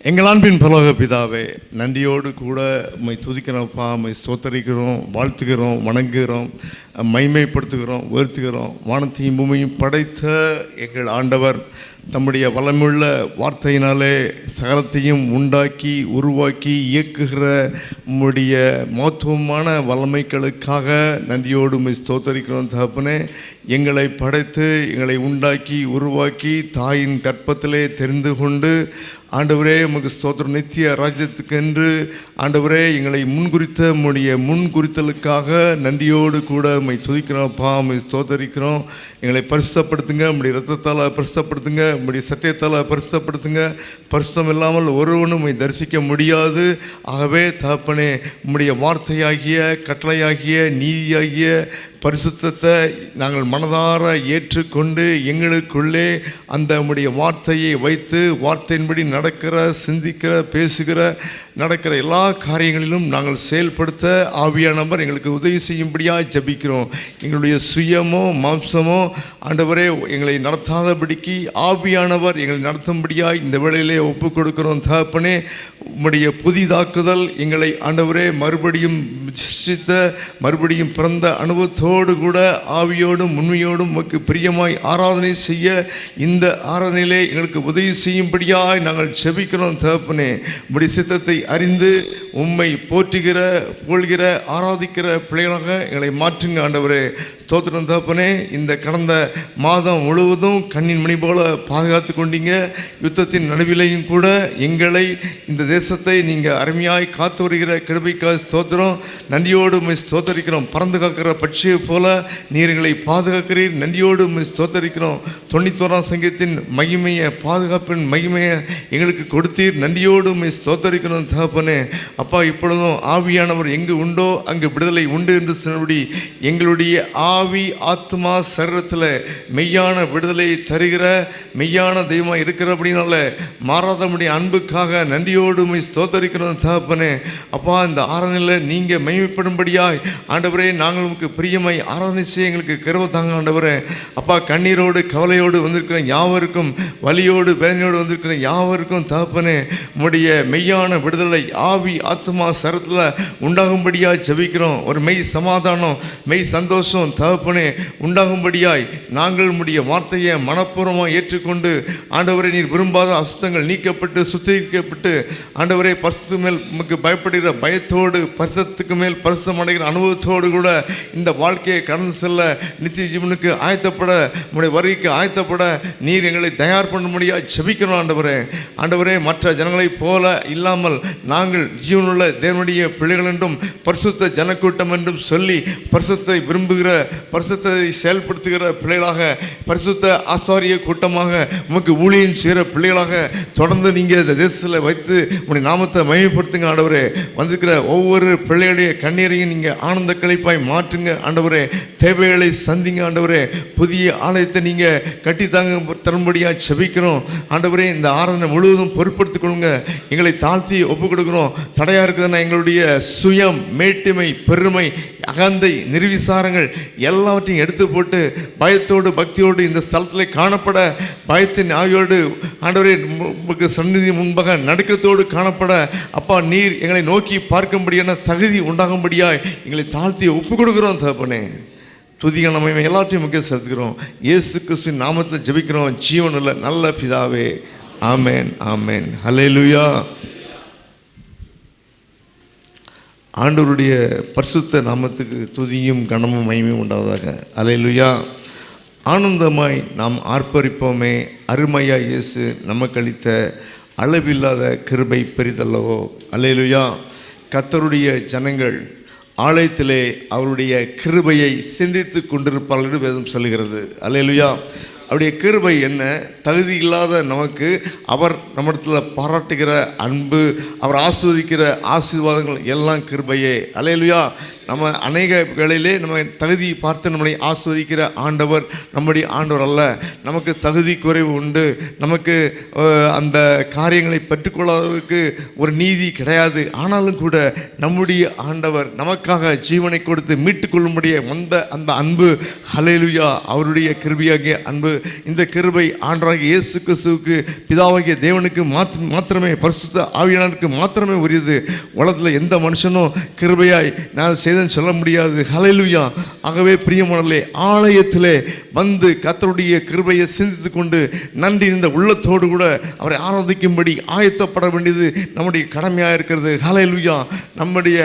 எங்கள் அன்பின் பரலோக பிதாவே, நன்றியோடு கூட உம்மை துதிக்கிறோம்ப்பா, உம்மை ஸ்தோத்தரிக்கிறோம், வாழ்த்துகிறோம், வணங்குகிறோம், மைமைப்படுத்துகிறோம், உயர்த்துகிறோம். வானத்தையும் பூமியும் படைத்த எங்கள் ஆண்டவர் தம்முடைய வளமுள்ள வார்த்தையினாலே சகலத்தையும் உண்டாக்கி உருவாக்கி இயக்குகிற உம்முடைய மகத்துவமான வல்லமைகளுக்காக நன்றியோடு உம்மை ஸ்தோத்தரிக்கிறோம். தகப்பனே, எங்களை படைத்து எங்களை உண்டாக்கி உருவாக்கி தாயின் கற்பத்திலே தெரிந்து கொண்டு ஆண்டவரே உமக்கு ஸ்தோத்திரம். நித்திய ராஜ்யத்துக்கென்று ஆண்டவரே எங்களை முன்குறித்த உம்முடைய முன்குறித்தலுக்காக நன்றியோடு கூட உம்மை துதிக்கிறோம்ப்பா, உம்மை ஸ்தோத்தரிக்கிறோம். எங்களை பரிசுத்தப்படுத்துங்க, உம்முடைய இரத்தத்தால் பரிசுத்தப்படுத்துங்க, உம்முடைய சத்தியத்தால் பரிசுத்தப்படுத்துங்க. பரிசுத்தம் இல்லாமல் ஒருவனும் உம்மை தரிசிக்க முடியாது. ஆகவே தகப்பனே, உம்முடைய வார்த்தையாகிய கட்டளையாகிய நீதியாகிய பரிசுத்தத்தை நாங்கள் மனதார ஏற்றுக்கொண்டு எங்களுக்குள்ளே அந்த உம்முடைய வார்த்தையை வைத்து வார்த்தையின்படி நடக்கிற, சிந்திக்கிற, பேசுகிற, நடக்கிற எல்லா காரியங்களிலும் நாங்கள் செயல்படுத்த ஆவியானவர் எங்களுக்கு உதவி செய்யும்படியாக ஜெபிக்கிறோம். எங்களுடைய சுயமோ மாம்சமோ ஆண்டவரே எங்களை நடத்தாதபடிக்கு ஆவியானவர் எங்களை நடத்தும்படியாக இந்த வேளையிலே ஒப்பு கொடுக்கிறோம். தகப்பனே, உம்முடைய புதிதாக்குதல் எங்களை ஆண்டவரே மறுபடியும் சிருஷ்டித்த மறுபடியும் பிறந்த அனுபவத்தோடு கூட ஆவியோடும் உண்மையோடும் உமக்கு பிரியமாய் ஆராதனை செய்ய இந்த ஆராதனையிலே எங்களுக்கு உதவி செய்யும்படியாய் நாங்கள் ஜெபிக்கிறோம். தகப்பனே, உம்முடைய சித்தத்தை அறிந்து உம்மை போற்றுகிற, புகழ்கிற, ஆராதிக்கிற பிள்ளைகளாக எங்களை மாற்றுங்க ஆண்டவரே. ஸ்தோத்திரம் தகப்பனே. இந்த கடந்த மாதம் முழுவதும் கண்ணின் மணி போல பாதுகாத்து கொண்டீங்க. யுத்தத்தின் நடுவிலையும் கூட எங்களை, இந்த தேசத்தை நீங்கள் அருமையாய் காத்து வருகிற கிருபைக்காக ஸ்தோத்திரம். நன்றியோடு உம்மை ஸ்தோத்தரிக்கிறோம். பறந்து காக்கிற பட்சியை போல நீர் எங்களை பாதுகாக்கிறீர். நன்றியோடு உம்மை ஸ்தோத்தரிக்கிறோம். 91ஆம் சங்கீதத்தின் மகிமையை, பாதுகாப்பின் மகிமையை எங்களுக்கு கொடுத்தீர். நன்றியோடு உம்மை ஸ்தோத்தரிக்கிறோம் தகப்பனே. அப்பா, இப்பொழுதும் ஆவியானவர் எங்கு உண்டோ அங்கு விடுதலை உண்டு என்று சொன்னபடி எங்களுடைய ஆவி ஆத்மா சரீரத்தில் மெய்யான விடுதலை தருகிற மெய்யான தெய்வமாக இருக்கிறபடினால மாறாதபடி அன்புக்காக நன்றியோடு உம்மை ஸ்தோத்தரிக்கிறோம் தகப்பனே. அப்பா, இந்த ஆராதனையில் நீங்கள் மகிமைப்படும்படியாய் ஆண்டவரே நாங்கள் உங்களுக்கு பிரியமாய் ஆராதனை செய்ய எங்களுக்கு கிருபை தாங்க ஆண்டவரே. அப்பா, கண்ணீரோடு கவலையோடு வந்திருக்கிற யாவருக்கும், வலியோடு வேதனையோடு வந்திருக்கிற யாவருக்கும் தகப்பனே உம்முடைய மெய்யான விடுதலை ஆவி ஆத்மா சரத்தில் உண்டாகும்படியாய் ஜெபிக்கிறோம். ஒரு மெய் சமாதானம், மெய் சந்தோஷம் தகப்பனே உண்டாகும்படியாய் நாங்கள் உம்முடைய வார்த்தையை மனப்பூர்வமாக ஏற்றுக்கொண்டு ஆண்டவரை நீர் விரும்பாத அசுத்தங்கள் நீக்கப்பட்டு சுத்திகரிக்கப்பட்டு ஆண்டவரே பரிசுத்த மேல் உமக்கு பயப்படுகிற பயத்தோடு பரிசுத்துக்கு மேல் பரிசுத்தம் அடைகிற அனுபவத்தோடு கூட இந்த வாழ்க்கையை கடந்து செல்ல நித்திய ஜீவனுக்கு ஆயத்தப்பட, உம்முடைய வருகைக்கு ஆயத்தப்பட நீர் எங்களை தயார் பண்ண முடியாது ஜெபிக்கிறோம் ஆண்டவரே. ஆண்டவரே, மற்ற ஜனங்களைப் போல இல்லாமல் நாங்கள் ஜீவனுள்ள தேவனுடைய பிள்ளைகள் என்றும் பரிசுத்த ஜனக்கூட்டம் என்றும் சொல்லி பரிசுத்தை விரும்புகிற, பரிசுத்தை செயல்படுத்துகிற பிள்ளைகளாக, பரிசுத்த ஆசாரிய கூட்டமாக, உமக்கு ஊழியம் செய்கிற பிள்ளைகளாக தொடர்ந்து நீங்கள் இந்த தேசத்தில் வைத்து உங்களுடைய நாமத்தை மகிமைப்படுத்துங்க ஆண்டவரே. வந்திருக்கிற ஒவ்வொரு பிள்ளைகளுடைய கண்ணீரையும் நீங்கள் ஆனந்த கழிப்பாய் மாற்றுங்க ஆண்டவரே. தேவைகளை சந்திங்க ஆண்டவரே. புதிய ஆலயத்தை நீங்கள் கட்டித்தாங்க தரும்படியாக செபிக்கிறோம் ஆண்டவரே. இந்த ஆராதனை முழுவதும் பொறுப்படுத்திக் கொள்ளுங்க. எங்களை தாழ்த்தி ஒப்புக் கொடுக்குறோம். தடையாக இருக்குதுன்னா எங்களுடைய சுயம், மேட்டிமை, பெருமை, அகந்தை, நிர்விசாரங்கள் எல்லாவற்றையும் எடுத்து போட்டு பயத்தோடு பக்தியோடு இந்த ஸ்தலத்தில் காணப்பட, பயத்தின் ஆவியோடு ஆண்டவரே உங்களுக்கு சந்நிதி முன்பாக நடுக்கத்தோடு காணப்பட அப்பா நீர் எங்களை நோக்கி பார்க்கும்படியான தகுதி உண்டாகும்படியாய் எங்களை தாழ்த்தி ஒப்புக் கொடுக்குறோம் தகப்பனே. துதிக நம்ம எல்லாத்தையும் முக்கிய செலுத்துகிறோம். இயேசு கிறிஸ்துவின் நாமத்தில் ஜெபிக்கிறோம் ஜீவனுள்ள நல்ல பிதாவே. ஆமேன், ஆமேன். ஹல்லேலூயா. ஆண்டவருடைய பரிசுத்த நாமத்துக்கு துதியும் கனமும் மகிமையும் உண்டாவதாக. ஹல்லேலூயா. ஆனந்தமாய் நாம் ஆர்ப்பரிப்போமே, அருமையா இயேசு நமக்கு அளித்த அளவில்லாத கிருபை பெரிதல்லவோ. ஹல்லேலூயா. கர்த்தருடைய ஜனங்கள் ஆலயத்திலே அவருடைய கிருபையை சிந்தித்து கொண்டிருப்பார்கள் என்று வேதம் சொல்லுகிறது. ஹல்லேலூயா. அவருடைய கிருபை என்ன? தகுதி இல்லாத நமக்கு அவர் நம்மிடத்தில் பாராட்டுகிற அன்பு, அவர் ஆஸ்வதிக்கிற ஆசீர்வாதங்கள் எல்லாம் கிருபையே. ஹல்லேலூயா. நம்ம அநேக வேளையிலே நம்ம தகுதி பார்த்து நம்மளை ஆஸ்வதிக்கிற ஆண்டவர் நம்முடைய ஆண்டவர் அல்ல. நமக்கு தகுதி குறைவு உண்டு. நமக்கு அந்த காரியங்களை பெற்றுக்கொள்வதற்கு ஒரு நீதி கிடையாது. ஆனாலும் கூட நம்முடைய ஆண்டவர் நமக்காக ஜீவனை கொடுத்து மீட்டுக்கொள்ளும்படிய அந்த அன்பு, ஹல்லேலூயா, அவருடைய கிருபையாகிய அன்பு. இந்த கிருபை ஆண்டவராகிய இயேசு கிறிஸ்துவுக்கு, பிதாவாகிய தேவனுக்கு மாத்திரமே, பரிசுத்த ஆவியானவருக்கு மாத்திரமே உரியது. உலகத்தில் எந்த மனுஷனும் கிருபையாய் நான் செய்தேன்னு சொல்ல முடியாது. ஹல்லேலூயா. ஆகவே பிரியமானவர்களே, ஆலயத்திலே வந்து கர்த்தருடைய கிருபையை சிந்தித்து கொண்டு நன்றி இந்த உள்ளத்தோடு கூட அவரை ஆராதிக்கும்படி ஆயத்தப்பட வேண்டியது நம்முடைய கடமையாக இருக்கிறது. ஹல்லேலூயா. நம்முடைய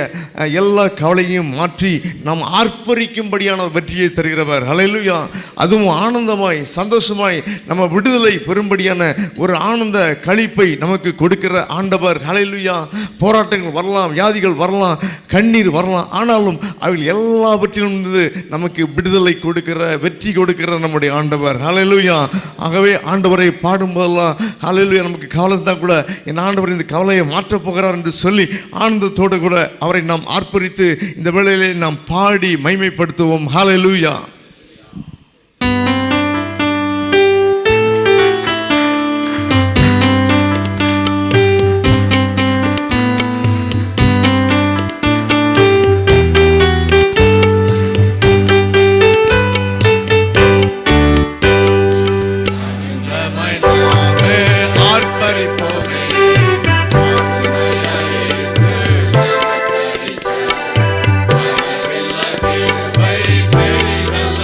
எல்லா கவலையும் மாற்றி நாம் ஆர்ப்பரிக்கும்படியான வெற்றியை தருகிறவர். ஹல்லேலூயா. அதுவும் ஆனந்தமாய் சந்தோஷமாய் நம்ம விடுதலை பெறும்படியான ஒரு ஆனந்த களிப்பை நமக்கு கொடுக்கிற ஆண்டவர். ஹல்லேலூயா. போராட்டங்கள் வரலாம், வியாதிகள் வரலாம், கண்ணீர் வரலாம், ஆனாலும் அவைகள் எல்லாவற்றிலும் நமக்கு விடுதலை கொடுக்கிற, வெற்றி கொடுக்கிற நம்முடைய ஆண்டவர். ஹல்லேலூயா. ஆகவே ஆண்டவரை பாடும்போதெல்லாம் ஹல்லேலூயா, நமக்கு கவலை தான் கூட என் ஆண்டவர் இந்த கவலையை மாற்றப் போகிறார் என்று சொல்லி ஆனந்தத்தோடு கூட அவரை நாம் ஆர்ப்பரித்து இந்த வேளையிலே நாம் பாடி மைமைப்படுத்துவோம். ஹல்லேலூயா. Very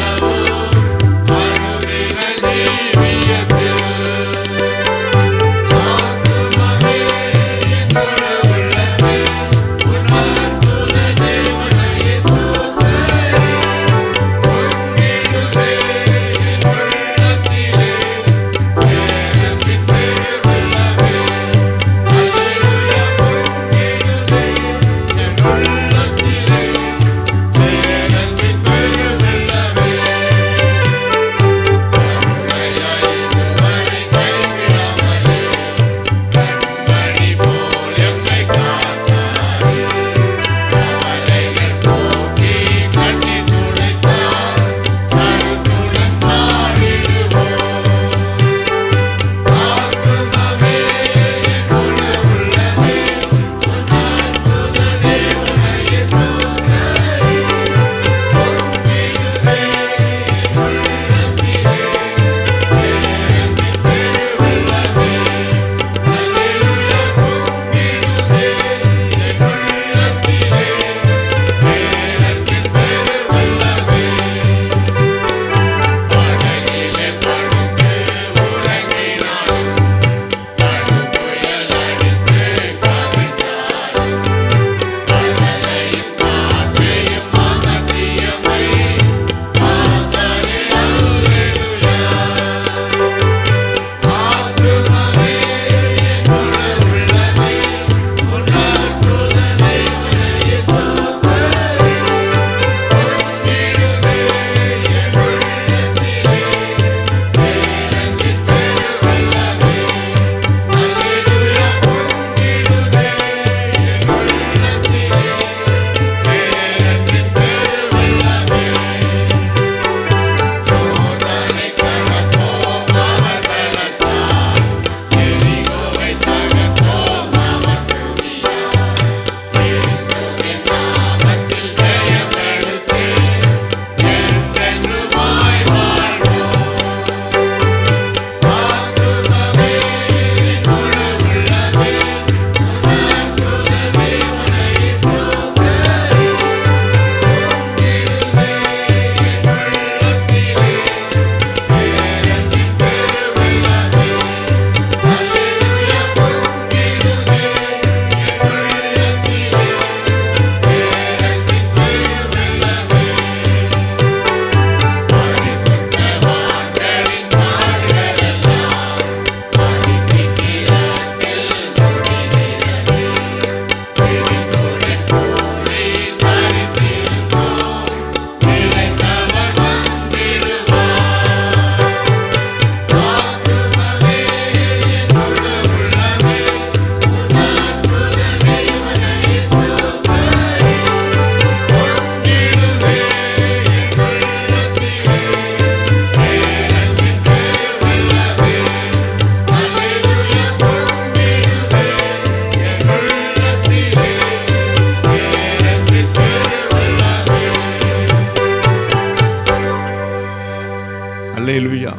அல்லேலூயா.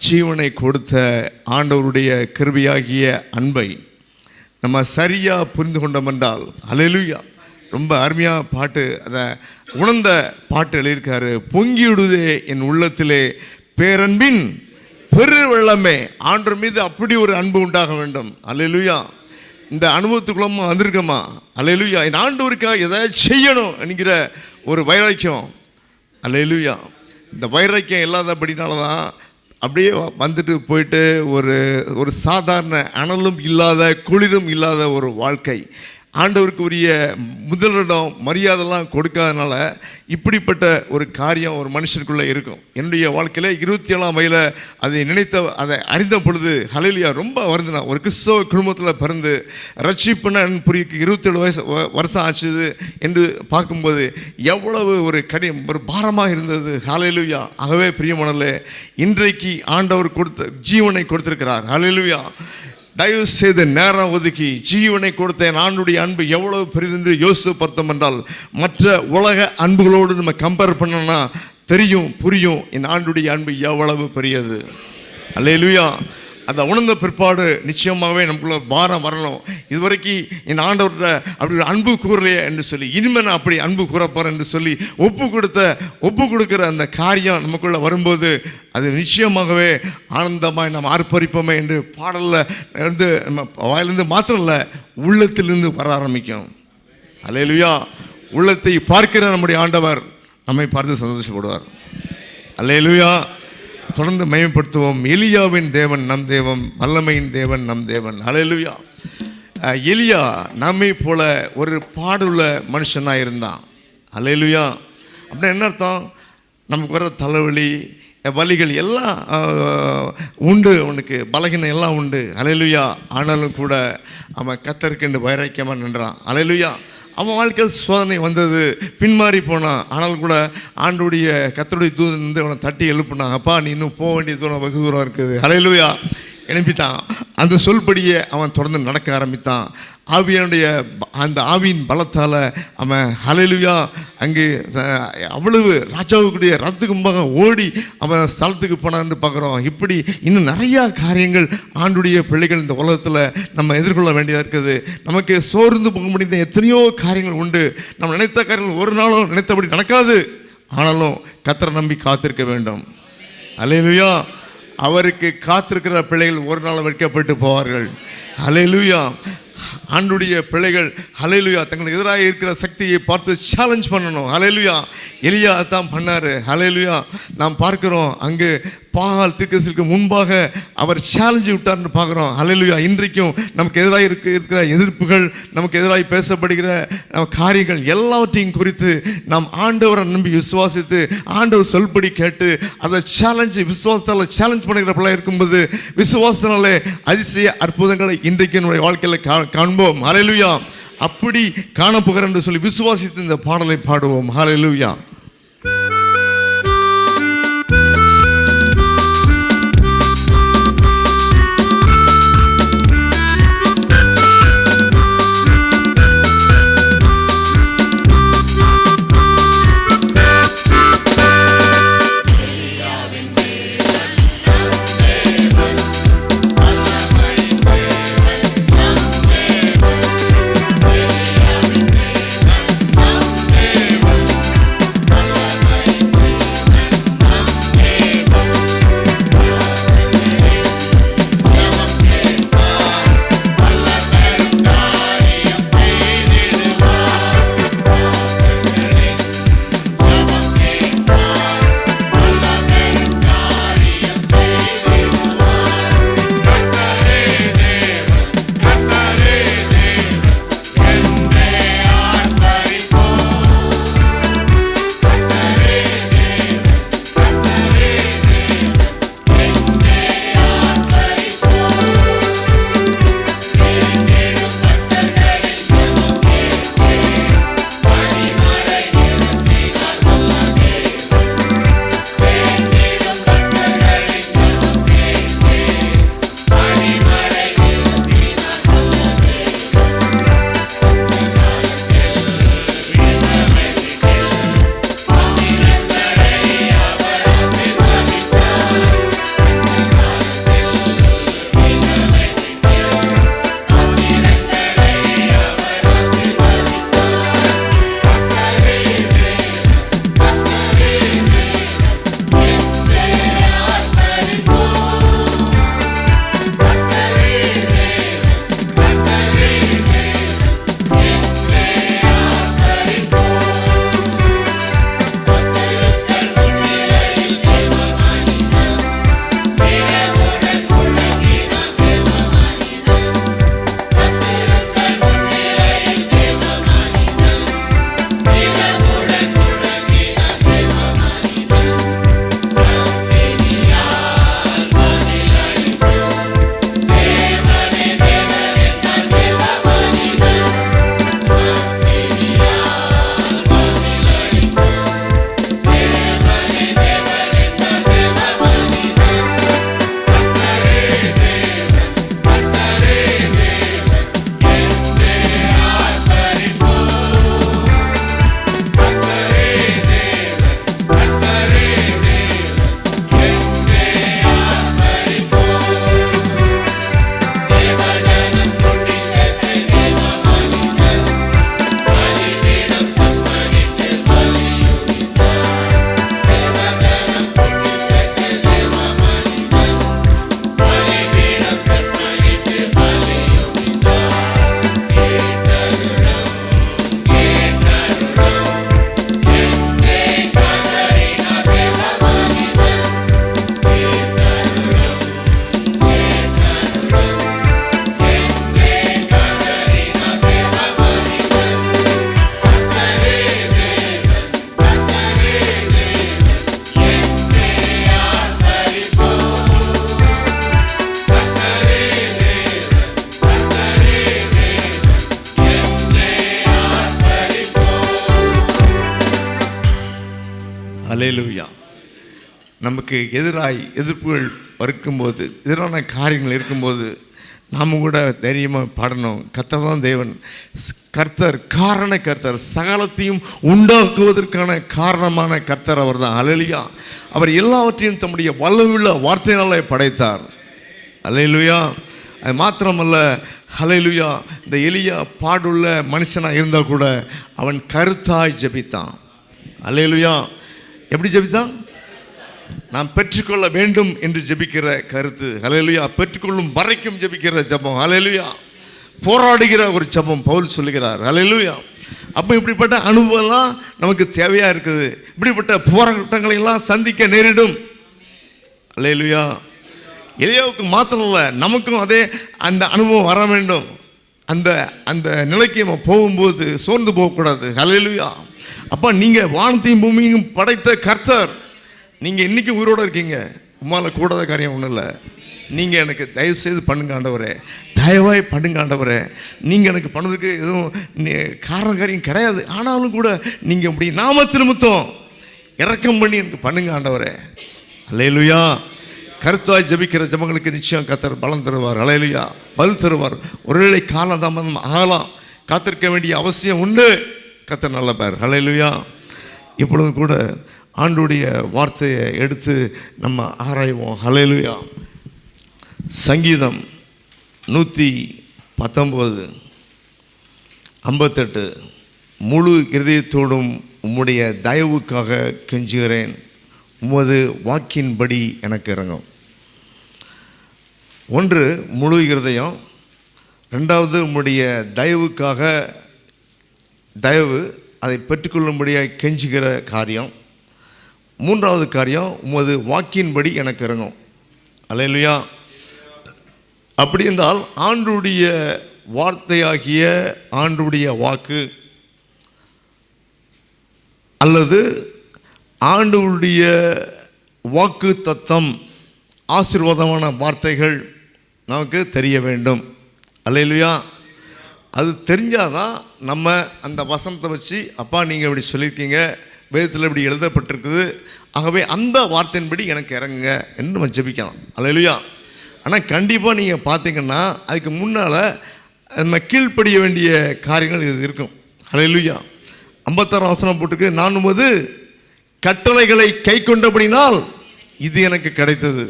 ஜீவனை கொடுத்த ஆண்டவருடைய கிருபையாகிய அன்பை நம்ம சரியாக புரிந்து கொண்டோம் என்றால், அல்லேலூயா, ரொம்ப அருமையாக பாட்டு, அதை உணர்ந்த பாட்டு எழுதியிருக்காரு. பொங்கிவிடுதே என் உள்ளத்திலே பேரன்பின் பெரு வெள்ளமே. ஆண்டவர் மீது அப்படி ஒரு அன்பு உண்டாக வேண்டும். அல்லேலூயா. இந்த அனுபவத்துக்குள்ளமா வந்திருக்கமா? அல்லேலூயா. என் ஆண்டவருக்காக எதாவது செய்யணும் என்கிற ஒரு வைராக்கியம். அல்லேலூயா. இந்த வைராக்கியம் இல்லாதபடினால தான் அப்படியே வந்துட்டு போயிட்டு ஒரு சாதாரண அனலும் இல்லாத குளிரும் இல்லாத ஒரு வாழ்க்கை. ஆண்டவருக்கு உரிய முதலிடம் மரியாதைலாம் கொடுக்காதனால இப்படிப்பட்ட ஒரு காரியம் ஒரு மனுஷனுக்குள்ளே இருக்கும். என்னுடைய வாழ்க்கையில் 27ஆம் வயதில் அதை அறிந்த பொழுது ஹல்லேலூயா ரொம்ப வருந்தினா. ஒரு கிறிஸ்தவ குடும்பத்தில் பிறந்து ரட்சிப்புன்னு புரிய 27 வருஷம் ஆச்சுது என்று பார்க்கும்போது எவ்வளவு ஒரு பாரமாக இருந்தது. ஹல்லேலூயா. ஆகவே பிரியமானவர்களே, இன்றைக்கு ஆண்டவர் ஜீவனை கொடுத்திருக்கிறார். ஹல்லேலூயா. தயவு செய்து நேரம் ஒதுக்கி ஜீவனை கொடுத்த ஆண்டுடைய அன்பு எவ்வளவு பெரிது யோசித்து பார்த்தோம் என்றால், மற்ற உலக அன்புகளோடு நம்ம கம்பேர் பண்ணோம்னா புரியும் என் ஆண்டுடைய அன்பு எவ்வளவு பெரியது. அல்லேலூயா. அதை உணர்ந்த பிற்பாடு நிச்சயமாகவே நமக்குள்ள பாரம் வரணும். இதுவரைக்கும் என் ஆண்டவர்கிட்ட அப்படி ஒரு அன்பு கூறலையே என்று சொல்லி, இனிமேல் நான் அப்படி அன்பு கூறப்போறேன் என்று சொல்லி ஒப்பு கொடுக்கிற அந்த காரியம் நமக்குள்ள வரும்போது அது நிச்சயமாகவே ஆனந்தமாய் நாம் ஆர்ப்பரிப்போமே என்று பாடலில் இருந்து நம்ம வாயிலிருந்து மாத்திரம் இல்லை, உள்ளத்திலிருந்து வர ஆரம்பிக்கும். அல்லேலூயா. உள்ளத்தை பார்க்கிற நம்முடைய ஆண்டவர் நம்மை பார்த்து சந்தோஷப்படுவார். அல்லேலூயா. தொடர்ந்து மகிமைப்படுத்துவோம். எலியாவின் தேவன் நம் தேவன், வல்லமையின் தேவன் நம் தேவன். அல்லேலூயா. எலியா நம்மை போல ஒரு பாடுள்ள மனுஷனாக இருந்தான். அல்லேலூயா. அப்படின்னா என்ன அர்த்தம்? நமக்கு வர தலைவலி வலிகள் எல்லாம் உண்டு, அவனுக்கு பலகீனம் எல்லாம் உண்டு. அல்லேலூயா. ஆனாலும் கூட அவன் கர்த்தருக்கு வைராக்கியமாக நின்றான். அல்லேலூயா. அவன் வாழ்க்கையில் சோதனை வந்தது, பின்மாறி போனான். ஆனால் கூட ஆண்டுடைய கர்த்தருடைய தூதன் வந்து அவனை தட்டி எழுப்பினான். அப்பா, நீ இன்னும் போக வேண்டிய தூரம் வெகு தூரம் இருக்குது. அல்லேலூயா. எழுப்பிட்டான். அந்த சொல்படியே அவன் தொடர்ந்து நடக்க ஆரம்பித்தான். அந்த ஆவியின் பலத்தால் அவன் ஹல்லேலூயா அங்கே அவ்வளவு ராஜாவுக்குடைய ரத்துக்கு முன்பாக ஓடி அவன் ஸ்தலத்துக்கு போனான்னு பார்க்குறோம். இப்படி இன்னும் நிறையா காரியங்கள் ஆண்டுடைய பிள்ளைகள் இந்த உலகத்தில் நம்ம எதிர்கொள்ள வேண்டியதாக இருக்குது. நமக்கு சோர்ந்து போக முடிந்த எத்தனையோ காரியங்கள் உண்டு. நம்ம நினைத்த காரியங்கள் ஒரு நாளும் நினைத்தபடி நடக்காது. ஆனாலும் கர்த்தரை நம்பி காத்திருக்க வேண்டும். அல்லேலூயா. அவருக்கு காத்திருக்கிற பிள்ளைகள் ஒரு நாள் வைக்கப்பட்டு போவார்கள். அல்லேலூயா. ஆண்டுடைய பிள்ளைகள் ஹல்லேலூயா தங்களுக்கு எதிராக இருக்கிற சக்தியை பார்த்து சேலஞ்ச் பண்ணணும். ஹல்லேலூயா. எலியா தான் பண்ணார். ஹல்லேலூயா. நாம் பார்க்கிறோம், அங்கு பாகால் தீர்க்கதரிசிக்கு முன்பாக அவர் சேலஞ்சு விட்டார்னு பார்க்குறோம். ஹல்லேலூயா. இன்றைக்கும் நமக்கு எதிராக இருக்கிற எதிர்ப்புகள், நமக்கு எதிராக பேசப்படுகிற காரியங்கள் எல்லாவற்றையும் குறித்து நாம் ஆண்டவரை நம்பி விசுவாசித்து ஆண்டவர் சொல்படி கேட்டு அதை விசுவாசத்தால் சேலஞ்ச் பண்ணுகிற பிள்ளை இருக்கும்போது விசுவாசத்தினாலே அதிசய அற்புதங்களை இன்றைக்கு என்னுடைய வாழ்க்கையில் காண்போம். ஹல்லேலூயா. அப்படி காணப்போகிறேன் என்று சொல்லி விசுவாசித்து இந்த பாடலை பாடுவோம். ஹல்லேலூயா. அல்லேலூயா. நமக்கு எதிர்ப்புகள் இருக்கும்போது, எதிரான காரியங்கள் இருக்கும்போது நாம் கூட தைரியமாக பாடணும். கர்த்தர் தான் தேவன், கர்த்தர் காரண கர்த்தர், சகலத்தையும் உண்டாக்குவதற்கான காரணமான கர்த்தர் அவர் தான். அல்லேலூயா. அவர் எல்லாவற்றையும் தம்முடைய வல்லமையுள்ள வார்த்தையினாலே படைத்தார். அல்லேலூயா. அது மாத்திரமல்ல, அல்லேலூயா, இந்த எலியா பாடுள்ள மனுஷனாக இருந்தால் கூட அவன் கருத்தாய் ஜெபித்தான். அல்லேலூயா. எப்படி ஜெபித்தான்? நாம் பெற்றுக்கொள்ள வேண்டும் என்று ஜெபிக்கிற கருத்து. அல்லேலூயா. பெற்றுக்கொள்ளும் வரைக்கும் ஜெபிக்கிற ஜெபம். அல்லேலூயா. போராடுகிற ஒரு ஜெபம் பவுல் சொல்லுகிறார். அல்லேலூயா. அப்போ இப்படிப்பட்ட அனுபவம்லாம் நமக்கு தேவையாக இருக்குது. இப்படிப்பட்ட போராட்டங்களை எல்லாம் சந்திக்க நேரிடும். அல்லேலூயா. எலியாவுக்கு மாத்திரம் இல்லை, நமக்கும் அதே அந்த அனுபவம் வர வேண்டும். அந்த அந்த நிலைக்கு நம்ம போகும்போது சோர்ந்து போகக்கூடாது. அல்லேலூயா. அப்போ நீங்கள் வானத்தையும் பூமியும் படைத்த கர்த்தர், நீங்கள் இன்றைக்கி உயிரோடு இருக்கீங்க. உம்மால் கூடாத காரியம் ஒன்றும் இல்லை. நீங்கள் எனக்கு தயவு செய்து பண்ணுங்க ஆண்டவரே, தயவாய் பண்ணுங்க ஆண்டவரே. நீங்கள் எனக்கு பண்ணதுக்கு எதுவும் காரியம் கிடையாது. ஆனாலும் கூட நீங்கள் இப்படி நாமத்து நிமித்தம் இறக்கம் பண்ணி எனக்கு பண்ணுங்க ஆண்டவரே. அல்லேலூயா. கருத்தாய் ஜெபிக்கிற ஜெபங்களுக்கு நிச்சயம் கர்த்தர் பலம் தருவார். அல்லேலூயா. பதில் தருவார். ஒருவேளை காலதாமதம் ஆகலாம், காத்திருக்க வேண்டிய அவசியம் உண்டு. கர்த்தர் நல்ல பேர். அல்லேலூயா. இப்பொழுது கூட ஆண்டுடைய வார்த்தையை எடுத்து நம்ம ஆராய்வோம். அல்லேலூயா. சங்கீதம் 119:58. முழு இருதயத்தோடும் உம்முடைய தயவுக்காக கெஞ்சுகிறேன், உமது வாக்கின்படி எனக்கு இறங்கும். ஒன்று முழு இருதயம், ரெண்டாவது உம்முடைய தயவுக்காக தயவு, அதை பெற்றுக்கொள்ளும்படியாக கெஞ்சுகிற காரியம், மூன்றாவது காரியம் உமது வாக்கின்படி எனக்கு இறங்கும். அல்லேலூயா. அப்படி என்றால் ஆண்டுடைய வார்த்தையாகிய ஆண்டுடைய வாக்கு அல்லது ஆண்டவருடைய வாக்கு தத்தம், ஆசீர்வாதமான வார்த்தைகள் நமக்கு தெரிய வேண்டும். அல்லேலூயா. அது தெரிஞ்சாதான் நம்ம அந்த வசனத்தை வச்சு, அப்பா நீங்கள் இப்படி சொல்லியிருக்கீங்க, வேதத்தில் இப்படி எழுதப்பட்டிருக்குது, ஆகவே அந்த வார்த்தையின்படி எனக்கு இறங்குங்க என்று நம்ம ஜெபிக்கலாம். அல்லேலூயா. ஆனால் கண்டிப்பாக நீங்கள் பார்த்தீங்கன்னா அதுக்கு முன்னால் நம்ம கீழ்ப்படிய வேண்டிய காரியங்கள் இது இருக்கும். அல்லேலூயா. 56 வசனம் போட்டுருக்கு, நான் உமது கட்டளைகளை கை கொண்டபடினால் இது எனக்கு கிடைத்தது.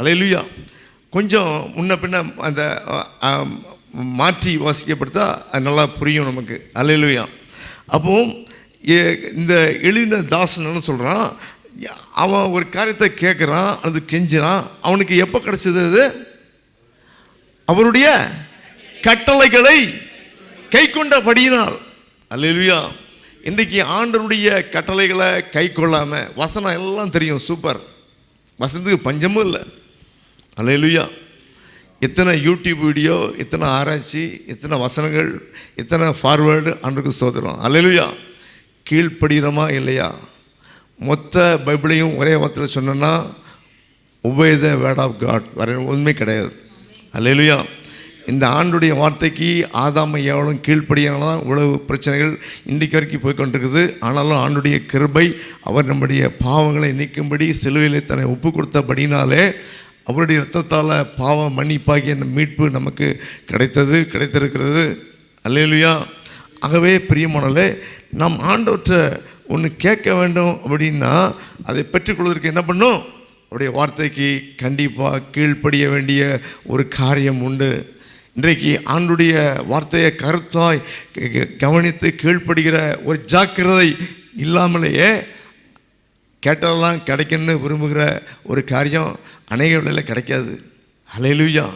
அல்லேலூயா. கொஞ்சம் முன்ன பின்ன அந்த மாற்றி வாசிக்கப்படுத்தா அது நல்லா புரியும் நமக்கு. அல்லேலூயா. அப்போ இந்த எழுதின தாசன் சொல்கிறான், அவன் ஒரு காரியத்தை கேட்குறான், அது கெஞ்சுறான். அவனுக்கு எப்போ கிடைச்சது? அது அவருடைய கட்டளைகளை கை கொண்டபடியினால். அல்லேலூயா. இன்றைக்கு ஆண்டவருடைய கட்டளைகளை கை கொள்ளாமல், வசனம் எல்லாம் தெரியும், சூப்பர், வசனத்துக்கு பஞ்சமும் இல்லை. அல்லேலூயா. எத்தனை யூடியூப் வீடியோ, எத்தனை ஆராய்ச்சி, எத்தனை வசனங்கள், எத்தனை ஃபார்வேர்டு, ஆண்டுக்கு ஸ்தோத்திரம். அல்லேலூயா. கீழ்ப்படுகிறோமா இல்லையா? மொத்த பைபிளையும் ஒரே வார்த்தையில் சொன்னோன்னா obey the word of God, வேறு ஒன்றுமே கிடையாது. அல்லேலூயா. இந்த ஆண்டுடைய வார்த்தைக்கு ஆதாம் ஐயாவும் கீழ்ப்படியானதான் இவ்வளவு பிரச்சனைகள் இன்றைக்கு வரைக்கும் போய்கொண்டிருக்குது. ஆனாலும் ஆண்டுடைய கிருபை, அவர் நம்முடைய பாவங்களை நீக்கும்படி சிலுவையில் தன்னை ஒப்பு கொடுத்தபடினாலே அவருடைய இரத்தத்தால் பாவ மன்னிப்பாகிய மீட்பு நமக்கு கிடைத்திருக்கிறது. அல்லேலூயா. ஆகவே பிரியமானவர்களே, நாம் ஆண்டவற்றை ஒன்று கேட்க வேண்டும் அப்படின்னா அதை பெற்றுக்கொள்வதற்கு என்ன பண்ணும்? அவருடைய வார்த்தைக்கு கண்டிப்பாக கீழ்ப்படிய வேண்டிய ஒரு காரியம் உண்டு. இன்றைக்கு ஆண்டுடைய வார்த்தையை கருத்தாய் கவனித்து கீழ்ப்படுகிற ஒரு ஜாக்கிரதை இல்லாமலேயே கேட்டதெல்லாம் கிடைக்குன்னு விரும்புகிற ஒரு காரியம் அநேக வேளையில் கிடைக்காது. அல்லேலூயா.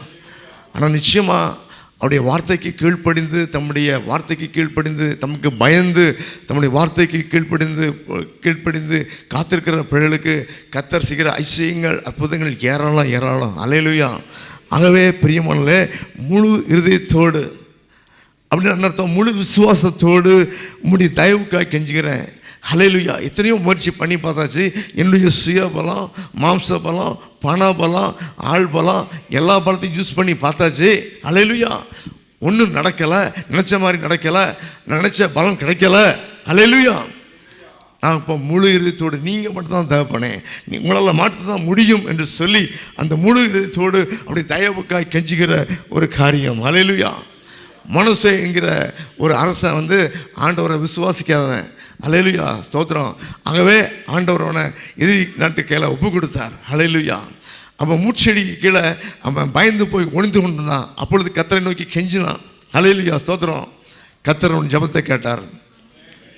ஆனால் நிச்சயமாக அவருடைய வார்த்தைக்கு கீழ்ப்படிந்து, தம்முடைய வார்த்தைக்கு கீழ்ப்படிந்து, தமக்கு பயந்து தம்முடைய வார்த்தைக்கு கீழ்ப்படிந்து காத்திருக்கிற பிள்ளைகளுக்கு கர்த்தர் செய்கிற ஐசியங்கள், அற்புதங்கள் ஏராளம். அல்லேலூயா. ஆகவே பிரியமானவர்களே, முழு இருதயத்தோடு அப்படின்னு அர்த்தம், முழு விசுவாசத்தோடு உம்முடைய தயவுக்காக கெஞ்சுகிறேன். அல்லேலூயா. எத்தனையோ முயற்சி பண்ணி பார்த்தாச்சு. என்னுடைய சுய பலம், மாம்ச பலம், பண பலம், ஆள் பலம், எல்லா பலத்தையும் யூஸ் பண்ணி பார்த்தாச்சு. அல்லேலூயா. ஒன்றும் நடக்கலை, நினச்ச மாதிரி நடக்கலை, நினச்ச பலம் கிடைக்கல. அல்லேலூயா. நான் இப்போ முழு இதயத்தோடு நீங்கள் மட்டும்தான் தகப்பனே, உங்களால் மாற்றதான் முடியும் என்று சொல்லி அந்த முழு இதயத்தோடு அப்படி தயவுக்காய் கெஞ்சுகிற ஒரு காரியம். அல்லேலூயா. மனசே என்கிற ஒரு அரசன் ஆண்டவரை விசுவாசிக்காதவன். அல்லேலூயா, ஸ்தோத்திரம். ஆகவே ஆண்டவர் அவனை எதிரி நாட்டு கையில் ஒப்பு கொடுத்தார். அல்லேலூயா. அவன் மூச்செடிக்கு கீழே அவன் பயந்து போய் ஒளிந்து கொண்டிருந்தான். அப்பொழுது கர்த்தரை நோக்கி கெஞ்சினான். அல்லேலூயா, ஸ்தோத்திரம். கர்த்தர் அவன் ஜெபத்தை கேட்டார்.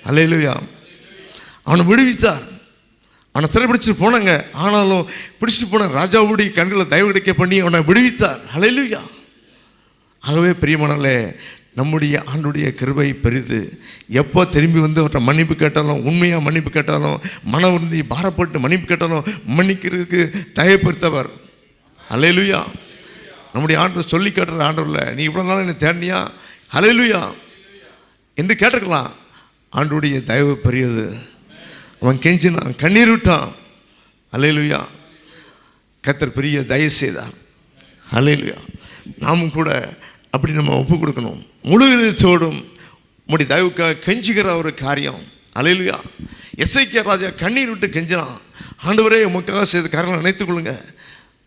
அல்லேலூயா. அவனை விடுவித்தார். அவனை சிறைப்பிடிச்சிட்டு போனாங்க. ஆனாலும் பிடிச்சிட்டு போன ராஜாவுடைய கண்களை தயவு கிடைக்க பண்ணி அவனை விடுவித்தார். அல்லேலூயா. ஆகவே பிரியமானவர்களே, நம்முடைய ஆண்டுடைய கிருபை பெரிது. எப்போ திரும்பி அவர்கிட்ட மன்னிப்பு கேட்டாலும், உண்மையாக மன்னிப்பு கேட்டாலும், மன உறுதி பாரப்பட்டு மன்னிப்பு கேட்டாலும் மன்னிக்கிறதுக்கு தயப்படுத்தவர். அல்லேலூயா. நம்முடைய ஆண்டு சொல்லி கேட்டுற ஆண்டவர்ல, நீ இவ்வளோ நாள் என்னை தேடினியா அல்லேலூயா என்று கேட்டிருக்கலாம். ஆண்டுடைய தயவு பெரியது. அவன் கெஞ்சினான், கண்ணீர் விட்டான். அல்லேலூயா. கர்த்தர் பெரிய தயவு செய்தார். அல்லேலூயா. நாமும் கூட அப்படி நம்ம ஒப்பு கொடுக்கணும். முழு இதயத்தோடும் உம்முடைய தயவுக்காக கெஞ்சுகிற ஒரு காரியம். அல்லேலூயா. எசேக்கியா ராஜா கண்ணீர் விட்டு கெஞ்சினான். ஆண்டவரே, உமக்காக செய்த காரியங்களை நினைத்துக் கொள்ளுங்க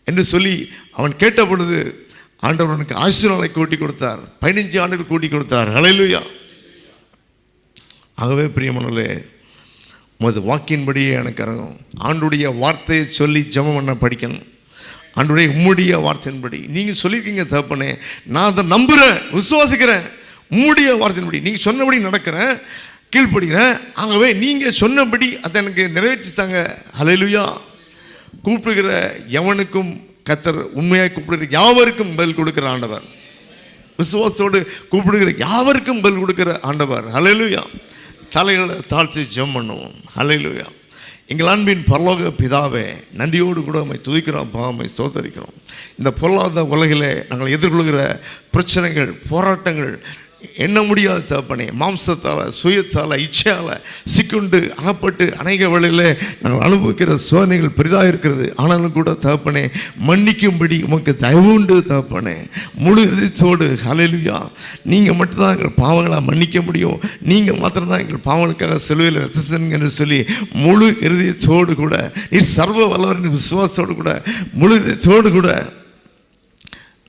என்று சொல்லி அவன் கேட்ட பொழுது ஆண்டவர் அவனுக்கு ஆசீர்வாதங்களை கூட்டி கொடுத்தார். 15 ஆண்டுகள் கூட்டி கொடுத்தார். அல்லேலூயா. ஆகவே பிரியமானவர்களே, உமது வாக்கின்படியே எனக்கு இறங்கும். ஆண்டுடைய வார்த்தையை சொல்லி ஜெபம் பண்ண படிக்கணும். ஆண்டவரே, உம்முடைய வார்த்தையின்படி நீங்கள் சொல்லியிருக்கீங்க தகப்பனே, நான் அதை நம்புகிறேன், விசுவாசிக்கிறேன். உம்முடைய வார்த்தையின்படி நீங்கள் சொன்னபடி நடக்கிறேன், கீழ்ப்படுகிறேன். ஆகவே நீங்கள் சொன்னபடி அதை எனக்கு நிறைவேற்றித்தாங்க. அல்லேலூயா. கூப்பிடுகிற எவனுக்கும் கர்த்தர் உண்மையாக கூப்பிடுகிற யாவருக்கும் பதில் கொடுக்கிற ஆண்டவர். விசுவாசத்தோடு கூப்பிடுகிற யாவருக்கும் பதில் கொடுக்கிற ஆண்டவர். அல்லேலூயா. தலைகளை தாழ்த்தி ஜெபம் பண்ணுவோம். அல்லேலூயா. எங்கள் அன்பின் பரலோக பிதாவே, நன்றியோடு கூட உம்மை துதிக்கிறோம், உம்மை ஸ்தோத்தரிக்கிறோம். இந்த பொருளாதார உலகிலே நாங்கள் எதிர்கொள்கிற பிரச்சனைகள், போராட்டங்கள் எண்ண முடியாத தகப்பனே, மாம்சத்தால், சுயத்தால், இச்சையால் சிக்குண்டு அகப்பட்டு அநேக வேளையில் நாங்கள் அனுபவிக்கிற சோதனைகள் பெரிதாக இருக்கிறது. ஆனாலும் கூட தகப்பனே, மன்னிக்கும்படி உமக்கு தயவு உண்டு தகப்பனே. முழு இதயத்தோடு அல்லேலூயா. நீங்கள் மட்டும்தான் எங்கள் பாவங்களை மன்னிக்க முடியும். நீங்கள் மாத்திரம்தான் எங்கள் பாவங்களுக்காக சிலுவையில் ரத்தம் என்று சொல்லி முழு இதயத்தோடு கூட, நீர் சர்வ வல்லவரின் விசுவாசத்தோடு கூட, முழு இதயத்தோடு கூட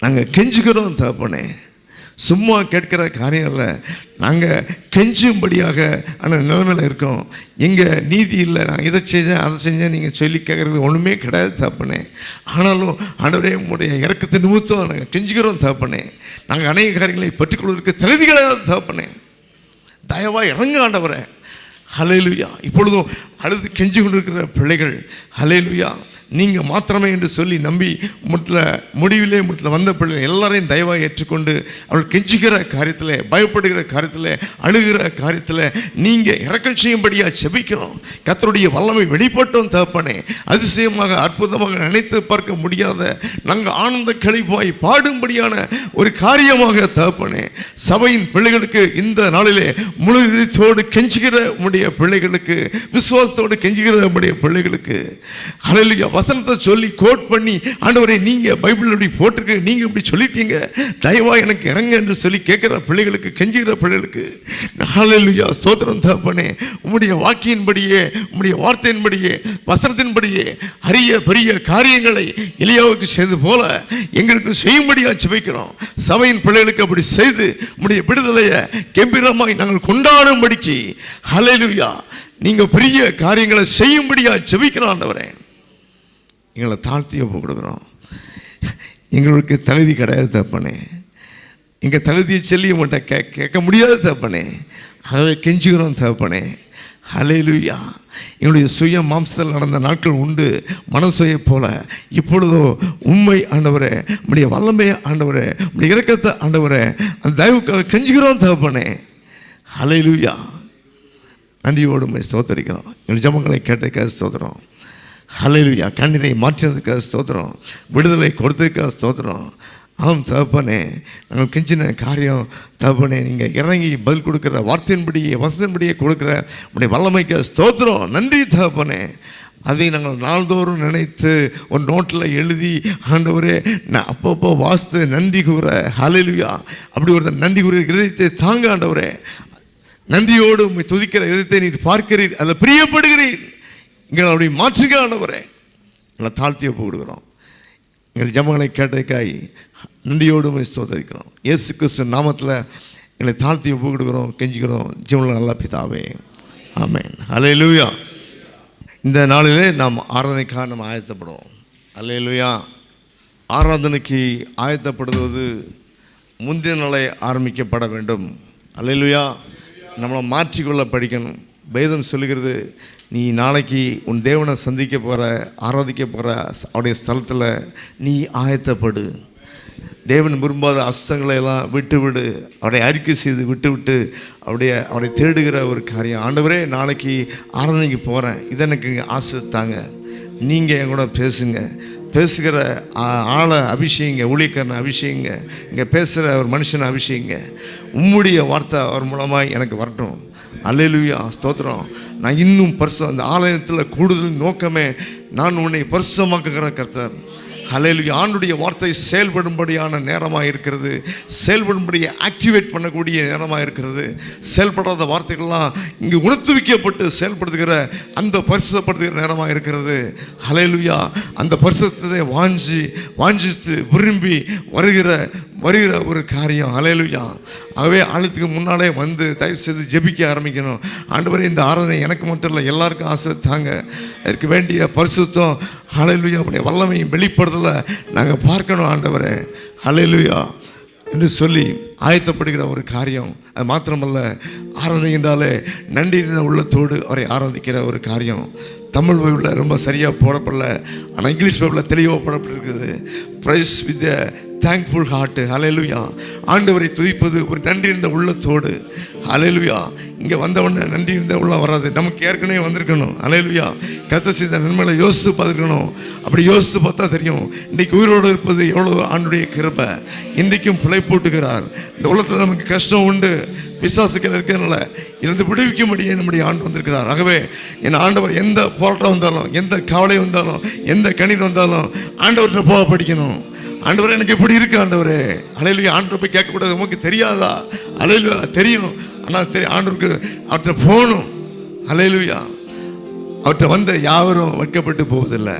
நாங்கள் கெஞ்சுக்கிறோம் தகப்பனே. சும்மா கேட்கிற காரியம் இல்லை, நாங்கள் கெஞ்சும்படியாக ஆனால் நிலைமையில் இருக்கோம். எங்கள் நீதி இல்லை, நான் இதை செஞ்சேன் அதை செஞ்சேன் நீங்கள் சொல்லி கேட்குறது ஒன்றுமே கிடையாது தகப்பனே. ஆனாலும் ஆண்டவரே, உங்களுடைய இறக்கத்தை நிமித்தம் நாங்கள் கெஞ்சுக்கிறோம் தகப்பனே. நாங்கள் அநேக காரியங்களை பெற்றுக்கொள்வதற்கு தகுதி கிடையாது தகப்பனே. தயவாக இறங்க ஆண்டவரே. அல்லேலூயா. இப்பொழுதும் அழுது கெஞ்சி கொண்டிருக்கிற பிள்ளைகள், அல்லேலூயா, நீங்கள் மாத்திரமே என்று சொல்லி நம்பி முடிவிலே வந்த பிள்ளைகள் எல்லாரையும் தயவாக ஏற்றுக்கொண்டு அவள் கெஞ்சுகிற காரியத்தில், பயப்படுகிற காரியத்தில், அழுகிற காரியத்தில் நீங்கள் இறக்கம் செய்யும்படியாக செபிக்கிறோம். கர்த்தருடைய வல்லமை வெளிப்பட்டோம் தகப்பனே. அதிசயமாக அற்புதமாக நினைத்து பார்க்க முடியாத நாங்கள் ஆனந்த களிப்பாய் பாடும்படியான ஒரு காரியமாக தகப்பனே, சபையின் பிள்ளைகளுக்கு இந்த நாளிலே முழு இதயத்தோடு கெஞ்சுகிற உம்முடைய பிள்ளைகளுக்கு, விசுவாசத்தோடு கெஞ்சுகிற உம்முடைய பிள்ளைகளுக்கு, அல்லேலூயா, வசனத்தை சொல்லி கோட் பண்ணி ஆண்டவரே, நீங்கள் பைபிள் இப்படி போட்டிருக்கு, நீங்கள் இப்படி சொல்லியிருக்கீங்க, தயவா எனக்கு இறங்க என்று சொல்லி கேட்குற பிள்ளைகளுக்கு, கெஞ்சுகிற பிள்ளைகளுக்கு அல்லேலூயா, ஸ்தோத்திரம் தகப்பனே. உம்முடைய வாக்கியின்படியே, உம்முடைய வார்த்தையின்படியே, வசனத்தின்படியே அரிய பெரிய காரியங்களை எலியாவுக்கு செய்து போல எங்களுக்கு செய்யும்படியாக ஜெபிக்கிறோம். சபையின் பிள்ளைகளுக்கு அப்படி செய்து உம்முடைய விடுதலையை கம்பீரமாய் நாங்கள் கொண்டாடும்படிக்கு அல்லேலூயா, நீங்கள் பெரிய காரியங்களை செய்யும்படியாக ஜெபிக்கிறோம் ஆண்டவரே. எங்களை தாழ்த்தி ஒப்பு கொடுக்குறோம். எங்களுக்கு தகுதி கிடையாது தகப்பனே. எங்கள் தகுதியை சொல்லி உங்கள்கிட்ட கேட்க முடியாது தகப்பனே. ஆகவே கெஞ்சுகிறோம் தகப்பனே. அல்லேலூயா. எங்களுடைய சுய மாம்சத்தில் நடந்த நாட்கள் உண்டு, மனசுயை போல. இப்பொழுதோ உண்மை ஆண்டவரே, உம்முடைய வல்லமையை ஆண்டவரே, உம்முடைய இரக்கத்தை ஆண்டவரே, அந்த தயவுக்காக கெஞ்சுகிறோம் தகப்பனே. அல்லேலூயா. நன்றியோடு உம்மை ஸ்தோத்தரிக்கிறோம். எங்கள் ஜெபங்களை கேட்டதுக்காக ஸ்தோத்திரம். அல்லேலூயா. கண்ணீரை மாற்றினதுக்காக ஸ்தோத்திரம். விடுதலை கொடுத்ததுக்காக ஸ்தோத்திரம். ஆம் தகப்பனே, நாங்கள் கெஞ்சின காரியம் தகப்பனே, நீங்கள் இறங்கி பதில் கொடுக்குற வார்த்தையின்படியே, வசனத்தின்படியே கொடுக்குற உடைய வல்லமைக்காக ஸ்தோத்திரம். நன்றி தகப்பனே. அதை நாங்கள் நாள்தோறும் நினைத்து ஒரு நோட்டில் எழுதி ஆண்டவரே நான் அப்பப்போ வாசித்து நன்றி கூற. அல்லேலூயா. அப்படி ஒரு நன்றி கூற இதயத்தை தாங்க ஆண்டவரே. நன்றியோடு உம்மை துதிக்கிற இதயத்தை நீர் பார்க்கிறீர், அதில் பிரியப்படுகிறீர். எங்களை அப்படி மாற்றுங்க ஆண்டவரே. எங்களை தாழ்த்தி ஒப்பு கொடுக்குறோம். எங்கள் ஜெபங்களை கேட்டதுக்காய் நன்றியோடு உம்மை ஸ்தோத்திரிக்கிறோம். இயேசு கிறிஸ்து நாமத்தில் எங்களை தாழ்த்தி ஒப்பு கொடுக்குறோம், கெஞ்சிக்கிறோம் ஜீவனில் நல்ல பிதாவே, ஆமென். அல்லேலூயா. இந்த நாளிலே நாம் ஆராதனைக்காக நம்ம ஆயத்தப்படுவோம். அல்லேலூயா. ஆராதனைக்கு ஆயத்தப்படுவது முந்தின நாளை ஆரம்பிக்கப்பட வேண்டும். அல்லேலூயா. நம்மளை மாற்றிக்கொள்ள படிக்கணும். வேதம் சொல்லுகிறது, நீ நாளைக்கு உன் தேவனை சந்திக்க போகிற, ஆராதிக்க போகிற அவருடைய ஸ்தலத்தில் நீ ஆயத்தப்படு. தேவன் விரும்பாத அசுத்தங்களை எல்லாம் விட்டுவிடு, அவரை அறிக்கை செய்து விட்டு அவரை தேடுகிற ஒரு காரியம். ஆண்டவரே, நாளைக்கு ஆராதனைக்கு போகிறேன், இதை எனக்கு ஆசை தாங்க, நீங்கள் என் கூட பேசுகிற ஆளை அபிஷேகங்க, ஊழியக்காரனை அபிஷேகங்க, இங்கே பேசுகிற ஒரு மனுஷனை அபிஷேகங்க, உம்முடைய வார்த்தை அவர் மூலமாக எனக்கு வரட்டும். அல்லேலூயா, ஸ்தோத்திரம். நான் இன்னும் அந்த ஆலயத்தில் கூடுதல் நோக்கமே நான் உன்னை பரிசுத்தமாக்குகிற கர்த்தர். அல்லேலூயா. ஆண்டுடைய வார்த்தை செயல்படும்படியான நேரமாக இருக்கிறது, செயல்படும்படி ஆக்டிவேட் பண்ணக்கூடிய நேரமாக இருக்கிறது. செயல்படாத வார்த்தைகள்லாம் இங்கே உணர்த்துவிக்கப்பட்டு செயல்படுத்துகிற அந்த பரிசுத்தப்படுத்துகிற நேரமாக இருக்கிறது. அல்லேலூயா. அந்த பரிசுத்தத்தை வாஞ்சித்து விரும்பி வருகிற ஒரு காரியம். அல்லேலூயா. ஆகவே ஆலயத்துக்கு முன்னாலே வந்து தயவு செய்து ஜெபிக்க ஆரம்பிக்கணும். ஆண்டவரே, இந்த ஆராதனை எனக்கு மட்டும் இல்லை, எல்லாருக்கும் ஆசை தாங்க. அதற்கு வேண்டிய பரிசுத்தம், அல்லேலூயா, உடைய வல்லமையும் வெளிப்படுதலை நாங்கள் பார்க்கணும் ஆண்டவரே. அல்லேலூயா என்று சொல்லி ஆயத்தப்படுகிற ஒரு காரியம். அது மாத்திரமல்ல, ஆராதனை என்றாலே நன்றி உள்ளத்தோடு அவரை ஆராதிக்கிற ஒரு காரியம். தமிழ் பைபிளில் ரொம்ப சரியாக போடப்படல, ஆனால் இங்கிலீஷ் பைபிளில் தெளிவாக போடப்பட்டிருக்குது. Praise with thankful heart. அல்லேலூயா. ஆண்டவரை துதிப்பது ஒரு நன்றி இருந்த உள்ளத்தோடு. அல்லேலூயா. இங்கே வந்தவொடனே நன்றி இருந்த உள்ளம் வராது, நமக்கு ஏற்கனவே வந்திருக்கணும். அல்லேலூயா. கர்த்தர் செய்த நன்மைகளை யோசித்து பார்த்துருக்கணும். அப்படி யோசித்து பார்த்தா தெரியும், இன்றைக்கு உயிரோடு இருப்பது எவ்வளோ ஆண்டுடைய கிருபை. இன்றைக்கும் பிழைப்பூட்டுகிறார். இந்த உலகத்தில் நமக்கு கஷ்டம் உண்டு, பிசாசுக்கள் இருக்கிறதுனால இருந்து விடுவிக்கும்படியே நம்முடைய ஆண்டு வந்திருக்கிறார். ஆகவே என் ஆண்டவர் எந்த போராட்டம் வந்தாலும், எந்த கவலை வந்தாலும், எந்த கண்ணீர் வந்தாலும் ஆண்டவர்கிட்ட போக படிக்கணும். ஆண்டவரே, எனக்கு எப்படி இருக்கு ஆண்டவரே? அல்லேலூயா. ஆண்டவர் போய் கேட்கக்கூடாது, உமக்கு தெரியாதா? அல்லேலூயா, தெரியும். ஆனால் ஆண்டவருக்கு அவர்கிட்ட போகணும். அல்லேலூயா. அவர்கிட்ட வந்த யாவரும் வைக்கப்பட்டு போவதில்லை.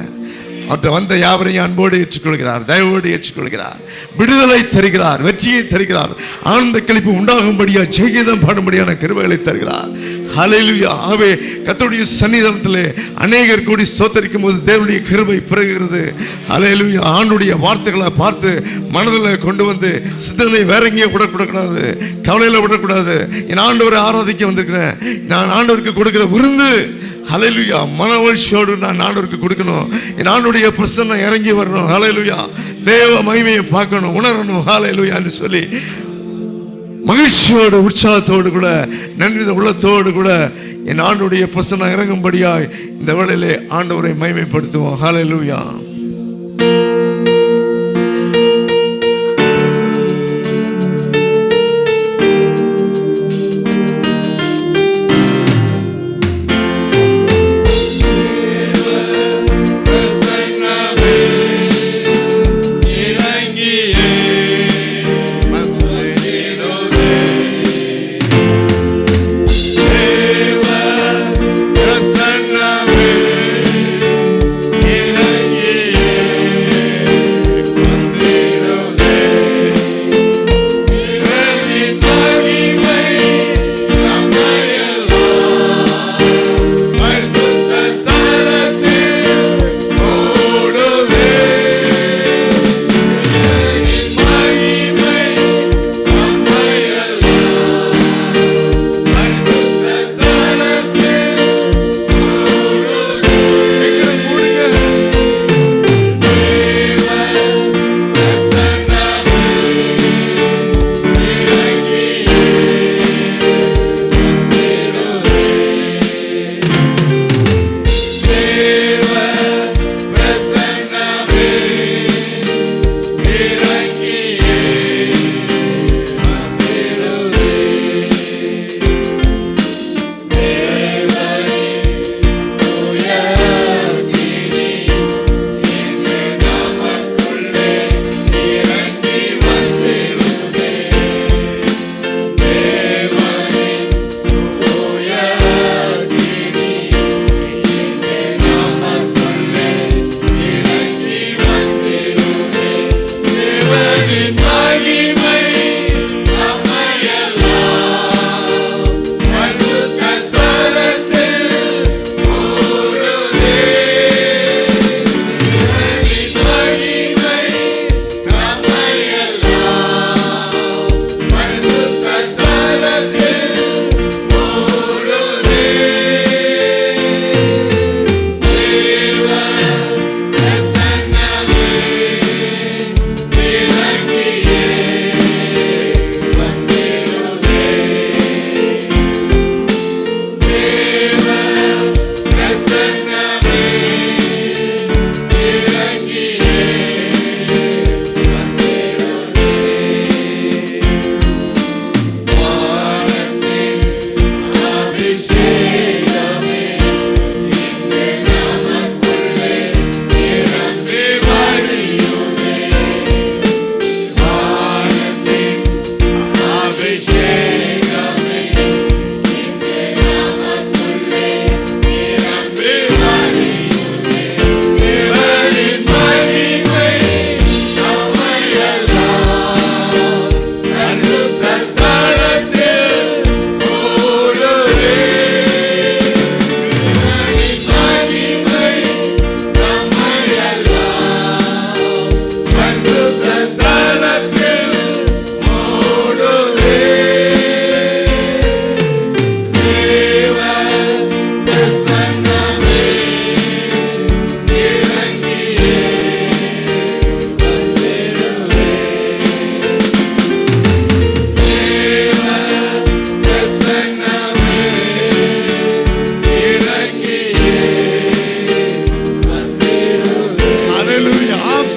அவர்கிட்ட வந்த யாவரையும் அன்போடு ஏற்றுக்கொள்கிறார், தயவோடு ஏற்றுக்கொள்கிறார், விடுதலை தருகிறார், வெற்றியை தருகிறார், ஆனந்த கழிப்பு உண்டாகும்படியா ஜெயகீதம் பாடும்படியான கிருபைகளை தருகிறார். ஹல்லேலூயா. ஆகவே கர்த்தருடைய சன்னிதானத்திலே அநேகர் கூடி ஸ்தோத்தரிக்கும் போது தேவனுடைய கிருபை பிறகுகிறது. ஹல்லேலூயா. ஆண்டுடைய வார்த்தைகளை பார்த்து மனதில் கொண்டு வந்து சிந்தனை வேற எங்கேயும் விடக்கூடாது, கவலையில் விடக்கூடாது. என் ஆண்டவரை ஆராதிக்க வந்திருக்கிறேன், நான் ஆண்டவருக்கு கொடுக்கிற விருந்து. ஹல்லேலூயா. மனவழ்ச்சியோடு நான் ஆண்டவருக்கு கொடுக்கணும். என் ஆண்டுடைய பிரசன்னம் இறங்கி வரணும். ஹல்லேலூயா. தேவ மகிமையை பார்க்கணும், உணரணும். ஹல்லேலூயா என்று சொல்லி மகிழ்ச்சியோடு, உற்சாகத்தோடு கூட, நன்றி உள்ளத்தோடு கூட என் ஆண்டுடைய பிரசன்னம் இறங்கும்படியாய் இந்த வேளையிலே ஆண்டவரை மகிமைப்படுத்துவோம். ஹல்லேலூயா.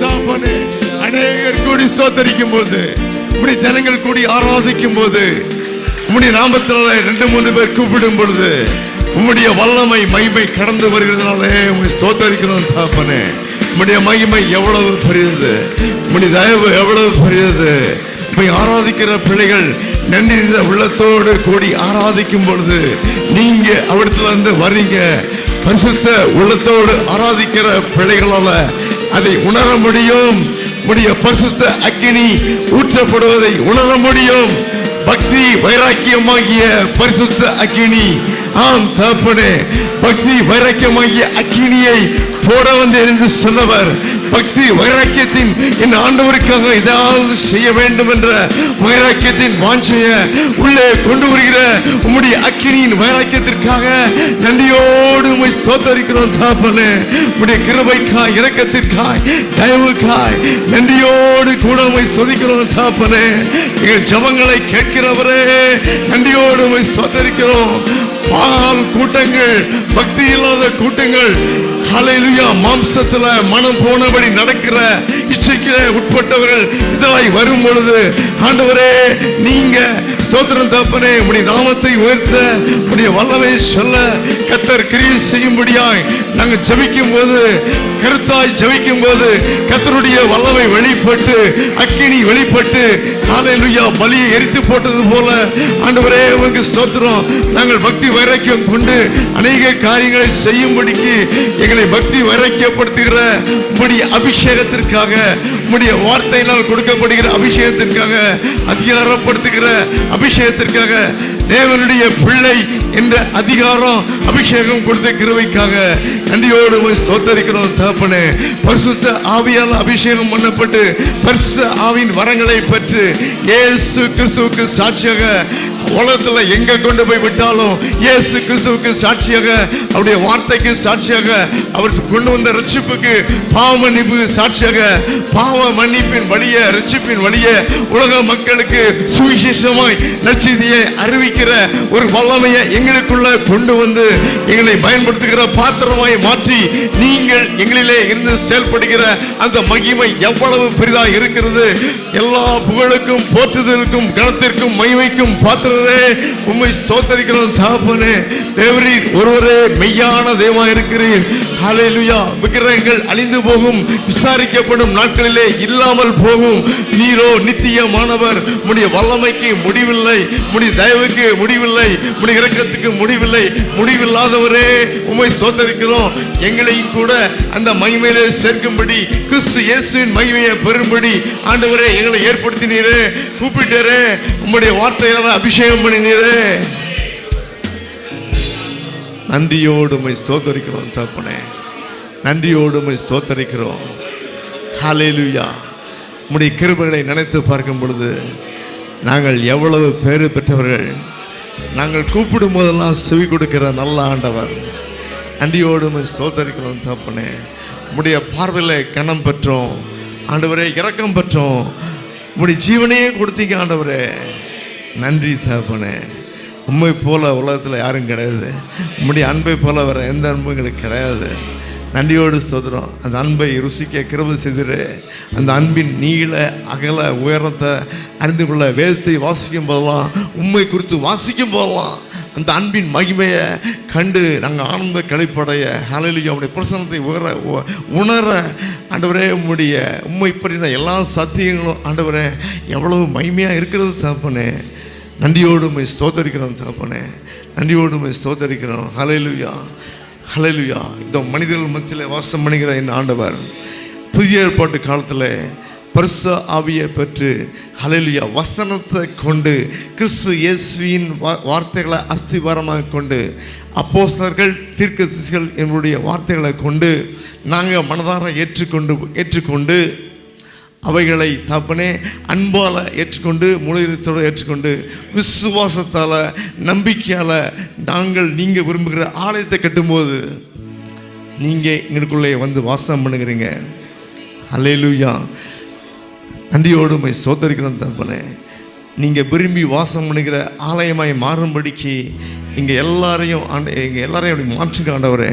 தாப்பனே. அநேகர் கூடி ஸ்தோத்தரிக்கும் போது, உம்முடைய ஜனங்கள் கூடி ஆராதிக்கும் போது, உம்முடைய நாமத்தினால 2-3 பேர் கூப்பிடும் பொழுது உம்முடைய வல்லமை மகிமை கடந்து வருகிறதுனாலே உம்மை ஸ்தோத்தரிக்கிறோம் தாப்பனே. உம்முடைய மகிமை எவ்வளவு பெரியது, உம்முடைய தயவு எவ்வளவு பெரியது. உம்மை ஆராதிக்கிற பிள்ளைகள் நன்றி உள்ளத்தோடு கூடி ஆராதிக்கும் பொழுது நீங்க அவிடத்துல இருந்து வர்றீங்க. பரிசுத்த உள்ளத்தோடு ஆராதிக்கிற பிள்ளைகளால அதை உணர முடியும். உம்முடைய பரிசுத்த அக்கினி ஊற்றப்படுவதை உணர முடியும். பக்தி வைராக்கியமாகிய பரிசுத்த அக்கினி, ஆம் தகப்பனே, பக்தி வைராக்கியமாகிய அக்கினியை போட வந்தேன் என்று சொன்னவர், பக்தி வைராக்கியத்தின் என் ஆண்டவருக்காக ஏதாவது செய்ய வேண்டும் என்ற வைராக்கியத்தின் வாஞ்சைய உள்ளே கொண்டு வருகிற உம்முடைய அக்கினியின் வைராக்கியத்திற்காக நன்றியோடு உம்மை ஸ்தோத்தரிக்கிறோம் தகப்பனே. உம்முடைய கிருபைக்காய், இரக்கத்திற்காய், தயவுக்காய் நன்றியோடு கூட உம்மை ஸ்தோத்திக்கிறோம் தகப்பனே. எங்கள் ஜெபங்களை கேட்கிறவரே, நன்றியோடு உம்மை ஸ்தோத்தரிக்கிறோம். பால் கூட்டங்கள், பக்தி இல்லாத கூட்டங்கள், ஹல்லேலூயா, மாம்சத்துல மனம் போனபடி நடக்கிற இச்சைக்கு உட்பட்டவர்கள் இதனாய் வரும் பொழுது ஆண்டவரே நீங்க ஸ்தோத்திரம் தகப்பனே, உம்முடைய நாமத்தை உயர்த்த, உம்முடைய வல்லமை சொல்ல கர்த்தர் கிரியை செய்யும்படியாய் நாங்கள் ஜெபிக்கும் போது, கருத்தாய் ஜெபிக்கும் போது கர்த்தருடைய வல்லமை வெளிப்பட்டு, அக்கினி வெளிப்பட்டு, ஹல்லேலூயா, பலியை எரித்து போட்டது போல ஆண்டவரே உங்களுக்கு ஸ்தோத்திரம். நாங்கள் பக்தி வைராக்கியம் கொண்டு அநேக காரியங்களை செய்யும்படிக்கு எங்களை பக்தி வைராக்கியப்படுத்துகிற உம்முடைய அபிஷேகத்திற்காக, உம்முடைய வார்த்தையினால் கொடுக்கப்படுகிற அபிஷேகத்திற்காக, அதிகாரப்படுத்துகிற அபிஷேகத்திற்காக, தேவனுடைய பிள்ளை என்ற அதிகாரம் அபிஷேகம் கொடுத்த கிருபைக்காக நன்றியோடு ஸ்தோத்தரிக்கிறோம் தகப்பனே. பரிசுத்த ஆவியால் அபிஷேகம் பண்ணப்பட்டு பரிசுத்த ஆவியின் வரங்களை பெற்று இயேசு கிறிஸ்துவுக்கு சாட்சியாக உலகத்துல எங்க கொண்டு போய் விட்டாலும் இயேசு கிறிஸ்துவுக்கு சாட்சியாக, அவருடைய வார்த்தைக்கு சாட்சியாக, அவர் கொண்டு வந்த ரட்சிப்புக்கு, பாவ மன்னிப்புக்கு சாட்சியாக, பாவ மன்னிப்பின் வழிய, ரட்சிப்பின் வழிய உலக மக்களுக்கு சுவிசேஷமாய் நற்செய்தியை அறிவிக்கிற ஒரு வல்லமையை எங்களுக்குள்ள கொண்டு வந்து எங்களை பயன்படுத்துகிற பாத்திரமாய் மாற்றி நீங்கள் எங்களிலே இருந்து செயல்படுகிற அந்த மகிமை எவ்வளவு பெரிதா இருக்கிறது. எல்லா புகழுக்கும், போற்றுதலுக்கும், கனத்திற்கும், மகிமைக்கும் பாத்திரரே உம்மை ஸ்தோத்தரிக்கிறோம் தகப்பனே. தேவரீர் ஒருவரே மெய்யான தேவனாய் இருக்கிறீர். ஹல்லேலூயா. விக்கிரகங்கள் அழிந்து போகும், விசாரிக்கப்படும் நாட்களிலே இல்லாமல் போகும். நீரோ நித்தியமானவர். உம்முடைய வல்லமைக்கு முடிவில்லை, உம்முடைய தயவுக்கு முடிவில்லை, உம்முடைய இரக்கத்துக்கு முடிவில்லை. முடிவில்லாதவரே உம்மை ஸ்தோத்தரிக்கிறோம். எங்களையும் கூட அந்த மகிமையிலே சேர்க்கும்படி, கிறிஸ்து இயேசுவின் மகிமையை பெறும்படி ஆண்டவரே எங்களை ஏற்படுத்தினீரே, கூப்பிட்டீரே, உம்முடைய வார்த்தையால் அபிஷேகம் பண்ணினீரே. நன்றியோடு உம்மை ஸ்தோத்தரிக்கிறோம் தகப்பனே. நன்றியோடு உம்மை ஸ்தோத்தரிக்கிறோம். ஹல்லேலூயா. உம்முடைய கிருபைகளை நினைத்து பார்க்கும் பொழுது நாங்கள் எவ்வளவு பேறு பெற்றவர்கள். நாங்கள் கூப்பிடும் போதெல்லாம் செவி கொடுக்கிற நல்ல ஆண்டவர். நன்றியோடு உம்மை ஸ்தோத்தரிக்கிறோம் தகப்பனே. உம்முடைய பார்வையில் கனம் பெற்றோம் ஆண்டவரே, இரக்கம் பெற்றோம். உம்முடைய ஜீவனையே கொடுத்தீங்க ஆண்டவரே. நன்றி தகப்பனே. உண்மை போல உலகத்தில் யாரும் கிடையாது. உம்முடைய அன்பை போல வர எந்த அன்பும் எங்களுக்கு கிடையாது. நன்றியோடு ஸ்தோத்திரம். அந்த அன்பை ருசிக்க கிருபை செய்திரு. அந்த அன்பின் நீள அகல உயரத்தை அறிந்து கொள்ள வேதத்தை வாசிக்கும் போதெல்லாம், உண்மை குறித்து வாசிக்கும் போதெல்லாம் அந்த அன்பின் மகிமையை கண்டு நாங்கள் ஆனந்த கழிப்படைய, ஹல்லேலூயா, உம்முடைய பிரசன்னத்தை உணர ஆண்டவரே, உம்முடைய உண்மை பற்றின எல்லா சத்தியங்களும் ஆண்டவரே எவ்வளவு மகிமையாக இருக்கிறது தகப்பனே. நன்றியோடு உம்மை ஸ்தோத்தரிக்கிறோம் தகப்பனே. நன்றியோடு உம்மை ஸ்தோத்தரிக்கிறோம். ஹல்லேலூயா, ஹல்லேலூயா. இந்த மனிதர்கள் மத்தியில் வாசம் பண்ணுகிற என் ஆண்டவர் புதிய ஏற்பாட்டு காலத்தில் பரிசுத்த ஆவியை பெற்று, ஹல்லேலூயா, வசனத்தை கொண்டு, கிறிஸ்து இயேசுவின் வார்த்தைகளை அஸ்திவாரமாக கொண்டு, அப்போஸ்தலர்கள், தீர்க்கதரிசிகள் என்னுடைய வார்த்தைகளை கொண்டு நாங்கள் மனதார ஏற்றுக்கொண்டு அவைகளை தகப்பனே அன்பால் ஏற்றுக்கொண்டு, முழுதத்தோடு ஏற்றுக்கொண்டு, விசுவாசத்தால், நம்பிக்கையால் நீங்கள் விரும்புகிற ஆலயத்தை கட்டும்போது நீங்கள் எங்களுக்குள்ளே வந்து வாசம் பண்ணுகிறீங்க. ஹல்லேலூயா. நன்றியோடு உம்மை ஸ்தோத்தரிக்கிறோம் தகப்பனே. நீங்கள் விரும்பி வாசம் பண்ணுகிற ஆலயமாய் மாறும்படிக்கு எங்கள் எல்லாரையும் அப்படி மாற்றுங்க ஆண்டவரே.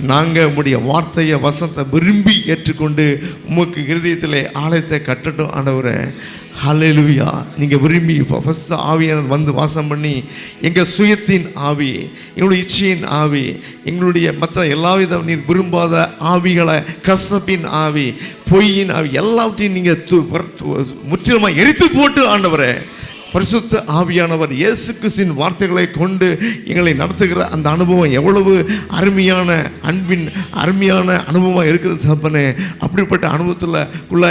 நாங்கள் உம்முடைய வார்த்தையை வசனத்தை விரும்பி ஏற்றுக்கொண்டு உமக்கு இருதயத்தில் ஆலயத்தை கட்டட்டும் ஆண்டவரே. ஹல்லேலூயா. நீங்கள் விரும்பி ஃபஸ்ட்டு ஆவியானவர் வந்து வாசம் பண்ணி எங்கள் சுயத்தின் ஆவி, எங்களுடைய இச்சையின் ஆவி, எங்களுடைய மற்ற எல்லாவித நீர் விரும்பாத ஆவிகளை, கசப்பின் ஆவி, பொய்யின் ஆவி எல்லாவற்றையும் நீங்கள் முற்றிலுமாக எரித்து போட்டு ஆண்டவரே, பரிசுத்த ஆவியானவர் இயேசு கிறிஸ்துவின் வார்த்தைகளை கொண்டு எங்களை நடத்துகிற அந்த அனுபவம் எவ்வளவு அருமையான அன்பின் அருமையான அனுபவமாக இருக்கிறது தகப்பனே. அப்படிப்பட்ட அனுபவத்தில்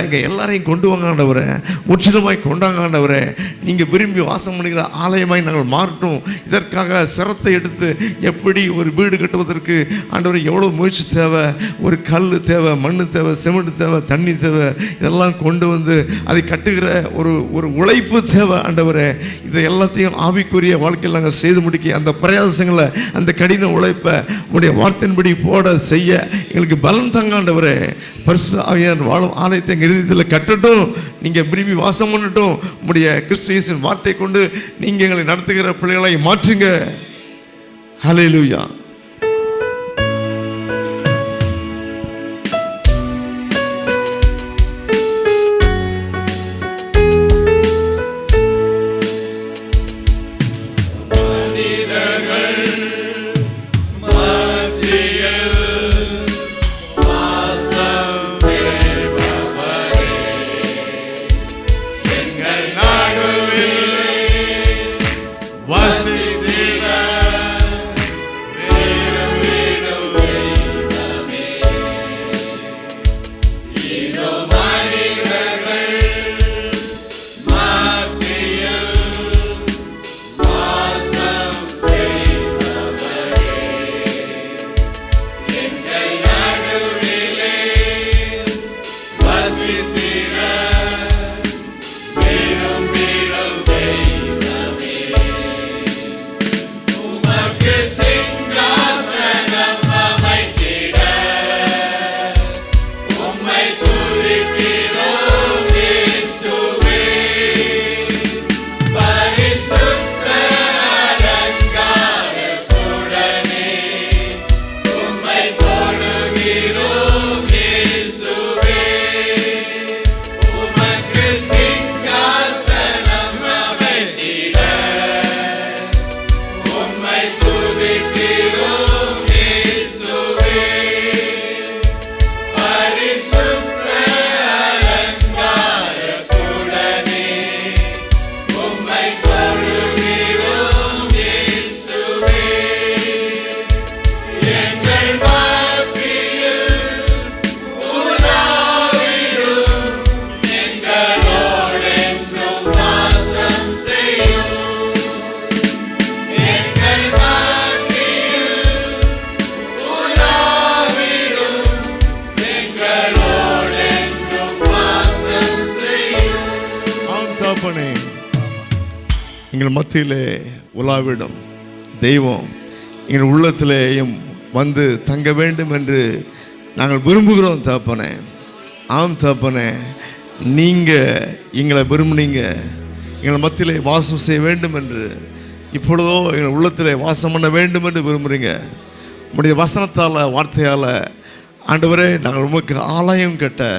எங்கள் எல்லாரையும் கொண்டு வாங்க ஆண்டவரே, முற்றிலுமாய் கொண்டாங்க ஆண்டவரே. நீங்கள் விரும்பி வாசம் பண்ணுகிற ஆலயமாய் நாங்கள் மாறட்டும். இதற்காக சிரத்தை எடுத்து எப்படி ஒரு வீடு கட்டுவதற்கு ஆண்டவரை எவ்வளோ முயற்சி தேவை, ஒரு கல் தேவை, மண் தேவை, சிமெண்ட் தேவை, தண்ணி தேவை, இதெல்லாம் கொண்டு வந்து அதை கட்டுகிற ஒரு உழைப்பு தேவை ஆண்டவரே. இதை எல்லாத்தையும் ஆவிக்குரிய வாழ்க்கையில் நாங்கள் செய்து முடிக்க அந்த பிரயாசங்களை, அந்த கடின உழைப்பை உடைய வார்த்தையின்படி போட செய்ய எங்களுக்கு பலம் தங்காண்டவரே. பரிசுத்த ஆவியானவர் வாழும் ஆலயத்தை எங்கள் இருதயத்தில் கட்டட்டும். நீங்கள் விரும்பி வாசம் பண்ணட்டும். உடைய கிறிஸ்து இயேசுவின் வார்த்தை கொண்டு நீங்கள் எங்களை நடத்துகிற பிள்ளைகளை மாற்றுங்க. ஹல்லேலூயா. எங்கள் மத்தியிலே உலாவிடும் தெய்வம் எங்கள் உள்ளத்திலேயும் வந்து தங்க வேண்டும் என்று நாங்கள் விரும்புகிறோம் தகப்பனே. ஆம் தகப்பனே, நீங்கள் எங்களை விரும்புனீங்க, எங்கள் மத்தியிலே வாசம் செய்ய வேண்டும் என்று. இப்பொழுதோ எங்கள் உள்ளத்திலே வாசம் பண்ண வேண்டும் என்று விரும்புகிறீங்க. உம்முடைய வசனத்தால், வார்த்தையால் ஆண்டவரே, நாங்கள் உமக்கு ஆலயம் கட்ட,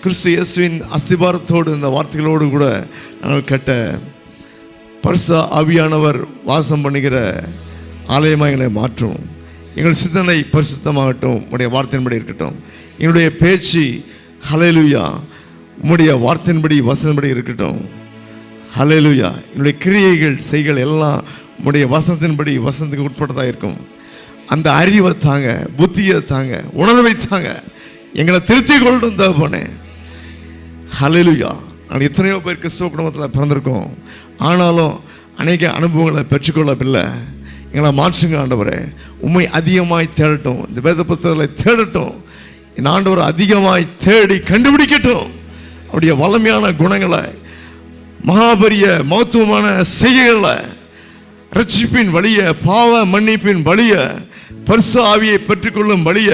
கிறிஸ்து இயேசுவின் அஸ்திபாரத்தோடு இந்த வார்த்தைகளோடு கூட நாங்கள் கட்ட பரிசுத்த ஆவியானவர் வாசம் பண்ணுகிற ஆலயமாக எங்களை மாற்றும். எங்கள் சிந்தனை பரிசுத்தமாகட்டும், உம்முடைய வார்த்தையின்படி இருக்கட்டும். எங்களுடைய பேச்சு ஹல்லேலூயா உம்முடைய வார்த்தையின்படி வசனப்படி இருக்கட்டும். ஹல்லேலூயா. என்னுடைய கிரியைகள் செய்கள் எல்லாம் உம்முடைய வசனத்தின்படி வசனத்துக்கு உட்பட்டதாக இருக்கும். அந்த அறிவை தாங்க, புத்தியை தாங்க, உணர்வை தாங்க, எங்களை திருத்தி கொள்ளணும் தகப்பனே. ஹல்லேலூயா. நான் எத்தனையோ பேர் கிறிஸ்துவ குடும்பத்தில் பிறந்திருக்கோம், ஆனாலும் அநேக அனுபவங்களை பெற்றுக்கொள்ளவில்லை. எங்களை மாற்றுங்க ஆண்டவரே. உண்மை அதிகமாய் தேடட்டும், இந்த வேத புத்தகங்களை தேடட்டும். என் ஆண்டவரை அதிகமாய் தேடி கண்டுபிடிக்கட்டும். அவருடைய வல்லமையான குணங்களை, மகாபரிய மகத்துவமான செய்கைகளை, ரட்சிப்பின் வழிய, பாவ மன்னிப்பின் வழிய, பரிசுத்த ஆவியை பெற்றுக்கொள்ளும் வழிய,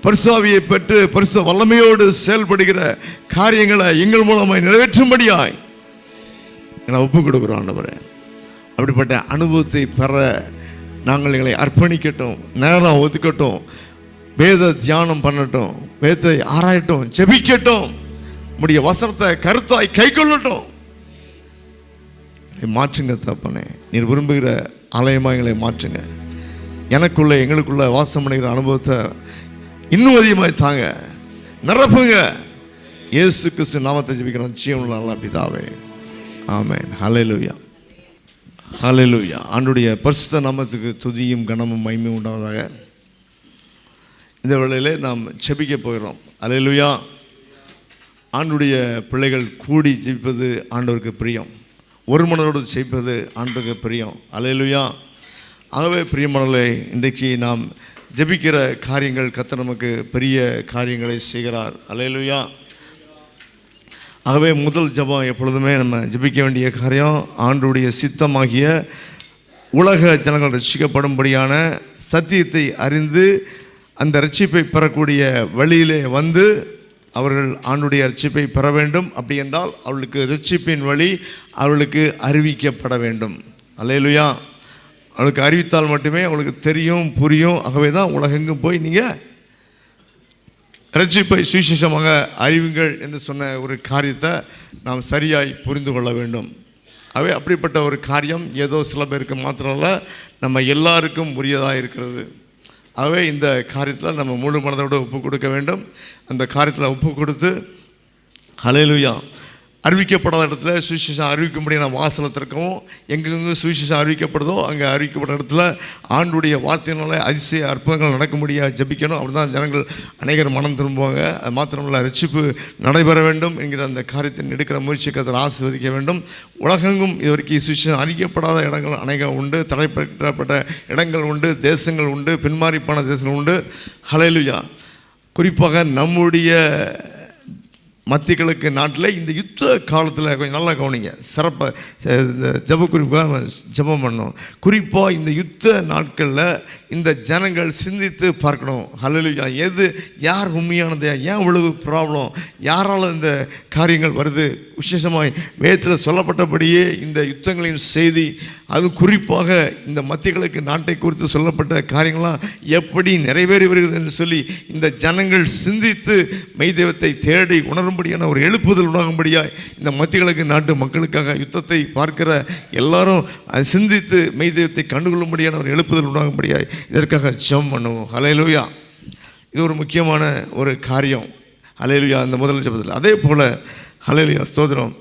பரிசுத்த ஆவியை பெற்று பரிசுத்த வல்லமையோடு செயல்படுகிற காரியங்களை எங்கள் மூலமாய் நிறைவேற்றும்படியாய் எங்களை ஒப்பு கொடுக்குறோம் ஆண்டவரே. அப்படிப்பட்ட அனுபவத்தை பெற நாங்கள் எங்களை அர்ப்பணிக்கட்டும், நேரம் ஒதுக்கட்டும், வேத தியானம் பண்ணட்டும், வேதத்தை ஆராயட்டும், ஜெபிக்கட்டும், உம்முடைய வசனத்தை கருத்தாய் கை கொள்ளட்டும். மாற்றுங்க தப்பனே, நீர் விரும்புகிற ஆலயமாக எங்களை மாற்றுங்க. எனக்குள்ள எங்களுக்குள்ள வாசம் பண்ணுகிற அனுபவத்தை இன்னும் அதிகமாக தாங்க, நிரப்புங்க. இயேசு கிறிஸ்து நாமத்தை ஜெபிக்கிறோம் ஜீவனுள்ள நல்ல பிதாவே, ஆமென். ஹல்லேலூயா, ஹல்லேலூயா. ஆண்டுடைய பரிசுத்த நாமத்துக்கு துதியும் கனமும் மகிமையும் உண்டாவதாக. இந்த வேளையிலே நாம் ஜெபிக்க போகிறோம். ஹல்லேலூயா. ஆண்டுடைய பிள்ளைகள் கூடி ஜெபிப்பது ஆண்டவருக்கு பிரியம், ஒரு மனதோடு ஜெபிப்பது ஆண்டவருக்கு பிரியம். ஹல்லேலூயா. ஆகவே பிரியமானவர்களே, இன்றைக்கு நாம் ஜெபிக்கிற காரியங்கள் கர்த்தர் நமக்கு பெரிய காரியங்களை செய்கிறார். ஹல்லேலூயா. ஆகவே முதல் ஜெபம் எப்பொழுதுமே நம்ம ஜெபிக்க வேண்டிய காரியம், ஆண்டுடைய சித்தமாகிய உலக ஜனங்கள் ரட்சிக்கப்படும்படியான சத்தியத்தை அறிந்து அந்த ரட்சிப்பை பெறக்கூடிய வழியிலே வந்து அவர்கள் ஆண்டுடைய ரட்சிப்பை பெற வேண்டும். அப்படி என்றால் அவர்களுக்கு ரட்சிப்பின் வழி அவர்களுக்கு அறிவிக்கப்பட வேண்டும். அல்லேலூயா. அவளுக்கு அறிவித்தால் மட்டுமே அவளுக்கு தெரியும், புரியும். ஆகவே தான் உலகெங்கும் போய் நீங்கள் ரட்சிப்பை சுவிசேஷமாக அறிவுங்கள் என்று சொன்ன ஒரு காரியத்தை நாம் சரியாய் புரிந்து கொள்ள வேண்டும். ஆகவே அப்படிப்பட்ட ஒரு காரியம் ஏதோ சில பேருக்கு மாத்திரம் இல்லை, நம்ம எல்லாருக்கும் உரியதாக இருக்கிறது. ஆகவே இந்த காரியத்தில் நம்ம முழு மனதோடு ஒப்பு கொடுக்க வேண்டும். அந்த காரியத்தில் ஒப்பு கொடுத்து ஹல்லேலூயா, அறிவிக்கப்படாத இடத்துல சுவிசேஷம் அறிவிக்கும்படியான வாசலை திறக்கவும், எங்கெங்கே சுவிசேஷம் அறிவிக்கப்படுதோ அங்கே அறிவிக்கப்பட்ட இடத்துல ஆண்டுடைய வார்த்தையினால அதிசய அற்புதங்கள் நடக்க முடியாது ஜெபிக்கணும். அப்படி தான் ஜனங்கள் அநேகர் மனம் திரும்புவாங்க. அது மாத்திரமல்ல, ரட்சிப்பு நடைபெற வேண்டும் என்கிற அந்த காரியத்தை எடுக்கிற முயற்சி கர்த்தர் ஆசீர்வதிக்க வேண்டும். உலகெங்கும் இதுவரைக்கும் சுவிசேஷம் அறிவிக்கப்படாத இடங்கள் அநேகம் உண்டு, தடைப்பட்ட இடங்கள் உண்டு, தேசங்கள் உண்டு, பின்மாறிப்பான தேசங்கள் உண்டு. ஹல்லேலூயா. குறிப்பாக நம்முடைய மத்திய கிழக்கு நாட்டில் இந்த யுத்த காலத்தில் கொஞ்சம் நல்லா கவனிங்க, சிறப்பாக ஜப குறிப்பாக ஜபம் பண்ணணும். குறிப்பாக இந்த யுத்த நாட்களில் இந்த ஜனங்கள் சிந்தித்து பார்க்கணும். ஹல்லேலூயா. யார் உண்மையானது, ஏன் இவ்வளவு ப்ராப்ளம், யாரால் இந்த காரியங்கள் வருது, விசேஷமாக வேதத்தில் சொல்லப்பட்டபடியே இந்த யுத்தங்களின் செய்தி, அது குறிப்பாக இந்த மத்திய கிழக்கு நாட்டை குறித்து சொல்லப்பட்ட காரியங்கள்லாம் எப்படி நிறைவேறி வருகிறது என்று சொல்லி இந்த ஜனங்கள் சிந்தித்து மெய்தெய்வத்தை தேடி உணரும்படியான ஒரு எழுப்புதல் உண்டாகும்படியாய் இந்த மத்திய கிழக்கு நாட்டு மக்களுக்காக யுத்தத்தை பார்க்கிற எல்லாரும் சிந்தித்து மெய்தெய்வத்தை கண்டுகொள்ளும்படியான ஒரு எழுப்புதல் உண்டாகும்படியாய் இதற்காக ஜெபம் பண்ணுவோம். ஹல்லேலூயா. இது ஒரு முக்கியமான ஒரு காரியம். ஹல்லேலூயா. அந்த முதல் ஜெபத்தில் அதே போல் ஹல்லேலூயா ஸ்தோத்திரம்,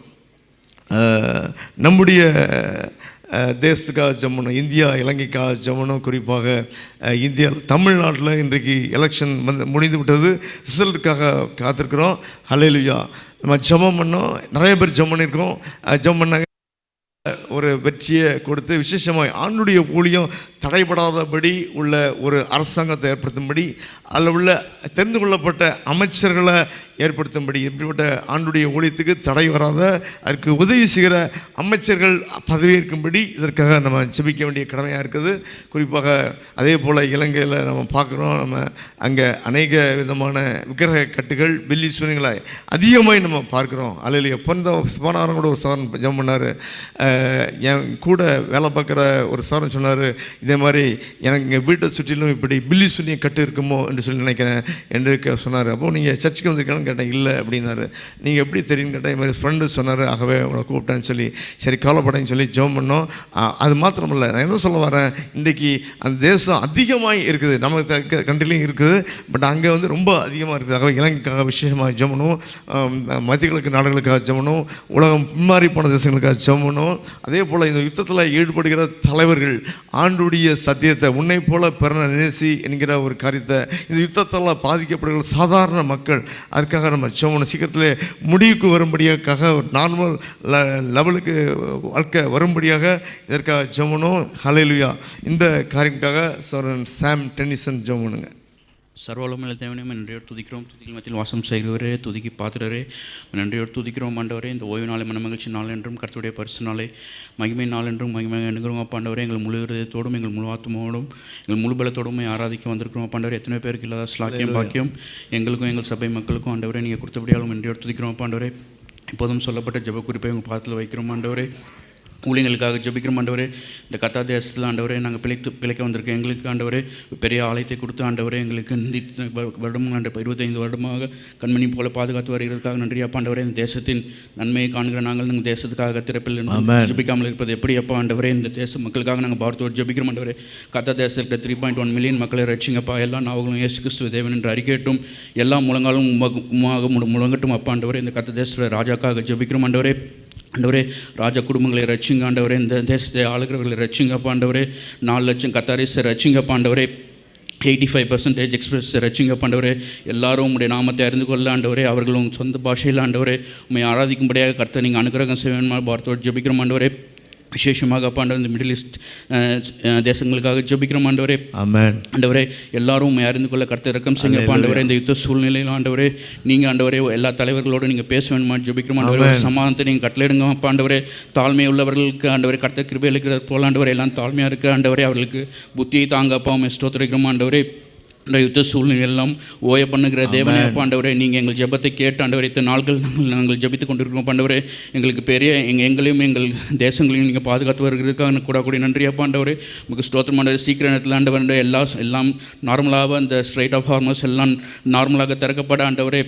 நம்முடைய தேசத்துக்காக ஜெபம், இந்தியா இலங்கைக்காக ஜெபம். குறிப்பாக இந்தியா தமிழ்நாட்டில் இன்றைக்கு எலெக்ஷன் முடிந்து விட்டது, ரிசல்ட்டுக்காக காத்திருக்கிறோம். ஹல்லேலூயா. நம்ம ஜெபம் பண்ணோம், நிறைய பேர் ஜெபம் பண்ணியிருக்கோம். ஜெபம் பண்ணாங்க, ஒரு வெற்றியை கொடுத்து விசேஷமாக ஆண்டுடைய ஊழியம் தடைபடாதபடி உள்ள ஒரு அரசாங்கத்தை ஏற்படுத்தும்படி, அதில் உள்ள தெரிந்து கொள்ளப்பட்ட அமைச்சர்களை ஏற்படுத்தும்படி, இப்படிப்பட்ட ஆண்டுடைய ஊழியத்துக்கு தடை வராத அதற்கு உதவி செய்கிற அமைச்சர்கள் பதவியேற்கும்படி இதற்காக நம்ம ஜெபிக்க வேண்டிய கடமையாக இருக்குது. குறிப்பாக அதே போல் இலங்கையில் நம்ம பார்க்குறோம், நம்ம அங்கே அநேக விதமான விக்கிரக கட்டுகள், பில்லி சூரியங்களை அதிகமாக நம்ம பார்க்குறோம். அல்லையா. போனாரம் கூட ஒரு சாரன் ஜெபம் பண்ணார். என் கூட வேலை பார்க்குற ஒரு சாரன் சொன்னார், இதே மாதிரி எனக்கு எங்கள் வீட்டை சுற்றிலும் இப்படி பில்லி சூரிய கட்டு இருக்குமோ என்று சொல்லி நினைக்கிறேன் என்று சொன்னார். அப்போது நீங்கள் சர்ச்சுக்கு வந்திருக்கீங்கன்னு கேட்டேன். இல்லை அப்படின்னாரு. நீங்கள் எப்படி தெரியும்னு கேட்டேன். இது மாதிரி ஃப்ரெண்டு சொன்னார், ஆகவே உங்களை கூப்பிட்டேன்னு சொல்லி சரி கவலைப்படன்னு சொல்லி ஜெபம் பண்ணோம். அது மாத்திரமில்லை, நான் என்ன சொல்ல வரேன், இன்றைக்கி அந்த தேசம் அதிகமாக இருக்குது, நமக்கு கண்ட்ரிலையும் இருக்குது, பட் அங்கே வந்து ரொம்ப அதிகமாக இருக்குது. ஆகவே இலங்கைக்காக விசேஷமாக ஜெபம் பண்ணுவோம், மத்திய கிழக்கு நாடுகளுக்காக ஜெபம் பண்ணுவோம், உலகம் பின்மாறி போன தேசங்களுக்காக ஜெபம் பண்ணுவோம். அதே போல் இந்த யுத்தத்தில் ஈடுபடுகிற தலைவர்கள் ஆண்டுடைய சத்தியத்தை உன்னை போல பிறனை நேசி என்கிற ஒரு காரியத்தை, இந்த யுத்தத்தால் பாதிக்கப்படுகிற சாதாரண மக்கள் அதற்காக நம்ம ஜெபம் சீக்கிரத்தில் முடிவுக்கு வரும்படியாக ஒரு நார்மல் லெவலுக்கு வாழ்க்கை வரும்படியாக இதற்காக ஜெபம். ஹல்லேலூயா. இந்த காரியத்துக்காக சாம் டென்னிசன் ஜெபம் பண்ணுங்க. சர்வலோகமுள்ள தேவனே, நன்றியோடு துதிக்கிறோம். துதிகள் மத்தியில் வாசம் செய்கிறவரே, துதிக்கி பாத்திரரே, நன்றியோடு துதிக்கிறோம் ஆண்டவரே. இந்த ஓய்வு நாளை மனமகிழ்ச்சி நாள் என்றும் கர்த்தருடைய பரிசு நாளை மகிமை நாள் என்றும் மகிமை எண்ணுகிறோம் ஆண்டவரே. எங்கள் முழு இதயத்தோடும் எங்கள் முழு ஆத்மாவோடும் எங்கள் முழு பலத்தோடும் ஆராதிக்க வந்திருக்கிறோம் ஆண்டவரே. எத்தனை பேருக்கு இல்லாத ஸ்லாக்கியம் பாக்கியம் எங்களுக்கும் எங்கள் சபை மக்களுக்கும் ஆண்டவரே நீங்கள் கொடுத்தபடியாலும் நன்றியோடு துதிக்கிறோம் ஆண்டவரே. இப்போதும் சொல்லப்பட்ட ஜெப குறிப்பை உங்கள் பாதத்தில் வைக்கிறோம் ஆண்டவரே. ஊழியங்களுக்காக ஜெபிக்கிறோம் ஆண்டவரே. இந்த கத்தா தேசத்தில் ஆண்டவரே நாங்கள் பிழைக்க வந்திருக்கோம். எங்களுக்கு ஆண்டவரே பெரிய ஆலயத்தை கொடுத்து ஆண்டவரே எங்களுக்கு வருடம் 25 வருடமாக கண்மணி போல பாதுகாத்து வருகிறதுக்காக நன்றி அப்பா ஆண்டவரே. இந்த தேசத்தின் நன்மையை காண்கிற நாங்கள் நாங்கள் தேசத்துக்காக திறப்பில் ஜெபிக்காமல் இருப்பது எப்படி அப்பா ஆண்டவரே. இந்த தேச மக்களுக்காக நாங்கள் பாரத்தோடு ஜெபிக்கிறோம் ஆண்டவரே. கத்தா தேசத்தில் 3.1 மில்லியன் மக்களை ரட்சிங்கப்பா. எல்லா நாவங்களும் இயேசு கிறிஸ்துவ தேவன் என்று அறிக்கையிட்டும் எல்லா முழங்காலும் முழங்கட்டும் அப்பா ஆண்டவரே. இந்த கத்தா தேசத்தில் ராஜாக்காக ஜெபிக்கிறோம் ஆண்டவரே. ஆண்டவரே ராஜா குடும்பங்களை ரட்சிங்க ஆண்டவரே. இந்த தேசத்தை ஆளுகிறவர்களை ரட்சிங்கப்பா ஆண்டவரே. 4 லட்சம் கத்தாரிஸை ரட்சிங்கப்பா ஆண்டவரே. 85% எக்ஸ்பிரஸ் ரட்சிங்கப்பா ஆண்டவரே. எல்லாரும் உங்களுடைய நாமத்தை அறிந்து கொள்ள ஆண்டவரே. அவர்களும் சொந்த பாஷையில் ஆண்டவரே உண்மை ஆராதிக்கும்படியாக கர்த்தர் நீங்கள் அனுகிரகம் செய்வேன் பாரத்தோடு ஜெபிக்கிறோம் ஆண்டவரே. விசேஷமாக அப்பா ஆண்டவர் இந்த மிடில் ஈஸ்ட் தேசங்களுக்காக ஜெபிக்கிறோம் ஆண்டவரே. ஆமென். ஆண்டவரே எல்லாரும் உண்மை அறிந்து கொள்ள கர்த்தர் இரக்கம் செய்யுங்க ஆண்டவரே. இந்த யுத்த சூழ்நிலையில் ஆண்டவரே நீங்கள் ஆண்டவரே எல்லா தலைவர்களோடு நீங்கள் பேச வேணுமா ஜெபிக்கிறோம் ஆண்டவரே. சமாதானத்தை நீங்கள் கட்டளையிடுங்க அப்பா ஆண்டவரே. தாழ்மை உள்ளவர்களுக்கு ஆண்டவரே கர்த்தர் கிருபை அளிக்கிறது போல ஆண்டவரே எல்லாம் தாழ்மையாக இருக்குது ஆண்டவரே. அவர்களுக்கு புத்தியை தாங்க அப்பா உண்மை ஸ்தோத்திரிக்கிறோம் ஆண்டவரே. யுத்த சூழ்நிலை எல்லாம் ஓய பண்ணுகிற தேவனே அப்பா ஆண்டவரே. நீங்கள் எங்கள் ஜெபத்தை கேட்டு ஆண்டவரே இத்தனை நாட்கள் நாங்கள் ஜெபித்து கொண்டிருக்கிறோம் ஆண்டவரே. எங்களுக்கு பெரிய எங்களையும் எங்கள் தேசங்களையும் நீங்கள் பாதுகாத்து வருகிறதுக்காக கூட நன்றி அப்பா ஆண்டவரே. உங்களுக்கு ஸ்தோத்திரம் ஆண்டவரே. சீக்கிரம் நேரத்தில் ஆண்டவரே எல்லாம் நார்மலாக இந்த ஸ்ட்ரைட் ஆஃப் ஹார்மர்ஸ் எல்லாம் நார்மலாக திறக்கப்பட ஆண்டவரே.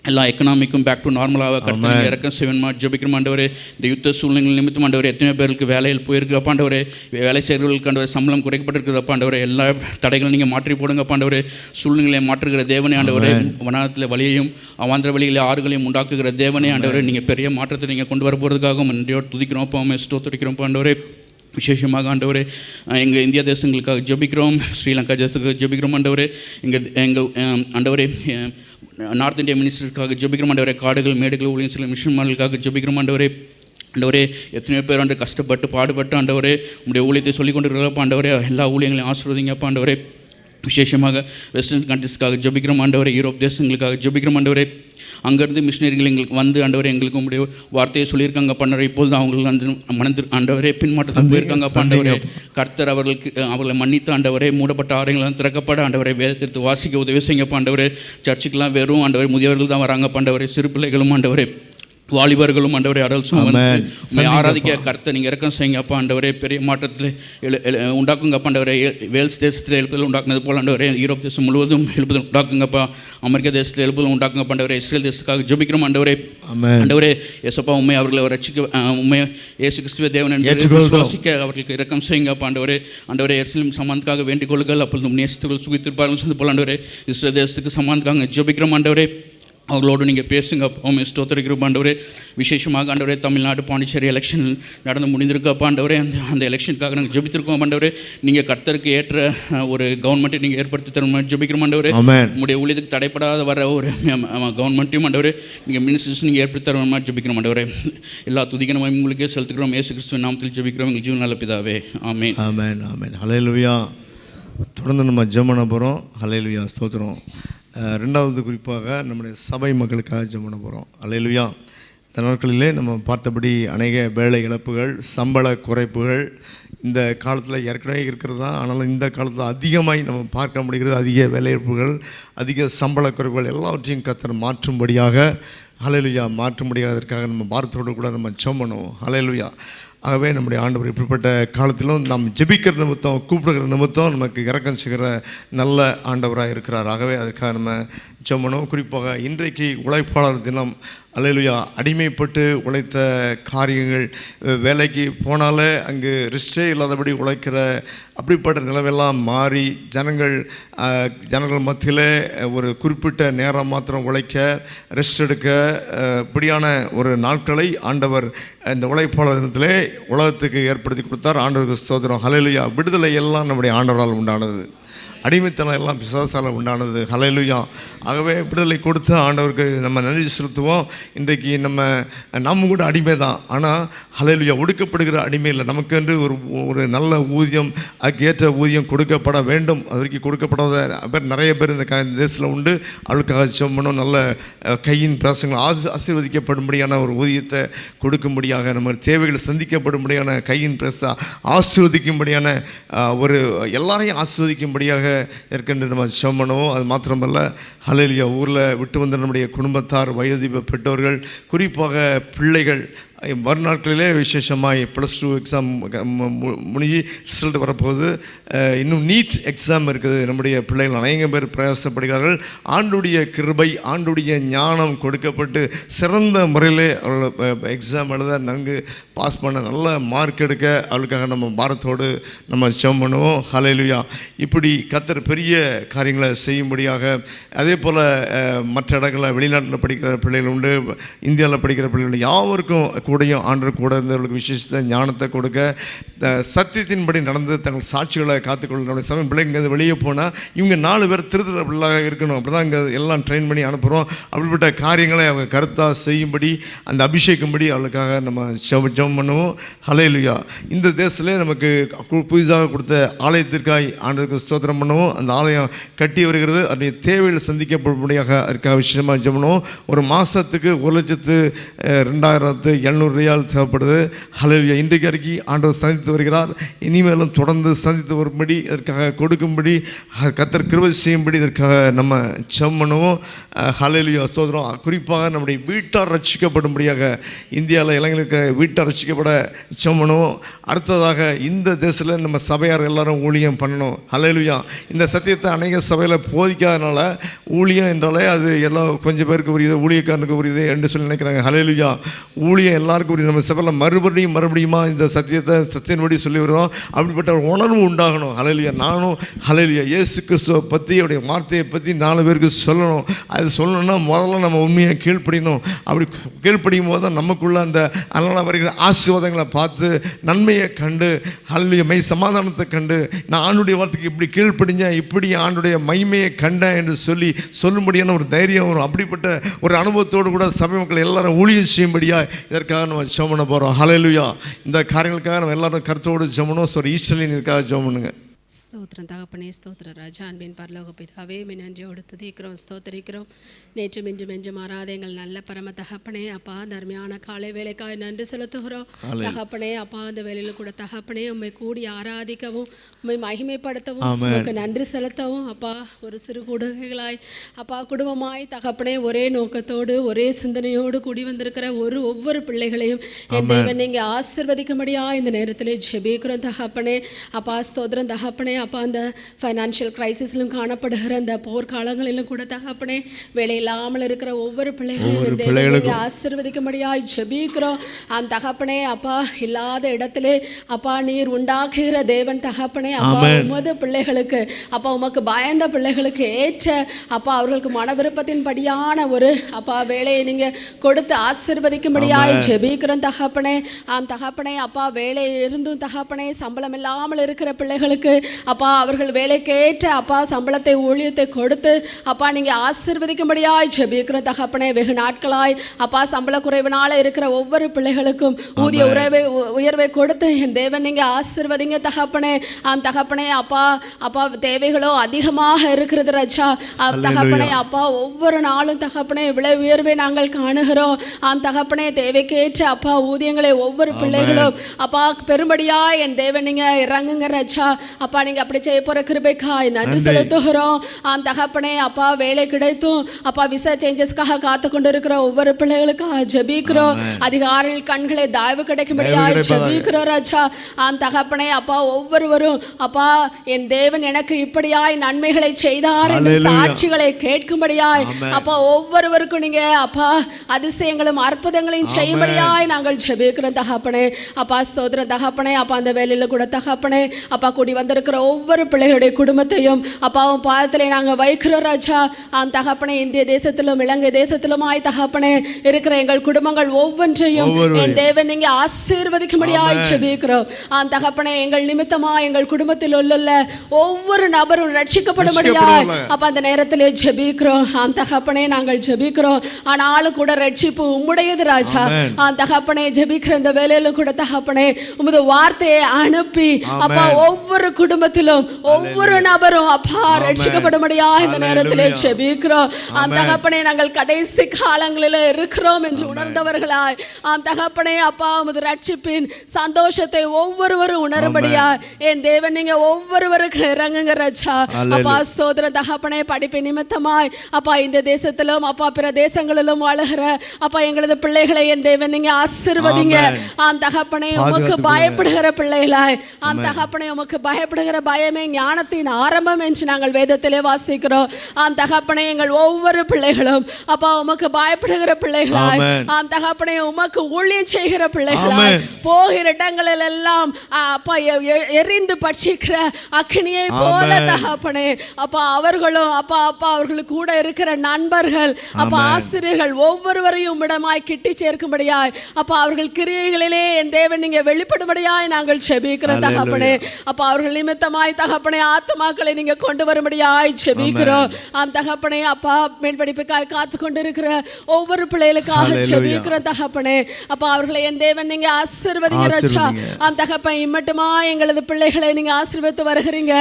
எல்லா எக்கனாமிக்கும் பேக் டு நார்மலாக கர்த்தர் இறக்கம் செய்வன் ஜெபிக்கிறோம் ஆண்டவரே. இந்த யுத்த சூழ்நிலை நிமித்தம் ஆண்டவரே எத்தனை பேருக்கு வேலையில் போயிருக்கு அப்பா ஆண்டவரே. வேலை செய்கிறவர்களுக்கு ஆண்டவரே சம்பளம் குறைக்கப்பட்டிருக்குது அப்பா ஆண்டவரே. எல்லா தடைகளும் நீங்கள் மாற்றி போடுங்க அப்பா ஆண்டவரே. சூழ்நிலையை மாற்றுகிற தேவனே ஆண்டவரே. வனாந்திரத்தில் வழியையும் அவாந்திர வழியில் ஆறுகளையும் உண்டாக்குகிற தேவனே ஆண்டவரே. நீங்கள் பெரிய மாற்றத்தை நீங்கள் கொண்டு வர போகிறதுக்காகவும் நன்றியோடு துதிக்கிறோம் அப்பா ஸ்தோத்திரிக்கிறோம் ஆண்டவரே. விசேஷமாக ஆண்டவரே எங்கள் இந்தியா தேசங்களுக்காக ஜெபிக்கிறோம். ஸ்ரீலங்கா தேசத்துக்கு ஜெபிக்கிறோம் ஆண்டவரே. எங்கள் ஆண்டவரே நார்த் இந்தியா மினிஸ்டருக்காக ஜெபிக்கிறோம் ஆண்டவரே. காடுகள் மேடுகள் ஊழியம் சில மிஷன்மார்களுக்காக ஜெபிக்கிறோம் ஆண்டவரே. ஆண்டவரே எத்தனையோ பேர் ஆண்டு கஷ்டப்பட்டு பாடுபட்டு ஆண்டவரே உங்களுடைய ஊழியத்தை சொல்லிக் கொண்டிருக்கிறப்ப ஆண்டவரே. எல்லா ஊழியங்களையும் ஆசீர்வதிங்கப்பா ஆண்டவரே. விசேஷமாக வெஸ்டர்ன் கண்ட்ரிஸ்க்காக ஜெபிக்கிறோம் ஆண்டவரே. யூரோப் தேசங்களுக்காக ஜெபிக்கிறோம் ஆண்டவரே. அங்கேருந்து மிஷினரிகள் எங்களுக்கு வந்து ஆண்டவரே எங்களுக்கு உங்களுடைய வார்த்தையை சொல்லியிருக்காங்க பண்ணவரே. இப்பொழுது அவங்களுக்கு வந்து ஆண்டவரே பின்மாற்றத்தில் போயிருக்காங்க ஆண்டவரே. கர்த்தர் அவர்களை மன்னித்து ஆண்டவரே. மூடப்பட்ட ஆலயங்கள்லாம் திறக்கப்பட ஆண்டவரே. வேதத்திற்கு வாசிக்க உதவி செய்யுங்க ஆண்டவரே. சர்ச்சுக்கெல்லாம் வெறும் ஆண்டவரே முதியவர்கள் தான் வராங்க ஆண்டவரே. சிறு பிள்ளைகளும் ஆண்டவரே வாலிபர்களும் ஆண்டவரே அடல்ஸும் வந்து ஆராதிக்க கர்த்தர் நீங்கள் இறக்கம் செய்யுங்க அப்பா ஆண்டவரே. பெரிய மாற்றத்தில் உண்டாக்குங்க அப்பா ஆண்டவரே. வேல்ஸ் தேசத்தில் எழுப்புதல் உண்டாக்குனது போல் ஆண்டவரே யூரோப் தேசம் முழுவதும் எழுப்புதல் உண்டாக்குங்கப்பா. அமெரிக்கா தேசத்தில் எழுப்புதல் உண்டாக்குங்க ஆண்டவரே. இஸ்ரேல் தேசத்துக்காக ஜெபிக்கிறோம் ஆண்டவரே. ஆண்டவரே எசப்பா உண்மை அவர்களை ரட்சிக்க உண்மை இயேசு கிறிஸ்துவ தேவன் என்று விசுவாசிக்க அவர்களுக்கு இறக்கம் செய்யுங்க அப்பா ஆண்டவரே. ஆண்டவரே எருசலேம் சமாதானத்துக்காக வேண்டிக் கொள்ளுங்கள். அப்பொழுது நேசத்துகள் சுகித்திருப்பார்கள் சொன்னது போல் ஆண்டவரே. இஸ்ரேல் தேசத்துக்கு சமாதானத்துக்காக ஜெபிக்கிறோம் ஆண்டவரே. அவர்களோடு நீங்கள் பேசுங்க அப்பா ஸ்தோத்திரிக்கிறோம் ஆண்டவரே. விசேஷமாக ஆண்டவரே தமிழ்நாடு பாண்டிச்சேரி எலெக்ஷன் நடந்து முடிந்திருக்கு அப்பா ஆண்டவரே. அந்த எலெக்ஷனுக்காக நாங்கள் ஜெபித்திருக்கோம் ஆண்டவரே. நீங்கள் கர்த்தருக்கு ஏற்ற ஒரு கவர்மெண்ட்டை நீங்கள் ஏற்படுத்தி தரும் ஜெபிக்கிறோம் ஆண்டவரே. உங்களுடைய ஊழியத்துக்கு தடைப்படாத வர ஒரு கவர்மெண்ட்டையும் ஆண்டவரே நீங்கள் மினிஸ்டர்ஸ் நீங்கள் ஏற்படுத்தி தர மாதிரி ஜெபிக்கிறோம் ஆண்டவரே. எல்லா துதிக்கணும் உங்களுக்கே செலுத்துக்கிறோம். இயேசு கிறிஸ்துவின் நாமத்தில் ஜெபிக்கிறோம் எங்கள் ஜீவன் நல்ல பிதாவே. ஆமென். ஆமென். ஆமென். ஹல்லேலூயா. தொடர்ந்து நம்ம ஜெபம் பண்ண போகிறோம். ஹல்லேலூயா ஸ்தோத்திரம். ரெண்டாவது குறிப்பாக நம்முடைய சபை மக்களுக்காக ஜெபம் பண்ண போகிறோம். அல்லேலூயா. இந்த நாட்களிலே நம்ம பார்த்தபடி அநேக வேலை இழப்புகள், சம்பள குறைப்புகள் இந்த காலத்தில் ஏற்கனவே இருக்கிறது தான். ஆனாலும் இந்த காலத்தில் அதிகமாய் நம்ம பார்க்க முடிகிறது. அதிக வேலை இழப்புகள், அதிக சம்பள குறைப்புகள் எல்லாவற்றையும் கர்த்தர் மாற்றும்படியாக ஹல்லேலூயா மாற்றும்படியாக அதற்காக நம்ம பாரத்தோடு கூட நம்ம ஜெபம் பண்ணுவோம். ஹல்லேலூயா. ஆகவே நம்முடைய ஆண்டவர் இப்படிப்பட்ட காலத்திலும் நாம் ஜெபிக்கிற நிமித்தம் கூப்பிடுகிற நிமித்தம் நமக்கு இறக்கம் செய்கிற நல்ல ஆண்டவராக இருக்கிறார். ஆகவே அதற்காக நம்ம ஜெபம். குறிப்பாக இன்றைக்கு உழைப்பாளர் தினம். அல்லேலூயா. அடிமைப்பட்டு உழைத்த காரியங்கள், வேலைக்கு போனாலே அங்கு ரெஸ்டே இல்லாதபடி உழைக்கிற அப்படிப்பட்ட நிலவெல்லாம் மாறி ஜனங்கள் மத்தியில் ஒரு குறிப்பிட்ட நேரம் மாத்திரம் உழைக்க, ரெஸ்ட் எடுக்க இப்படியான ஒரு நாட்களை ஆண்டவர் இந்த உழைப்பாளர் தினத்திலே உலகத்துக்கு ஏற்படுத்தி கொடுத்தார். ஆண்டவருக்கு ஸ்தோத்திரம். ஹல்லேலூயா. விடுதலை எல்லாம் நம்முடைய ஆண்டவரால் உண்டானது. அடிமைத்தனம் எல்லாம் பிசாசால் உண்டானது. ஹல்லேலூயா. ஆகவே விடுதலை கொடுத்து ஆண்டவருக்கு நம்ம நன்றி செலுத்துவோம். இன்றைக்கு நம்ம கூட அடிமை தான். ஆனால் ஹல்லேலூயா ஒடுக்கப்படுகிற அடிமை இல்லை. நமக்கென்று ஒரு நல்ல ஊதியம், அதுக்கு ஏற்ற ஊதியம் கொடுக்கப்பட வேண்டும். அது வரைக்கும் கொடுக்கப்படாத நிறைய பேர் இந்த தேசத்தில் உண்டு. அவளுக்காக ஜெபம் நல்ல கையின் பிரசங்கள் ஆசீர்வதிக்கப்படும்படியான ஒரு ஊதியத்தை கொடுக்கும்படியாக, நம்ம தேவைகள் சந்திக்கப்படும்படியான கையின் பிரச ஆசீர்வதிக்கும்படியான ஒரு எல்லாரையும் ஆசீர்வதிக்கும்படியாக ஏற்கனவே நம்ம ஜெபம் பண்ணுவோம். அது மாத்திரமல்ல, ஹல்லேலூயா, ஊரில் விட்டு வந்த நம்முடைய குடும்பத்தார், வயோதிப பெற்றோர்கள், குறிப்பாக பிள்ளைகள் மறுநாட்களிலே விசேஷமாக +2 எக்ஸாம் முடிஞ்சு ரிசல்ட் வரப்போகுது. இன்னும் நீட் எக்ஸாம் இருக்குது. நம்முடைய பிள்ளைகள் அநேக பேர் பிரயாசப்படுகிறார்கள். ஆண்டுடைய கிருபை, ஆண்டுடைய ஞானம் கொடுக்கப்பட்டு சிறந்த முறையிலே அவர்கள் எக்ஸாம் எழுத, நன்கு பாஸ் பண்ண, நல்ல மார்க் எடுக்க அவளுக்காக நம்ம பாரத்தோடு நம்ம ஜெபம் பண்ணுவோம். ஹல்லேலூயா. இப்படி கர்த்தர் பெரிய காரியங்களை செய்யும்படியாக, அதே போல் மற்ற இடங்களில் வெளிநாட்டில் படிக்கிற பிள்ளைகள் உண்டு, இந்தியாவில் படிக்கிற பிள்ளைகள் யாவருக்கும் கூடையும் ஆண்டு கூட இருந்தவர்களுக்கு விசேஷ ஞானத்தை கொடுக்க, சத்தியத்தின்படி நடந்து தங்கள் சாட்சிகளை காத்துக்கொள்ள. நம்முடைய சமயம் பிள்ளைங்க வெளியே போனால் இவங்க 4 பேர் திருத்துற பிள்ளையாக இருக்கணும். அப்படி தான் இங்கே எல்லாம் ட்ரெயின் பண்ணி அனுப்புகிறோம். அப்படிப்பட்ட காரியங்களை அவங்க கருத்தாக செய்யும்படி, அந்த அபிஷேகம்படி அவளுக்காக நம்ம ஜெபம் பண்ணுவோம். ஹல்லேலூயா. இந்த தேசத்திலே நமக்கு புதிதாக கொடுத்த ஆலயத்திற்காய் ஆண்டவருக்கு ஸ்தோத்திரம் பண்ணுவோம். அந்த ஆலயம் கட்டி வருகிறது. அதனுடைய தேவையில் சந்திக்கப்படும்படியாக அதுக்காக விசேஷமாக ஜெபம் பண்ணுவோம். ஒரு மாதத்துக்கு 1,02,700 தேவைப்படுது. ஹல்லேலூயா. இன்றைக்கு வரைக்கும் ஆண்டவர் சந்தித்து வருகிறார். இனிமேலும் தொடர்ந்து சந்தித்து வரும்படி, இதற்காக கொடுக்கும்படி, கர்த்தர் கிருபை செய்யும்படி இதற்காக நம்ம ஜெபம் பண்ணுவோம். ஹல்லேலூயா, ஸ்தோத்திரம். குறிப்பாக நம்முடைய வீட்டார் ரட்சிக்கப்படும்படியாக, இந்தியாவில் இளைஞர்களுக்கு வீட்டார் ரட்சிக்கப்பட ஜெபம் பண்ணுவோம். அடுத்ததாக இந்த தேசத்தில் நம்ம சபையார் எல்லாரும் ஊழியம் பண்ணணும். ஹல்லேலூயா. இந்த சத்தியத்தை அநேக சபையில் போதிக்காதனால ஊழியம் என்றாலே அது எல்லாம் கொஞ்சம் பேருக்கு உரியது, ஊழியக்காரனுக்கு உரியது என்று சொல்லி நினைக்கிறாங்க. ஹல்லேலூயா. ஊழியம் எல்லாருக்கும் உரிய. நம்ம சபையில் மறுபடியுமா இந்த சத்தியத்தின்படி சொல்லி வருவோம். அப்படிப்பட்ட ஒரு உணர்வு உண்டாகணும். ஹல்லேலூயா. நானும் ஹல்லேலூயா இயேசு கிறிஸ்துவை பற்றி, அவருடைய வார்த்தையை பற்றி 4 பேருக்கு சொல்லணும். அது சொல்லணும்னா முதல்ல நம்ம உண்மையை கீழ்ப்படியணும். அப்படி கீழ்ப்படியும் போது தான் நமக்குள்ள அந்த அதனால் வருகிற ஆசீர்வாதங்களை பார்த்து, நன்மையை கண்டு, ஹல்லேலூயா, மெய் சமாதானத்தை கண்டு, நான் ஆண்டுடைய வார்த்தைக்கு இப்படி கீழ்ப்படிஞ்சேன், இப்படி ஆண்டுடைய மகிமையை கண்டேன் என்று சொல்லும்படியான ஒரு தைரியம் வரும். அப்படிப்பட்ட ஒரு அனுபவத்தோடு கூட சபை மக்கள் எல்லாரும் ஊழியம் செய்யும்படியா இதற்காக நம்ம ஜெபம் பண்ண போகிறோம். ஹல்லேலூயா. இந்த காரியங்களுக்காக நம்ம எல்லாரும் கருத்தோடு ஜெபம் பண்ணுவோம். ஸோ ஈஸ்டர்லின் இதுக்காக ஜெபம் பண்ணுங்க. ஸ்தோத்திரம் தகப்பனே, ஸ்தோத்திர ராஜா, அன்பின் பரலோக பிதாவே, நன்றியோடு துதிக்கிறோம், ஸ்தோத்தரிக்கிறோம். நேற்று மிஞ்சு மாறாத எங்கள் நல்ல பரம தகப்பனே, அப்பா, தர்மையான காலை வேலைக்காய் நன்றி செலுத்துகிறோம் தகப்பனே. அப்பா, அந்த வேலையில் கூட தகப்பனே உண்மை கூடி ஆராதிக்கவும், உண்மை மகிமைப்படுத்தவும், உங்களுக்கு நன்றி செலுத்தவும், அப்பா, ஒரு சிறு குடுகைகளாய், அப்பா, குடும்பமாய் தகப்பனே, ஒரே நோக்கத்தோடு ஒரே சிந்தனையோடு கூடி வந்திருக்கிற ஒவ்வொரு பிள்ளைகளையும் என் தேவன் நீங்க ஆசீர்வதிக்கும்படியா இந்த நேரத்திலே ஜெபிக்கிறோம் தகப்பனே. அப்பா, ஸ்தோத்திரம் தகப்பனே. அப்பா, அந்த ஃபைனான்ஷியல் கிரைசிஸ்லும் காணப்படுகிற அந்த போர்க்காலங்களிலும் கூட தகப்பனே, வேலை இல்லாமல் இருக்கிற ஒவ்வொரு பிள்ளைகளையும் ஆசீர்வதிக்கும்படியாய் ஜெபிக்கிறோம். தகப்பனே, அப்பா, இல்லாத இடத்திலே அப்பா நீர் உண்டாக்குகிற தேவன் தகப்பனே. அப்பா, உமது பிள்ளைகளுக்கு, அப்பா, உமக்கு பயந்த பிள்ளைகளுக்கு ஏற்ற, அப்பா, அவர்களுக்கு மன விருப்பத்தின் படியான ஒரு அப்பா வேலையை நீங்க கொடுத்து ஆசீர்வதிக்கும்படியாய் ஜெபிக்கிறோம் தகப்பனே. தகப்பனே, அப்பா, வேலை இருந்தும் தகப்பனே சம்பளம் இல்லாமல் இருக்கிற பிள்ளைகளுக்கு, அப்பா, அவர்கள் வேலைக்கேற்ற அப்பா சம்பளத்தை, ஊழியத்தை கொடுத்து அப்பா நீங்க ஆசீர்வதிக்கும்படியாய் ஜெபிக்கிறோம் தகப்பனே. வெகு நாட்களாய் அப்பா சம்பள குறைவினால இருக்கிற ஒவ்வொரு பிள்ளைகளுக்கும் ஊதிய உயர்வை கொடுத்து என் தேவன் நீங்க ஆசீர்வதிங்க தகப்பனே. தகப்பனே, அப்பா, அப்பா, தேவைகளோ அதிகமாக இருக்கிறது ராஜா. தகப்பனே, அப்பா, ஒவ்வொரு நாளும் தகப்பனே விலை உயர்வை நாங்கள் காணுகிறோம். தகப்பனே, தேவைக்கேற்ற அப்பா ஊதியங்களை ஒவ்வொரு பிள்ளைகளும் அப்பா பெரும்படியா என் தேவன் நீங்க இறங்குங்க ராஜா. அப்பா, நீங்க அப்படி செய்ய போற கிருபைக்காய் நன்றி செலுத்துகிறோம். தகப்பனே, அப்பா, வேலை கிடைத்தும் அப்பா விசா சேஞ்சஸ்க்காக காத்து கொண்டு இருக்கிற ஒவ்வொரு பிள்ளைகளுக்காக ஜெபிக்கிறோம். அதிகாரிகள் கண்களை தயவு கிடைக்கும்படியாய் ஜெபிக்கிறோம் ராஜா. தகப்பனே, அப்பா, ஒவ்வொருவரும் அப்பா என் தேவன் எனக்கு இப்படியாய் நன்மைகளை செய்தார் என்று சாட்சிகளை கேட்கும்படியாய் அப்பா ஒவ்வொருவருக்கும் நீங்க அப்பா அதிசயங்களும் அற்புதங்களையும் செய்யும்படியாய் நாங்கள் ஜெபிக்கிறோம் தகப்பனே. அப்பா, ஸ்தோத்திரம் தகப்பனே. அப்பா, அந்த வேலையில கூட தகப்பனே, அப்பா, கூடி வந்திருக்கிற ஒவ்வொரு பிள்ளைகளுடைய குடும்பத்தையும் அப்பாவும் பாதத்திலே நாங்கள் வைக்கிறோம் ராஜா. தகப்பனே, இந்திய தேசத்திலும் இலங்கை தேசத்திலுமாய் தகப்பனே இருக்கிற எங்கள் குடும்பங்கள் ஒவ்வொன்றையும் என் தேவன் நீங்க ஆசீர்வதிக்கும்படியாய் ஜெபிக்கிறோம். தகப்பனே, எங்கள் நிமித்தமா எங்கள் குடும்பத்தில் உள்ள ஒவ்வொரு நபரும் ரட்சிக்கப்படும்படியாய் அப்ப அந்த நேரத்திலே ஜெபிக்கிறோம். தகப்பனே, நாங்கள் ஜெபிக்கிறோம். ஆனாலும் கூட ரட்சிப்பு உம்முடையது ராஜா. தகப்பனே, ஜெபிக்கிற இந்த வேலையில கூட தகப்பனே உமது வார்த்தையை அனுப்பி அப்பா ஒவ்வொரு குடும்ப குடும்பத்திலும் ஒவ்வொரு நபரும் அப்பா ரட்சிக்கப்படும்படியா இந்த நேரத்திலே ஜெபிக்கிறோம். தகப்பனே நாங்கள் கடைசி காலங்களில் இருக்கிறோம் என்று உணர்ந்தவர்களாய் தகப்பனே அப்பா உமது ரட்சிப்பின் சந்தோஷத்தை ஒவ்வொருவரும் உணரும்படியாய் என் தேவன் நீங்க ஒவ்வொருவருக்கு இறங்குங்க ராஜா. அப்பா ஸ்தோத்திரம் தகப்பனே. படிப்பு நிமித்தமாய் அப்பா இந்த தேசத்திலும் அப்பா பிற தேசங்களிலும் வாழுகிற அப்பா எங்களது பிள்ளைகளை என் தேவன் நீங்க ஆசீர்வதிங்க. தகப்பனே உமக்கு பயப்படுகிற பிள்ளைகளாய் தகப்பனே உமக்கு பயப்படுகிற பயமே ஞானத்தின் ஆரம்பம் என்று நாங்கள் வேதத்திலே வாசிக்கிறோம். தகப்பனே எங்கள் ஒவ்வொரு பிள்ளைகளும் அப்பா உமக்கு பயப்படுகிற பிள்ளைகளாய் தகப்பனே உமக்கு ஊழியம் செய்கிற பிள்ளைகளாய் போகிற இடங்களில் எல்லாம் அப்பா எரிந்து பட்சிக்கிற அக்னியை போல தகப்பனே அப்பா அவர்களும் அப்பா அப்பா அவர்களுக்கு கூட இருக்கிற நண்பர்கள் அப்பா ஆசிரியர்கள் ஒவ்வொருவரையும் இடமாய் கிட்டி சேர்க்கும்படியாய் அப்பா அவர்கள் கிரியைகளிலே என் தேவன் நீங்க வெளிப்படும்படியாய் நாங்கள் செபிக்கிறோம் தகப்பனே. அப்பா அவர்கள் நிமித்தமாய் தகப்பனே ஆத்மாக்களை நீங்க கொண்டு வரும்படியாய் செபிக்கிறோம். தகப்பனே அப்பா மேல் படிப்புக்காக காத்து கொண்டிருக்கிற ஒவ்வொரு பிள்ளைகளுக்காக செபிக்கிறோம் தகப்பனே. அப்பா அவர்களை என் தேவன் நீங்க ஆசீர்வதிங்க ராஜா. தகப்பன் இம்மட்டுமா எங்களது பிள்ளைகளை நீங்க ஆசீர்வதித்து வருகிறீங்க.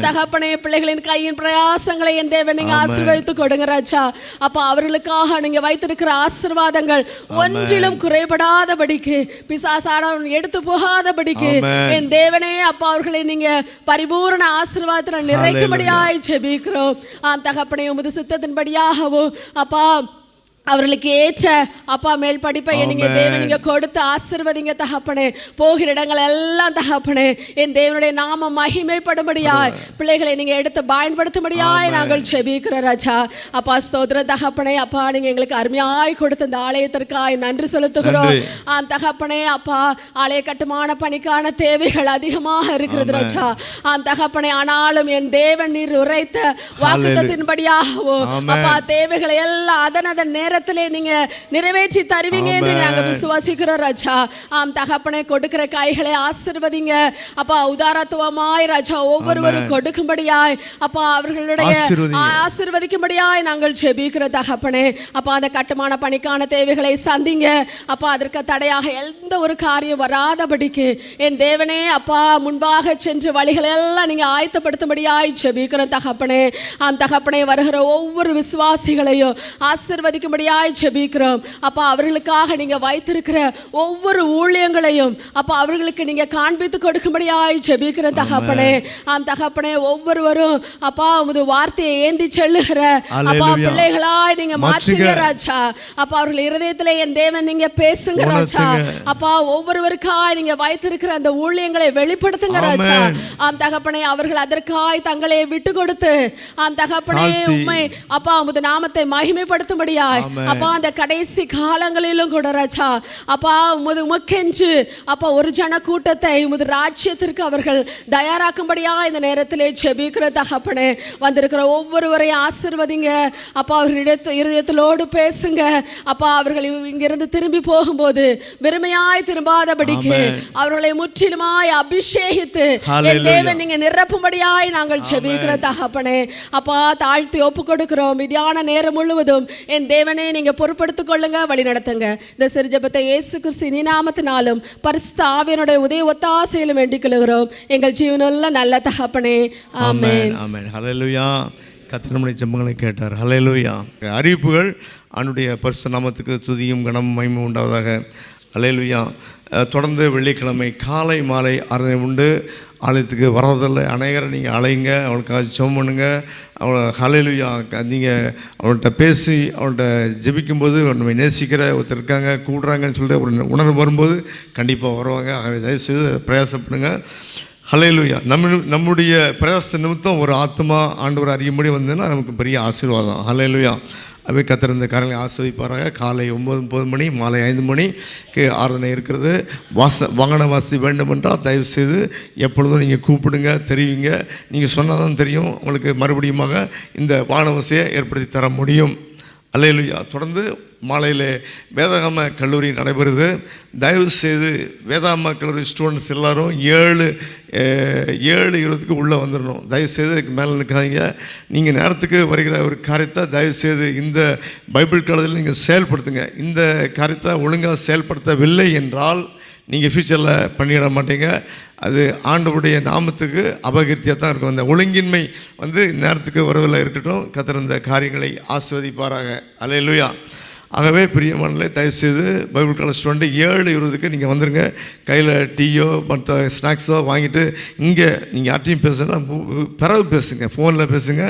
தகப்பனே பிள்ளைகளின் கையின் பிரயாசங்களை என் தேவன் நீங்க ஆசீர்வதித்து கொடுங்க ராஜா. அப்பா அவர்களுக்காக நீங்க வைத்திருக்கிற ஆசீர்வாதங்கள் ஒன்றிலும் குறைபடாதபடிக்கு பிசாசானவன் எடுத்து போகாதபடிக்கு என் தேவனே அப்பா அவர்களை நீங்க பரிபூர்ண ஆசீர்வாதத்தில் நிறைக்கும்படியாய் ஜெபிக்கிறோம். தகப்பனே உமது சித்தத்தின்படியாகவும் அப்பா அவர்களுக்கு ஏற்ற அப்பா மேல் படிப்பை நீங்க தேவன் நீங்க கொடுத்து ஆசீர்வதிங்க தகப்பனே. போகிற இடங்கள் எல்லாம் தகப்பனே என் தேவனுடைய நாமம் மகிமைப்படும்படியாய் பிள்ளைகளை நீங்க எடுத்து பயன்படுத்தும்படியாய் நாங்கள் ஜெபிக்கிறோம் ராஜா. அப்பா ஸ்தோத்திரம் தகப்பனே. அப்பா நீங்க எங்களுக்கு அருமையாய் கொடுத்த இந்த ஆலயத்திற்காய் நன்றி செலுத்துகிறோம். தகப்பனே அப்பா ஆலய கட்டுமான பணிக்கான தேவைகள் அதிகமாக இருக்கிறது ராஜா. தகப்பனே ஆனாலும் என் தேவன் நீர் உரைத்த வாக்குத்தத்தின்படியாகவும் அப்பா தேவைகளை எல்லாம் அதன் நேரத்திலே நீங்க நிறைவேற்றி தருவீங்க என்று நாங்கள் விசுவாசிக்கிறோம் ராஜா. தகப்பனே கொடுக்கிற கைகளை ஆசீர்வதிங்க அப்பா. உதாரத்துவமாய் ராஜா ஒவ்வொருவரும் கொடுக்கும்படியாய் அப்பா அவர்களுடைய ஆசீர்வதிக்கும்படியாய் நாங்கள் ஜெபிக்கிறோம் தகப்பனே. அப்பா அந்த கட்டுமான பணிக்கான தேவைகளை சந்திங்க அப்பா. அதற்கு தடையாக எந்த ஒரு காரியம் வராதபடிக்கு என் தேவனே அப்பா முன்பாக சென்று வழிகளை எல்லாம் நீங்க ஆயத்தப்படுத்தும்படியாய் ஜெபிக்கிறோம் தகப்பனே. தகப்பனே வருகிற ஒவ்வொரு விசுவாசிகளையும் ஆசீர்வதிக்கும்படியாய் ஜெபிக்கிறோம் அப்பா. அவர்களுக்காக நீங்க வைத்திருக்கிற ஒவ்வொரு ஊழியங்களையும் அப்பா அவர்களுக்கு நீங்க காண்பித்து கொடுக்கும்படியாய் ஜெபிக்கிறோம் தகப்பனே. தகப்பனே ஒவ்வொருவரும் அப்பா உமது வார்த்தையை ஏந்தி செல்லுகிற அப்பா பிள்ளைகளாய் நீங்க மாற்றுங்க ராஜா. அப்பா அவர்கள் இருதயத்திலே என் தேவன் நீங்க பேசுங்க ராஜா. அப்பா ஒவ்வொருவருக்காய் நீங்க வைத்திருக்கிற அந்த ஊழியங்களை வெளிப்படுத்துங்க ராஜா. தகப்பனே அவர்கள் அதற்காய் தங்களை விட்டு கொடுத்து தகப்பனே உம்மை அப்பா உமது நாமத்தை மகிமைப்படுத்தும்படியாய் அப்பா அந்த கடைசி காலங்களிலும் கூட ராஜா அப்பா உமக்கென்று அப்பா ஒரு ஜன கூட்டத்தை உமது ராஜ்யத்திற்கு அவர்கள் தயாராக்கும்படியா இந்த நேரத்திலே ஜெபிக்கிற தகப்பனே. வந்திருக்கிற ஒவ்வொருவரையும் ஆசீர்வதிங்க அப்பா. அவர்கள் இருதயத்திலோடு பேசுங்க அப்பா. அவர்கள் இங்கிருந்து திரும்பி போகும்போது வெறுமையாய் திரும்பாதபடிக்கு அவர்களை முற்றிலுமாய் அபிஷேகித்து என் தேவன் நீங்க நிரப்பும்படியாய் நாங்கள் ஜெபிக்கிற தகப்பனே. அப்பா தாழ்த்தி ஒப்பு கொடுக்கிறோம். மிதியான நேரம் முழுவதும் என் தேவனே நீங்க பொறுப்படுத்திக் கொள்ளுங்க, வழி நடத்துங்க. இந்த சிறு ஜெபத்தை இயேசு கிறிஸ்து நாமத்தினாலும் பரிசுத்த ஆவியானுடைய உதவி ஒத்தாசையிலும் வேண்டிக் கொள்கிறோம் எங்கள் ஜீவனுள்ள நல்ல தகப்பனே. ஆமென் ஆமென். ஹல்லேலூயா. கர்த்தர் நம்முடைய ஜெபங்களை கேட்டார். ஹல்லேலூயா. அறிவிப்புகள் அவனுடைய பரிசுத்த நாமத்துக்கு துதியும் கனமும் மகிமையும் உண்டாவதாக. ஹல்லேலூயா. தொடர்ந்து வெள்ளிக்கிழமை காலை மாலை 6 உண்டு. ஆலயத்துக்கு வரதில்லை அநேகரை நீங்கள் அழைங்க, அவளுக்காக ஜெபம் பண்ணுங்க. அவளை ஹல்லேலூயா நீங்கள் அவள்கிட்ட பேசி அவள்கிட்ட ஜெபிக்கும்போது நம்ம நேசிக்கிற ஒருத்தர் இருக்காங்க கூடுறாங்கன்னு சொல்லிட்டு ஒரு உணர்வு வரும்போது கண்டிப்பாக வருவாங்க. ஆகவே தயவுசெய்து பிரயாசப்படுங்க. ஹல்லேலூயா. நம்முடைய பிரயாசத்து நிமித்தம் ஒரு ஆத்மா ஆண்டவர் அறியும்படி வந்ததுன்னா நமக்கு பெரிய ஆசீர்வாதம். ஹல்லேலூயா. அவை கர்த்தர் இந்த காரங்களை ஆஸ்வதிப்பாராக. காலை 9 மணி மாலை 5 மணிக்கு ஆராதனை இருக்கிறது. வாகன வசதி வேண்டுமென்றால் தயவுசெய்து எப்பொழுதும் நீங்கள் கூப்பிடுங்க, தெரிவிங்க. நீங்கள் சொன்னால் தான் தெரியும் உங்களுக்கு மறுபடியுமாக இந்த வாகன வசதியை ஏற்படுத்தி தர முடியும். அல்லேலூயா. தொடர்ந்து மாலையில் வேதாகம கல்லூரி நடைபெறுது. தயவுசெய்து வேதாகம கல்லூரி ஸ்டூடெண்ட்ஸ் எல்லோரும் 7:20 உள்ளே வந்துடணும். தயவுசெய்து இதுக்கு மேலே நிற்காதீங்க. நீங்கள் நேரத்துக்கு வருகிற ஒரு காரியத்தை தயவுசெய்து இந்த பைபிள் காலேஜில் நீங்கள் செயல்படுத்துங்க. இந்த காரியத்தை ஒழுங்காக செயல்படுத்தவில்லை என்றால் நீங்கள் ஃப்யூச்சரில் பண்ணிட மாட்டீங்க. அது ஆண்டவருடைய நாமத்துக்கு அபகீர்த்தியாக தான் இருக்கும். அந்த ஒழுங்கின்மை வந்து நேரத்துக்கு வரவில் இருக்கட்டும். கர்த்தர் இந்த காரியங்களை ஆசீர்வதிப்பாராக. அல்லேலூயா. ஆகவே பிரியமானவர்களே, தயவுசெய்து பைபிள் காலேஜ் ஸ்டூடெண்ட் 7:20 நீங்கள் வந்துடுங்க. கையில் டீயோ மற்ற ஸ்நாக்ஸோ வாங்கிட்டு இங்கே நீங்கள் யார்ட்டையும் பேசுனா பிறகு பேசுங்க, ஃபோனில் பேசுங்க,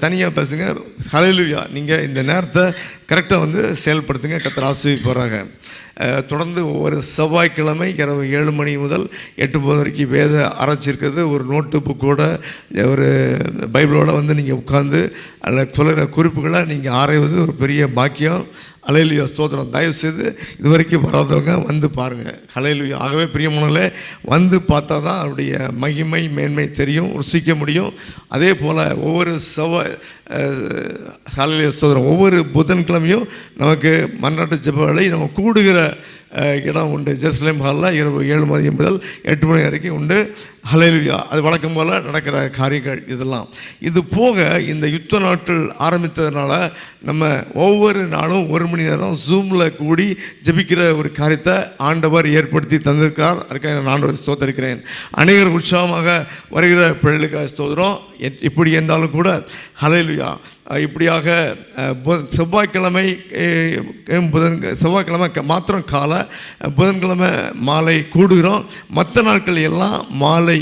தனியாக பேசுங்க. ஹல்லேலூயா. நீங்கள் இந்த நேரத்தை கரெக்டாக வந்து செயல்படுத்துங்க. கர்த்தர் ஆசீர்வதிப்பாராக. தொடர்ந்து ஒவ்வொரு செவ்வாய்க்கிழமை இரவு 7 மணி முதல் 8 வரைக்கும் வேத ஆராய்ச்சி ஒரு நோட்டு புக்கோட ஒரு பைபிளோட வந்து நீங்கள் உட்கார்ந்து அதில் சொல்கிற குறிப்புகளை நீங்கள் ஆராய்வது ஒரு பெரிய பாக்கியம். ஹல்லேலூயா, ஸ்தோத்திரம். தயவுசெய்து இது வரைக்கும் வராதவங்க வந்து பாருங்கள். ஹல்லேலூயா. ஆகவே பிரியமானவர்களே, வந்து பார்த்தா தான் அவருடைய மகிமை மேன்மை தெரியும், ருசிக்க முடியும். அதே போல் ஒவ்வொரு ஹல்லேலூயா, ஸ்தோத்திரம். ஒவ்வொரு புதன்கிழமையும் நமக்கு மன்றாட்டு ஜெப வேளை நம்ம கூடுகிற இடம் உண்டு. ஜெருசலேம் ஹாலில் இரவு 7 மணி முதல் 8 மணி வரைக்கும் உண்டு. ஹல்லேலூயா. அது வழக்கம் போல் நடக்கிற காரியங்கள் இதெல்லாம். இது போக இந்த யுத்த நாட்கள் ஆரம்பித்ததுனால நம்ம ஒவ்வொரு நாளும் 1 மணி நேரம் ஜூமில் கூடி ஜெபிக்கிற ஒரு காரியத்தை ஆண்டவர் ஏற்படுத்தி தந்திருக்கிறார். அதுக்காக நான் ஸ்தோத்தரிக்கிறேன். அநேகர் உற்சாகமாக வருகிற பிள்ளைகளுக்காக ஸ்தோத்திரம். இப்படி இருந்தாலும் கூட ஹல்லேலூயா, இப்படியாக செவ்வாய்க்கிழமை செவ்வாய்க்கிழமை மாத்திரம் காலை, புதன்கிழமை மாலை கூடுகிறோம். மற்ற நாட்கள் எல்லாம் மாலை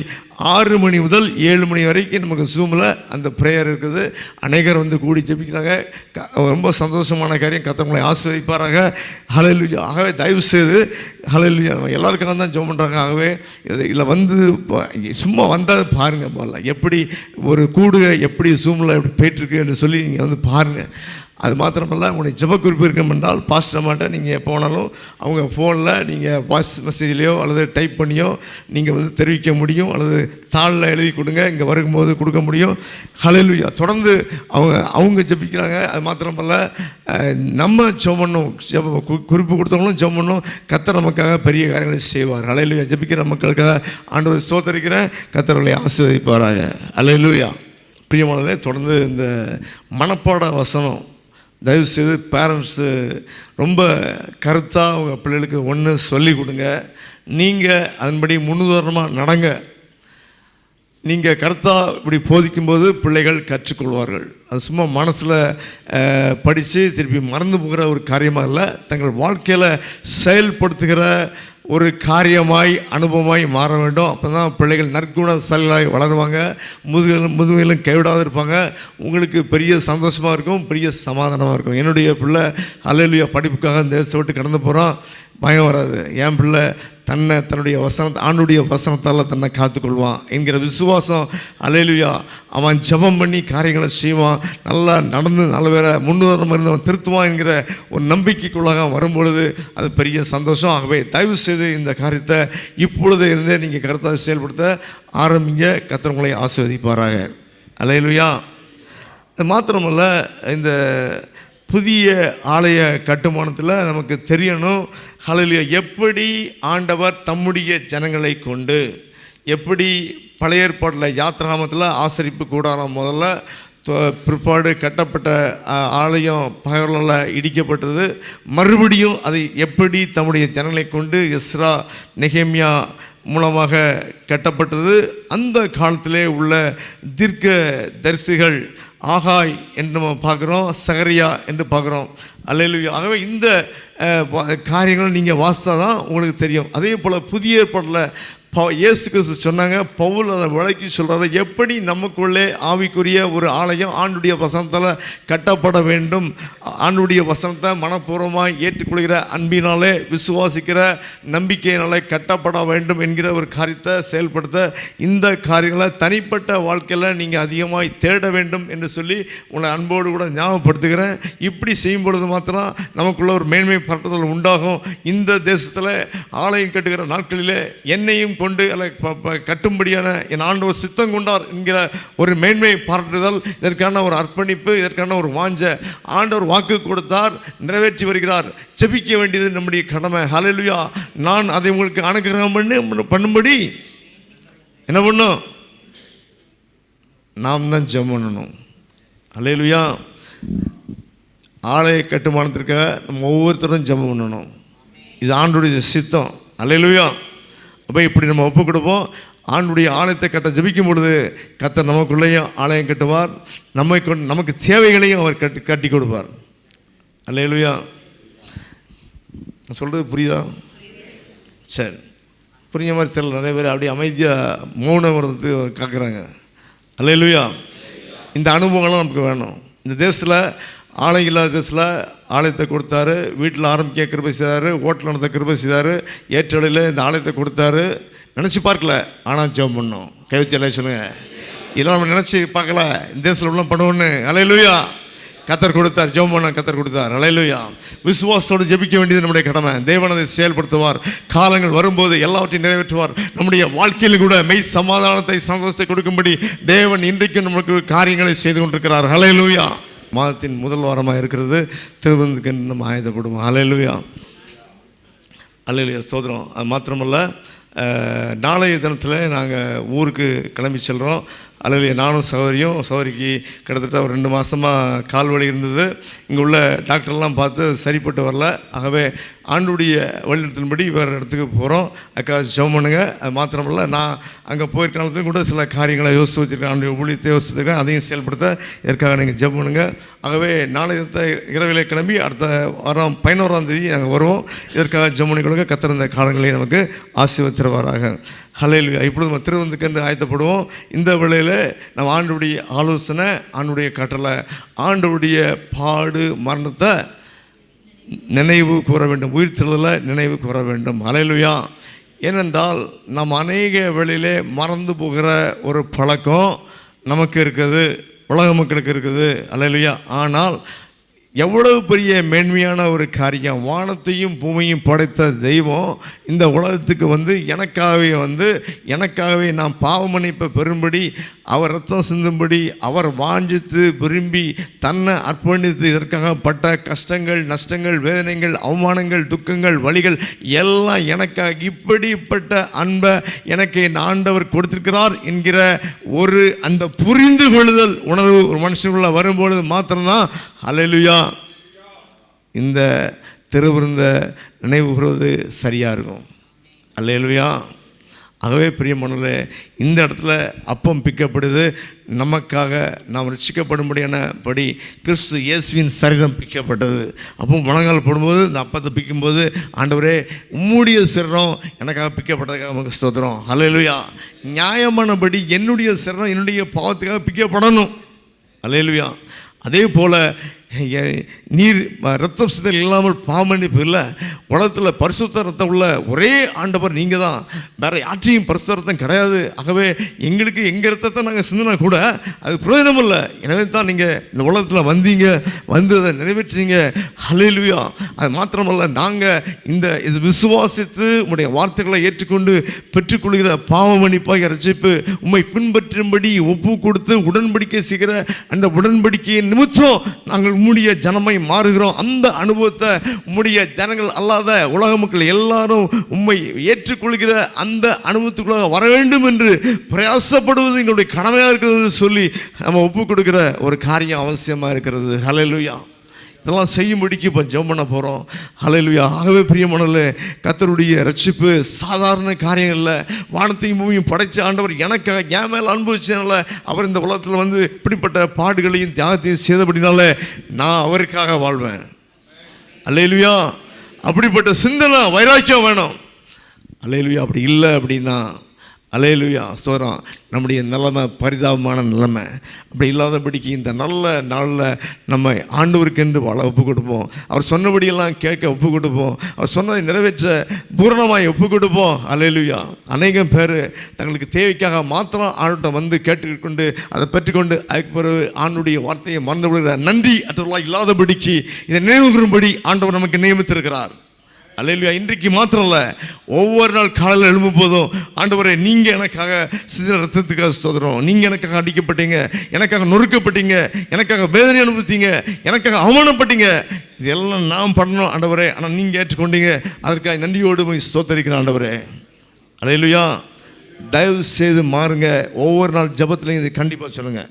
6 மணி முதல் 7 மணி வரைக்கும் நமக்கு ஜூமில் அந்த ப்ரேயர் இருக்குது. அநேகர் வந்து கூடி ஜெபிக்கிறாங்க. ரொம்ப சந்தோஷமான காரியம். கர்த்தர் உங்களை ஆசீர்வதிப்பாராக. ஹல்லேலூயா. ஆகவே தயவுசெய்து ஹல்லேலூயா, எல்லாருக்காக தான் ஜெபம் பண்ணுறாங்க. ஆகவே இதில் வந்து சும்மா வந்தால் பாருங்கள், போல எப்படி ஒரு கூடுகை எப்படி ஜூமில் எப்படி போயிட்டுருக்கு என்று சொல்லி நீங்கள் வந்து பாருங்கள். அது மாத்திரமல்ல, உங்களுடைய ஜெப குறிப்பு இருக்கணும் என்றால் பாஸ்டர் மாட்ட நீங்கள் எப்போ வேணாலும் அவங்க ஃபோனில் நீங்கள் வாய்ஸ் மெசேஜ்லேயோ அல்லது டைப் பண்ணியோ நீங்கள் வந்து தெரிவிக்க முடியும், அல்லது தாளில் எழுதி கொடுங்க, இங்கே வரும்போது கொடுக்க முடியும். ஹல்லேலூயா. தொடர்ந்து அவங்க ஜெபிக்கிறாங்க. அது மாத்திரமல்ல, நம்ம ஜெபம் பண்ணணும், குறிப்பு கொடுத்தவங்களும் ஜெபம் பண்ணணும். கர்த்தர் நமக்காக பெரிய காரியங்களை செய்வார். ஹல்லேலூயா. ஜெபிக்கிற மக்களுக்காக ஆண்டவரை ஸ்தோத்தரிக்கிறேன். கர்த்தர்களை ஆசீர்வதிப்பாராக. ஹல்லேலூயா. பிரியமானதே, தொடர்ந்து இந்த மனப்பாட வசனம் தயவுசெய்து பேரண்ட்ஸு ரொம்ப கருத்தாக உங்கள் பிள்ளைகளுக்கு ஒன்று சொல்லி கொடுங்க. நீங்கள் அதன்படி முன்னுதாரணமாக நடங்க. நீங்கள் கருத்தாக இப்படி போதிக்கும்போது பிள்ளைகள் கற்றுக்கொள்வார்கள். அது சும்மா மனசில் படித்து திருப்பி மறந்து போகிற ஒரு காரியமாக இல்லை, தங்கள் வாழ்க்கையில் செயல்படுத்துகிற ஒரு காரியமாய் அனுபவமாய் மாற வேண்டும். அப்போ தான் பிள்ளைகள் நற்குணசாலிகளாய் வளருவாங்க, முதுமையிலும் கைவிடாது இருப்பாங்க. உங்களுக்கு பெரிய சந்தோஷமாக இருக்கும், பெரிய சமாதானமாக இருக்கும். என்னுடைய பிள்ளை ஹல்லேலூயா படிப்புக்காக இந்த தேசத்தை விட்டு கடந்து போகிறான், பயம் வராது. என் பிள்ளை தன்னுடைய ஆண்டுடைய வசனத்தால் தன்னை காத்துக்கொள்வான் என்கிற விசுவாசம். ஹல்லேலூயா. அவன் ஜெபம் பண்ணி காரியங்களை செய்வான், நல்லா நடந்து நல்ல வேற முன்னுதாரணம் இருந்து அவன் திருத்துவான் என்கிற ஒரு நம்பிக்கைக்குள்ளாக வரும்பொழுது அது பெரிய சந்தோஷம். ஆகவே தயவு செய்து இந்த காரியத்தை இப்பொழுதே இருந்தே நீங்கள் கருத்தாக செயல்படுத்த ஆரம்பிங்க. கர்த்தர் உங்களை ஆசீர்வதிப்பாராக. ஹல்லேலூயா. அது மாத்திரமல்ல, இந்த புதிய ஆலய கட்டுமானத்தில் நமக்கு தெரியணும், ஹல்லேலூயா, எப்படி ஆண்டவர் தம்முடைய ஜனங்களை கொண்டு எப்படி பழைய ஏற்பாட்டில் யாத்ராகமத்தில் ஆசரிப்பு கூடாரம் முதல்ல பிற்பாடு கட்டப்பட்ட ஆலயம் பகலால் இடிக்கப்பட்டது, மறுபடியும் அதை எப்படி தம்முடைய ஜனங்களை கொண்டு எஸ்ரா நெகேமியா மூலமாக கட்டப்பட்டது. அந்த காலத்திலே உள்ள தீர்க்க தரிசிகள் ஆகாய் என்று நம்ம பார்க்குறோம், சகரியா என்று பார்க்குறோம். அல்லேலூயா. ஆகவே இந்த காரியங்களை நீங்கள் வாசித்தா தான் உங்களுக்கு தெரியும். அதே போல் புதிய ஏற்பாட்டில் இயேசு கிறிஸ்து சொன்னாங்க, பவுல் அதை விளக்கி சொல்கிறாரு, எப்படி நமக்குள்ளே ஆவிக்குரிய ஒரு ஆலயம் ஆண்டுடைய வசனத்தால் கட்டப்பட வேண்டும், ஆண்டுடைய வசனத்தை மனப்பூர்வமாக ஏற்றுக்கொள்கிற அன்பினாலே விசுவாசிக்கிற நம்பிக்கையினாலே கட்டப்பட வேண்டும் என்கிற ஒரு காரியத்தை செயல்படுத்த இந்த காரியங்களை தனிப்பட்ட வாழ்க்கையில் நீங்கள் அதிகமாக தேட வேண்டும் என்று சொல்லி உங்களை அன்போடு கூட ஞாபகப்படுத்துகிறேன். இப்படி செய்யும் பொழுது மாத்திரம் நமக்குள்ள ஒரு மேன்மை பரட்டுதல் உண்டாகும். இந்த தேசத்தில் ஆலயம் கட்டுகிற நாட்களிலே என்னையும் கொண்டு கட்டும்படியான என் ஆண்டவர் சித்தம் கொண்டார் என்கிற ஒரு மேன்மை பாராட்டுதல், இதற்கான ஒரு அர்ப்பணிப்பு, இதற்கான ஒரு வாஞ்ச ஆண்டவர் வாக்கு கொடுத்தார், நிறைவேற்றி வருகிறார். ஜெபிக்க வேண்டியது நம்முடைய கடமை. ஹல்லேலூயா. நான் அதை உங்களுக்கு அனுகிரகம் பண்ணும்படி என்ன பண்ணும், நாம் தான் ஜெபம் பண்ணணும். ஹல்லேலூயா. ஆலய கட்டுமானத்திற்காக நம்ம ஒவ்வொருத்தரும் ஜெபம் பண்ணணும். இது ஆண்டவருடைய சித்தம். அல்லேலூயா. அப்போ இப்படி நம்ம ஒப்பு கொடுப்போம். ஆண்டுடைய ஆலயத்தை கட்ட ஜெபிக்கும் பொழுது கர்த்தர் நமக்குள்ளேயும் ஆலயம் கட்டுவார். நமக்கு தேவைகளையும் அவர் கட்டி கொடுப்பார். அல்லேலூயா. நான் சொல்கிறது புரியுதா? சரி, புரிஞ்ச மாதிரி தெரியல. நிறைய பேர் அப்படியே அமைதியாக மௌனம் வரது காக்குறாங்க. அல்லேலூயா. இந்த அனுபவங்கள்லாம் நமக்கு வேணும். இந்த தேசத்தில் ஆலயம் இல்லாத தேசத்தில் ஆலயத்தை கொடுத்தாரு, வீட்டில் ஆரம்பிக்க கிருபை செய்தார், ஹோட்டல் நடத்த கிருபை செய்தார், ஏற்றடையில் இந்த ஆலயத்தை கொடுத்தாரு. நினச்சி பார்க்கல, ஆனால் ஜெபம் பண்ணோம். கை வச்சு எல்லாம் சொல்லுங்கள். இதெல்லாம் நம்ம நினச்சி பார்க்கல, இந்த தேசத்தில் உள்ள பண்ணுவோன்னு. அல்லேலூயா. கர்த்தர் கொடுத்தார், ஜெபம் பண்ண கர்த்தர் கொடுத்தார். அல்லேலூயா. விசுவாசத்தோடு ஜெபிக்க வேண்டியது நம்முடைய கடமை. தேவன் அதை செயல்படுத்துவார். காலங்கள் வரும்போது எல்லாவற்றையும் நிறைவேற்றுவார். நம்முடைய வாழ்க்கையில் கூட மெய் சமாதானத்தை, சந்தோஷத்தை கொடுக்கும்படி தேவன் இன்றைக்கும் நமக்கு காரியங்களை செய்து கொண்டிருக்கிறார். அல்லேலூயா. மாதத்தின் முதல் வாரமாக இருக்கிறது. திருவிருந்துக்கு நம்ம ஆயத்தப்படுவோம். அல்லேலூயா. அல்லேலூயா. ஸ்தோத்திரம். அது மாத்திரமல்ல, நாளைய தினத்தில் நாங்கள் ஊருக்கு கிளம்பி செல்கிறோம். அல்லேலூயா. நானும் சகோதரிக்கு கிட்டத்தட்ட ஒரு 2 மாதமாக கால் வலி இருந்தது. இங்கே உள்ள டாக்டர்லாம் பார்த்து சரிப்பட்டு வரல. ஆகவே ஆண்டுடைய வழிநடத்தின்படி வேறு இடத்துக்கு போகிறோம். அக்கா ஜெபம் பண்ணுங்க. அது மாத்திரமல்ல, நான் அங்கே போயிருக்காலத்துலையும் கூட சில காரியங்களை யோசித்து வச்சுருக்கேன். ஆண்டுடைய ஊழியத்தை யோசித்து வச்சுருக்கேன். அதையும் செயல்படுத்த இதற்காக நீங்கள் ஜெபம் பண்ணுங்க. ஆகவே நாளைய இரவிலே கிளம்பி அடுத்த வாரம் 11ஆம் தேதி நாங்கள் வருவோம். இதற்காக ஜெபம் பண்ணி கொடுங்க. கர்த்தர் இந்த காலங்களை நமக்கு ஆசீர்வதித்திருவாராக. ஹல்லேலூயா. இப்பொழுது நம்ம திருவிருந்துக்கு ஆயத்தப்படுவோம். இந்த வேளையில் நம்ம ஆண்டுடைய ஆலோசனை, ஆண்டுடைய கட்டளை, ஆண்டுடைய பாடு மரணத்தை நினைவு கூற வேண்டும். உயிர்த்தெழுதலை நினைவு கூற வேண்டும். ஹல்லேலூயா. ஏனென்றால் நாம் அநேக வேளையிலே மறந்து போகிற ஒரு பழக்கம் நமக்கு இருக்குது, உலக மக்களுக்கு இருக்குது. ஹல்லேலூயா. ஆனால் எவ்வளவு பெரிய மேன்மையான ஒரு காரியம். வானத்தையும் பூமியையும் படைத்த தெய்வம் இந்த உலகத்துக்கு எனக்காகவே நான் பாவ மன்னிப்பை பெறும்படி, அவர் ரத்தம் சிந்தும்படி அவர் வாஞ்சித்து விரும்பி தன்னை அர்ப்பணித்து இதற்காக பட்ட கஷ்டங்கள், நஷ்டங்கள், வேதனைகள், அவமானங்கள், துக்கங்கள், வலிகள் எல்லாம் எனக்காக இப்படிப்பட்ட அன்பை எனக்கு என் ஆண்டவர் கொடுத்திருக்கிறார் என்கிற ஒரு அந்த புரிந்து கொள்ளுதல் உணர்வு ஒரு மனுஷனுக்குள்ள வரும்பொழுது மாத்திரம்தான் அல்லேலூயா இந்த திருவிருந்த நினைவு கூறுவது சரியாக இருக்கும். அல்லேலூயா. ஆகவே பிரியமானவர்களே, இந்த இடத்துல அப்பம் பிக்கப்படுது. நமக்காக நாம் ரட்சிக்கப்படும்படியானபடி கிறிஸ்து இயேசுவின் சரீரம் பிக்கப்பட்டது. அப்போ முழங்கால் போடும்போது இந்த அப்பத்தை பிக்கும்போது, ஆண்டவரே உம்முடைய சரீரம் எனக்காக பிக்கப்பட்டதுக்காக நமக்கு ஸ்தோத்திரம். அல்லேலூயா. நியாயமானபடி என்னுடைய சரீரம் என்னுடைய பாவத்துக்காக பிக்கப்படணும். அல்லேலூயா. அதே போல் நீர் ரத்தம் சிந்தல் இல்லாமல் பாவமன்னிப்பு இல்லை. உலகத்தில் பரிசுத்த ரத்தம் உள்ள ஒரே ஆண்டவர் நீங்கள் தான். வேறு யாற்றையும் பரிசுத்த ரத்தம் கிடையாது. ஆகவே எங்களுக்கு எங்கள் ரத்தத்தை நாங்கள் சிந்தினா கூட அது பிரயோஜனம் இல்லை. எனவே தான் நீங்கள் இந்த உலகத்தில் வந்தீங்க, வந்து அதை நிறைவேற்றீங்க. ஹல்லேலூயா. அது மாத்திரமல்ல, நாங்கள் இது விசுவாசித்து உம்முடைய வார்த்தைகளை ஏற்றுக்கொண்டு பெற்றுக்கொள்கிற பாவ மன்னிப்பாக ரட்சிப்பு உம்மை பின்பற்றும்படி ஒப்பு கொடுத்து உடன்படிக்கை செய்கிற அந்த உடன்படிக்கையின் நிமித்தம் நாங்கள் உம்முடைய ஜனமை மாறுகிறோம். அந்த அனுபவத்தை உம்முடைய ஜனங்கள் அல்லாத உலக மக்கள் எல்லாரும் உம்மை ஏற்றுக்கொள்கிற அந்த அனுபவத்துக்குள்ளாக வர வேண்டும் என்று பிரயாசப்படுவது எங்களுடைய கடமையாக இருக்கிறது சொல்லி நம்ம ஒப்பு கொடுக்கிற ஒரு காரியம் அவசியமாக இருக்கிறது. ஹல்லேலூயா. இதெல்லாம் செய்யும்படிக்கு இப்போ ஜெபம் பண்ண போகிறோம். ஹல்லேலூயா. ஆகவே பிரியமானவர்களே, கர்த்தருடைய ரட்சிப்பு சாதாரண காரியம் இல்லை. வானத்தையும் பூமியும் படைத்த ஆண்டவர் எனக்காக என் மேலே அனுபவிச்சதுனால, அவர் இந்த உலகத்தில் இப்படிப்பட்ட பாடுகளையும் தியாகத்தையும் செய்தபடினால நான் அவருக்காக வாழ்வேன். ஹல்லேலூயா. அப்படிப்பட்ட சிந்தனை வைராக்கியம் வேணும். ஹல்லேலூயா. அப்படி இல்லை அப்படின்னா அல்லேலூயா ஸ்தோத்திரம், நம்முடைய நிலைமை பரிதாபமான நிலைமை. அப்படி இல்லாதபடிக்கு இந்த நல்ல நாளில் நம்ம ஆண்டவருக்கென்று வாழ ஒப்பு கொடுப்போம். அவர் சொன்னபடியெல்லாம் கேட்க ஒப்பு கொடுப்போம். அவர் சொன்னதை நிறைவேற்ற பூரணமாய் ஒப்பு கொடுப்போம். அல்லேலூயா. அநேகம் பேர் தங்களுக்கு தேவைக்காக மாத்திரம் ஆண்டவர்கிட்ட கேட்டுக்கொண்டு அதை பெற்றுக்கொண்டு அதுக்கு பிறகு ஆண்டுடைய வார்த்தையை மறந்து விடுகிற நன்றி அற்றவர்களாக இல்லாதபடிக்கு இதை நினைவுறும்படி ஆண்டவர் நமக்கு நியமித்திருக்கிறார். அல்லேலூயா. இன்றைக்கு மாத்திரம் இல்லை, ஒவ்வொரு நாள் காலையில் எழும்பும் போதும் ஆண்டவரே, நீங்கள் எனக்காக சிந்தின ரத்தத்துக்காக ஸ்தோத்திரம், நீங்கள் எனக்காக அடிக்கப்பட்டீங்க, எனக்காக நொறுக்கப்பட்டீங்க, எனக்காக வேதனை அனுபவித்தீங்க, எனக்காக அவமானப்பட்டீங்க, இதெல்லாம் நாம் பண்ணணும் ஆண்டவரே. ஆனால் நீங்கள் ஏற்றுக்கொண்டீங்க, அதற்காக நன்றியோடு போய் ஸ்தோத்தரிக்கிறேன் ஆண்டவரே. அல்லேலூயா. தயவு செய்து மாறுங்க. ஒவ்வொரு நாள் ஜெபத்துலையும் இது கண்டிப்பாக சொல்லுங்கள்.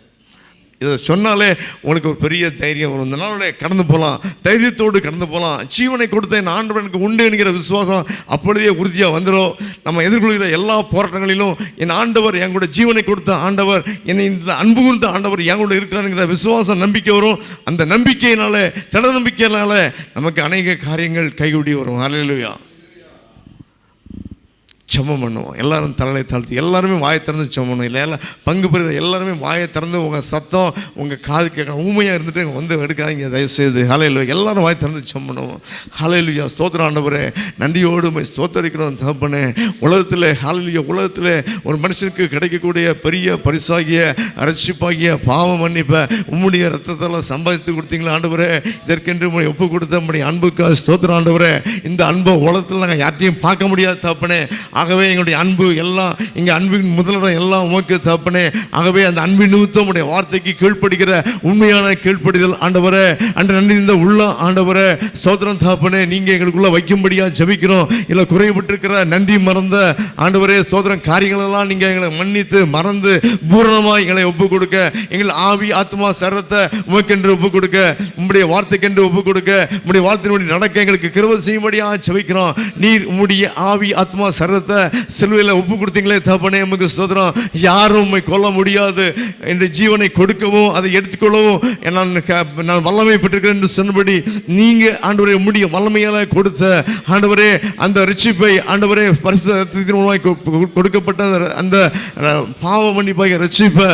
இதை சொன்னாலே உங்களுக்கு ஒரு பெரிய தைரியம் வரும். இந்த நாளோட கடந்து போகலாம், தைரியத்தோடு கடந்து போகலாம். ஜீவனை கொடுத்த என் ஆண்டவர் எனக்கு உண்டு என்கிற விசுவாசம் அப்பொழுதே உறுதியாக வந்துடும். நம்ம எதிர்கொள்கிற எல்லா போராட்டங்களிலும் என் ஆண்டவர், என் கூட ஜீவனை கொடுத்த ஆண்டவர், என்னை இந்த அன்பு கொடுத்த ஆண்டவர் என் கூட இருக்கிறாருங்கிற விசுவாசம், நம்பிக்கை வரும். அந்த நம்பிக்கையினால, திட நம்பிக்கையினால நமக்கு அநேக காரியங்கள் கைகூடி வரும். ஹல்லேலூயா. ஜெபம் பண்ணுவோம். எல்லாரும் தலையை தாழ்த்தி எல்லாருமே வாயை திறந்து ஜெபம் பண்ணுவோம். இல்லை எல்லாம் பங்கு பெறுகிற எல்லாருமே வாயை திறந்து உங்கள் சத்தம் உங்கள் காது கேட்கணும். ஊமையாக இருந்துட்டு வந்து எடுக்காதீங்க தயவுசெய்து. ஹல்லேலூயா. எல்லாரும் வாயை திறந்து ஜெபம் பண்ணுவோம். ஹல்லேலூயா. ஸ்தோத்திரம் ஆண்டவரே, நன்றியோடு உம்மை ஸ்தோத்தரிக்கிறோம் தகப்பனே. உலகத்தில் ஹல்லேலூயா, உலகத்தில் ஒரு மனுஷனுக்கு கிடைக்கக்கூடிய பெரிய பரிசாகிய ரட்சிப்பாகிய பாவ மன்னிப்பை உம்முடைய ரத்தத்தால் சம்பாதித்து கொடுத்தீங்களா ஆண்டவரே. இதற்கென்று உம்மை ஒப்பு கொடுத்த உம்முடைய அன்புக்காக ஸ்தோத்திரம் ஆண்டவரே. இந்த அன்பை உலகத்தில் நாங்கள் யார்ட்டையும் பார்க்க முடியாது தகப்பனே. ஆகவே எங்களுடைய அன்பு எல்லாம், இங்கே அன்பின் முதலிடம் எல்லாம் உமக்கு தகப்பனே. ஆகவே அந்த அன்பின் நிமித்தம் உடைய வார்த்தைக்கு கீழ்ப்படுகிற உண்மையான கீழ்ப்படிதல் ஆண்டவரே, அன்று நன்றி இந்த உள்ள ஆண்டவரே ஸ்தோத்திரம் தகப்பனே. நீங்கள் எங்களுக்குள்ள வைக்கும்படியாக ஜெபிக்கிறோம். இல்லை குறைபட்டிருக்கிற நன்றி மறந்த ஆண்டவரே ஸ்தோத்திரம் காரியங்களெல்லாம் நீங்கள் எங்களை மன்னித்து மறந்து பூரணமாக எங்களை ஒப்பு கொடுக்க, எங்கள் ஆவி ஆத்மா சரத்தை உமக்கென்று ஒப்பு கொடுக்க, உம்முடைய வார்த்தைக்கென்று ஒப்பு கொடுக்க, உம்முடைய வார்த்தையினுடைய நடக்க எங்களுக்கு கிருபை செய்யும்படியாக ஜெபிக்கிறோம். நீர் உம்முடைய ஆவி ஆத்மா சரத்தை சிலுவையில் ஒப்பு கொடுத்தீங்களே தகப்பனே, உமக்கு ஸ்தோத்திரம். யாரும் உம்மை கொல்ல முடியாது என்ற ஜீவனை கொடுக்கவும் அதை எடுத்துக்கொள்ளவும் நான் வல்லமை பெற்றிருக்கிறேன் என்று சொன்னபடி நீங்கள் ஆண்டவரே உம்முடைய வல்லமையால் கொடுத்த ஆண்டவரே அந்த ரட்சிப்பை ஆண்டவரே பரிசுத்த ரத்தத்தின் மூலமாக கொடுக்கப்பட்ட அந்த பாவ மன்னிப்பாக ரட்சிப்பை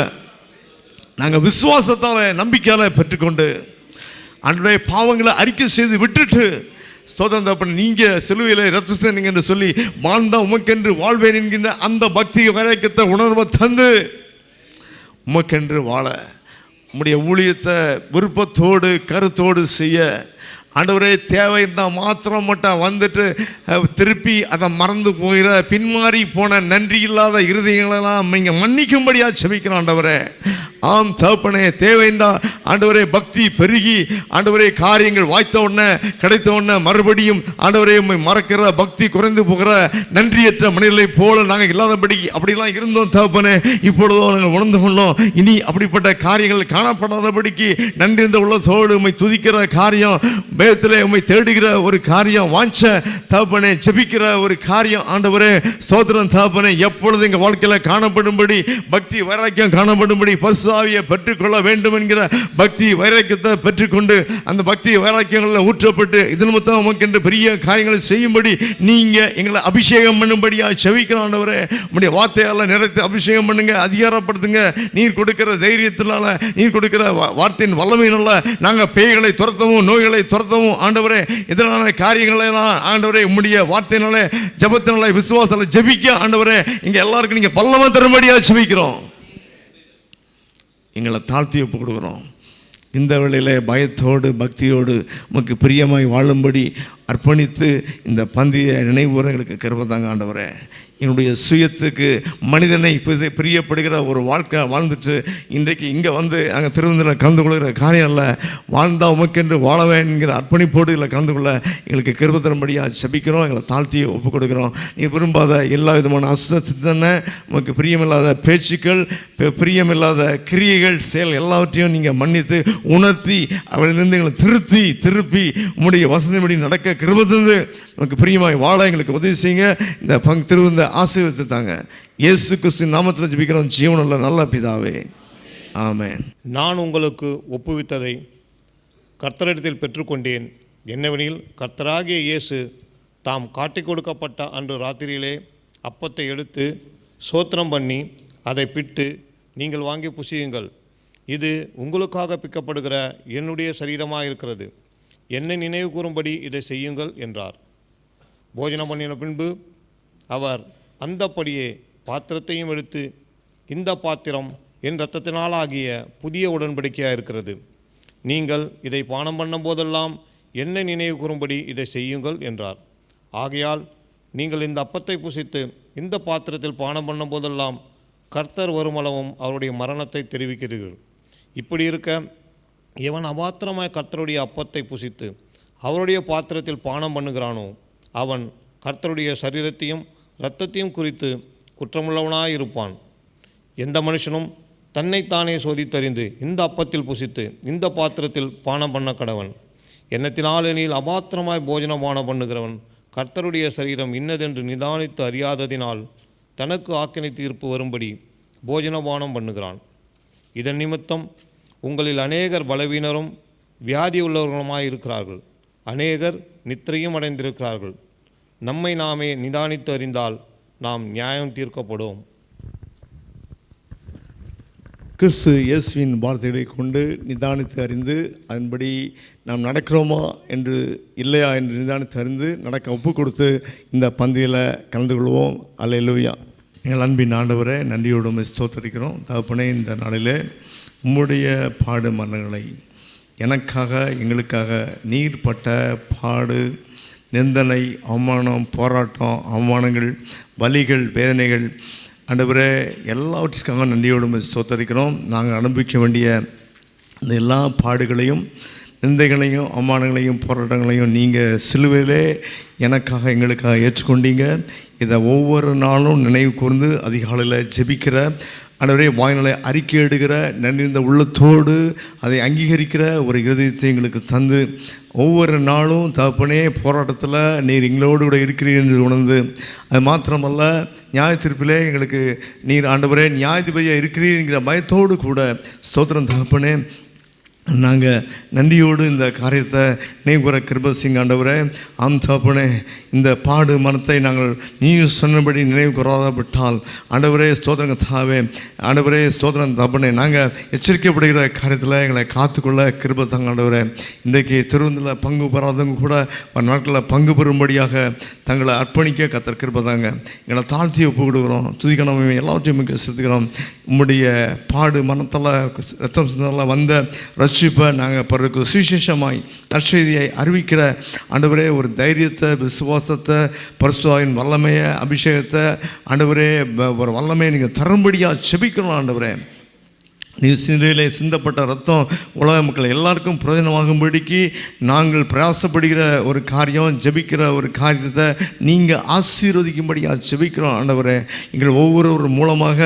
நாங்கள் விசுவாசத்தால் நம்பிக்கையால் பெற்றுக்கொண்டு ஆண்டவரே பாவங்களை அறிக்கை செய்து விட்டுட்டு ஸ்தோத்திரம் தகப்பனே, நீங்கள் சிலுவையில் ரத்தத்தை நீங்கள் என்று சொல்லி வாழ்ந்தா உமக்கென்று வாழ்வேன் என்கின்ற அந்த பக்தி வைராக்கியத்தை உணர்வை தந்து உமக்கென்று வாழ, உம்முடைய ஊழியத்தை விருப்பத்தோடு கருத்தோடு செய்ய ஆண்டவரே தேவை இருந்தால் மாத்திரம் மட்டும் வந்துட்டு திருப்பி அதை மறந்து போகிற பின்மாறி போன நன்றி இல்லாத இருதயங்களெல்லாம் நீங்கள் மன்னிக்கும்படியாக செபிக்கிறோம் ஆண்டவரே. ஆம் தகப்பனே, தேவைண்டா ஆண்டவரே பக்தி பெருகி ஆண்டவரே காரியங்கள் வாய்த்த உடனே கிடைத்த உடனே மறுபடியும் ஆண்டவரே உம்மை மறக்கிற பக்தி குறைந்து போகிற நன்றியற்ற மனிதர்களை போல நாங்கள் இல்லாதபடி அப்படிலாம் இருந்தோம் தகப்பனே. இப்பொழுதோ நாங்கள் உணர்ந்து கொண்டோம். இனி அப்படிப்பட்ட காரியங்கள் காணப்படாதபடிக்கு நன்றி இந்த உள்ளத்தோடு உம்மை துதிக்கிற காரியம், வேதத்திலே உம்மை தேடுகிற ஒரு காரியம், வாஞ்ச தகப்பனே ஜெபிக்கிற ஒரு காரியம் ஆண்டவரே ஸ்தோத்திரம் தகப்பனே எப்பொழுது எங்கள் வாழ்க்கையில் காணப்படும்படி, பக்தி வைராக்கியம் காணப்படும்படி பரிசுத்தாவியை பெற்றுக்கொள்ள வேண்டும் என்கிற பக்தி வைராக்கியத்தை பெற்றுக்கொண்டு அந்த பக்தி வைராக்கியங்களில் ஊற்றப்பட்டு இது நிமித்தம் உமக்கென்று பெரிய காரியங்களை செய்யும்படி நீங்கள் எங்களை அபிஷேகம் பண்ணும்படியாக செபிக்கிறோம் ஆண்டவரே. உம்முடைய வார்த்தையால் நிறைத்து அபிஷேகம் பண்ணுங்க, அதிகாரப்படுத்துங்க. நீர் கொடுக்கிற தைரியத்தினால, நீர் கொடுக்கிற வார்த்தையின் வல்லமையினால நாங்கள் பேய்களை துரத்தவும் நோய்களை துரத்தவும் ஆண்டவரே எதிரான காரியங்களெல்லாம் ஆண்டவரே உம்முடைய வார்த்தையினாலே ஜெபத்தினாலே விசுவாசத்தால் ஜெபிக்க ஆண்டவரே இங்கே எல்லாருக்கும் நீங்கள் பல்லவ தரும்படியாக ஜெபிக்கிறோம். எங்களை தாழ்த்தி ஒப்பு கொடுக்குறோம். இந்த வேளையில் பயத்தோடு பக்தியோடு உமக்கு பிரியமாய் வாழும்படி அர்ப்பணித்து இந்த பந்திய நினைவுற எங்களுக்கு கிருபை தாங்க ஆண்டவரே. என்னுடைய சுயத்துக்கு மனிதனை பிரியப்படுகிற ஒரு வாழ்க்கை வாழ்ந்துட்டு இன்றைக்கு இங்கே வந்து நாங்கள் திருவிழாவில் கலந்து கொள்கிற காரியம் இல்லை, வாழ்ந்தா உமக்கென்று வாழ வேணுங்கிற அர்ப்பணிப்போடு இதில் கலந்து கொள்ள எங்களுக்கு கிருபை தரும்படியாக செபிக்கிறோம். எங்களை தாழ்த்தி ஒப்புக் கொடுக்குறோம். நீ விரும்பாத எல்லா விதமான அசுத்தன உமக்கு பிரியமில்லாத பேச்சுக்கள், பிரியமில்லாத கிரியைகள், செயல் எல்லாவற்றையும் நீங்கள் மன்னித்து உணர்த்தி அவளிலிருந்து எங்களை திருப்பி உம்முடைய வசதிப்படி நடக்க கிருபை தந்து நமக்கு பிரியமாய் வாழ எங்களுக்கு உதவி செய்யுங்க. இந்த திருவிழா ஆசீர்வதித்து தாங்க. இயேசு கிறிஸ்து நாமத்தில் ஜெபிக்கிறோம் ஜீவனுள்ள நல்ல பிதாவே, ஆமென். நான் உங்களுக்கு ஒப்புவித்ததை கர்த்தரிடத்தில் பெற்றுக்கொண்டேன். என்னவெனில் கர்த்தராகிய இயேசு தாம் காட்டிக் கொடுக்கப்பட்ட அன்று ராத்திரியிலே அப்பத்தை எடுத்து சோத்திரம் பண்ணி அதை பிட்டு, நீங்கள் வாங்கி புசியுங்கள், இது உங்களுக்காக பிக்கப்படுகிற என்னுடைய சரீரமாக இருக்கிறது, என்னை நினைவு கூறும்படி இதை செய்யுங்கள் என்றார். போஜனம் பண்ணின பின்பு அவர் அந்தப்படியே பாத்திரத்தையும் எடுத்து, இந்த பாத்திரம் என் இரத்தத்தினாலாகிய புதிய உடன்படிக்கையாக இருக்கிறது, நீங்கள் இதை பானம் பண்ணும் போதெல்லாம் என்னை நினைவு கூறும்படி இதை செய்யுங்கள் என்றார். ஆகையால் நீங்கள் இந்த அப்பத்தை புசித்து இந்த பாத்திரத்தில் பானம் பண்ணும் போதெல்லாம் கர்த்தர் வருமளவும் அவருடைய மரணத்தை தெரிவிக்கிறீர்கள். இப்படி இருக்க எவன் அபாத்திரமாய் கர்த்தருடைய அப்பத்தை புசித்து அவருடைய பாத்திரத்தில் பானம் பண்ணுகிறானோ அவன் கர்த்தருடைய சரீரத்தையும் இரத்தத்தையும் குறித்து குற்றமுள்ளவனாயிருப்பான். எந்த மனுஷனும் தன்னைத்தானே சோதித்தறிந்து இந்த அப்பத்தில் புசித்து இந்த பாத்திரத்தில் பானம் பண்ண கடவன். எண்ணத்தினாலெனில் அபாத்திரமாய் போஜனபானம் பண்ணுகிறவன் கர்த்தருடைய சரீரம் இன்னதென்று நிதானித்து அறியாததினால் தனக்கு ஆக்கினை தீர்ப்பு வரும்படி போஜனபானம் பண்ணுகிறான். இதன் நிமித்தம் உங்களில் அநேகர் பலவீனரும் வியாதி உள்ளவர்களுமாய் இருக்கிறார்கள், அநேகர் நித்திரையும் அடைந்திருக்கிறார்கள். நம்மை நாமே நிதானித்து அறிந்தால் நாம் நியாயம் தீர்க்கப்படும். கிறிஸ்து இயேசுவின் வார்த்தைகளை கொண்டு நிதானித்து அறிந்து அதன்படி நாம் நடக்கிறோமா என்று இல்லையா என்று நிதானித்து அறிந்து நடக்க ஒப்பு கொடுத்து இந்த பந்தியில் கலந்து கொள்வோம். அல்லேலூயா. எங்கள் அன்பின் ஆண்டவரை நன்றியோடு ஸ்தோத்திரிக்கிறோம். தகப்பனே, இந்த நாளில் உம்முடைய பாடு மரணங்களை எனக்காக எங்களுக்காக நீர் பட்ட பாடு, நிந்தனை, அவமானம், போராட்டம், அவமானங்கள், வலிகள், வேதனைகள், ஆண்டவரே எல்லாவற்றிற்காக நன்றியோடு ஸ்தோத்திரிக்கிறோம். நாங்கள் அனுபவிக்க வேண்டிய இந்த எல்லா பாடுகளையும், நிந்தைகளையும், அவமானங்களையும், போராட்டங்களையும் நீங்கள் சிலுவையிலே எனக்காக எங்களுக்காக ஏற்றுக்கொண்டீங்க. இதை ஒவ்வொரு நாளும் நினைவு கூர்ந்து அதிகாலையில் ஜெபிக்கிற ஆண்டவரே, வாய்நிலை அறிக்கை எடுக்கிற நன்றிந்த உள்ளத்தோடு அதை அங்கீகரிக்கிற ஒரு இருதயத்தை எங்களுக்கு தந்து ஒவ்வொரு நாளும் தகப்பனே போராட்டத்தில் நீர் எங்களோடு கூட இருக்கிறீர் என்று உணர்ந்து, அது மாத்திரமல்ல நியாய தீர்ப்பிலே எங்களுக்கு நீர் ஆண்டவரே நியாயாதிபதியாக இருக்கிறீர் என்கிற பயத்தோடு கூட ஸ்தோத்திரம் தகப்பனே. நாங்கள் நன்றியோடு இந்த காரியத்தை நினைவுகூர கிருபசிங் ஆண்டவரே. ஆம் தகப்பனே, இந்த பாடு மனத்தை நாங்கள் நீ சொன்னபடி நினைவு கூறாதவிட்டால் ஆண்டவரே ஸ்தோத்திரங்க தாவே, ஆண்டவரே ஸ்தோத்திரம் தகப்பனே, நாங்கள் எச்சரிக்கப்படுகிற காரியத்தில் எங்களை காத்துக்கொள்ள கிருபை தாங்க ஆண்டவரே. இன்றைக்கு திருவிழாவில் பங்கு பெறாதவங்க கூட நாட்களில் பங்கு பெறும்படியாக தங்களை அர்ப்பணிக்க கர்த்தர் கிருபை தாங்க. எங்களை தாழ்த்தி ஒப்பு கொடுக்குறோம், துதிக்கணும், எல்லாவற்றையும் மிக செலுத்துக்கிறோம். உம்முடைய பாடு மனத்தில் ரத்தம் சிந்தனால் வந்த ரட்சிப்பை நாங்கள் பிறகு சுவிசேஷமாய் நற்செய்தியை அறிவிக்கிற ஆண்டவரே ஒரு தைரியத்தை, விசுவாசத்தை, பரிசுத்தாவின் வல்லமையை, அபிஷேகத்தை ஆண்டவரே ஒரு வல்லமையை நீங்கள் தரும்படியாக செபிக்கணும் ஆண்டவரே. நீ சிந்தையிலே சிந்தப்பட்ட ரத்தம் உலக மக்கள் எல்லாருக்கும் பிரயோஜனமாகும்படிக்கு நாங்கள் பிரயாசப்படுகிற ஒரு காரியம், ஜெபிக்கிற ஒரு காரியத்தை நீங்கள் ஆசீர்வதிக்கும்படியாக ஜெபிக்கிறோம் ஆண்டவரே. எங்கள் ஒவ்வொரு மூலமாக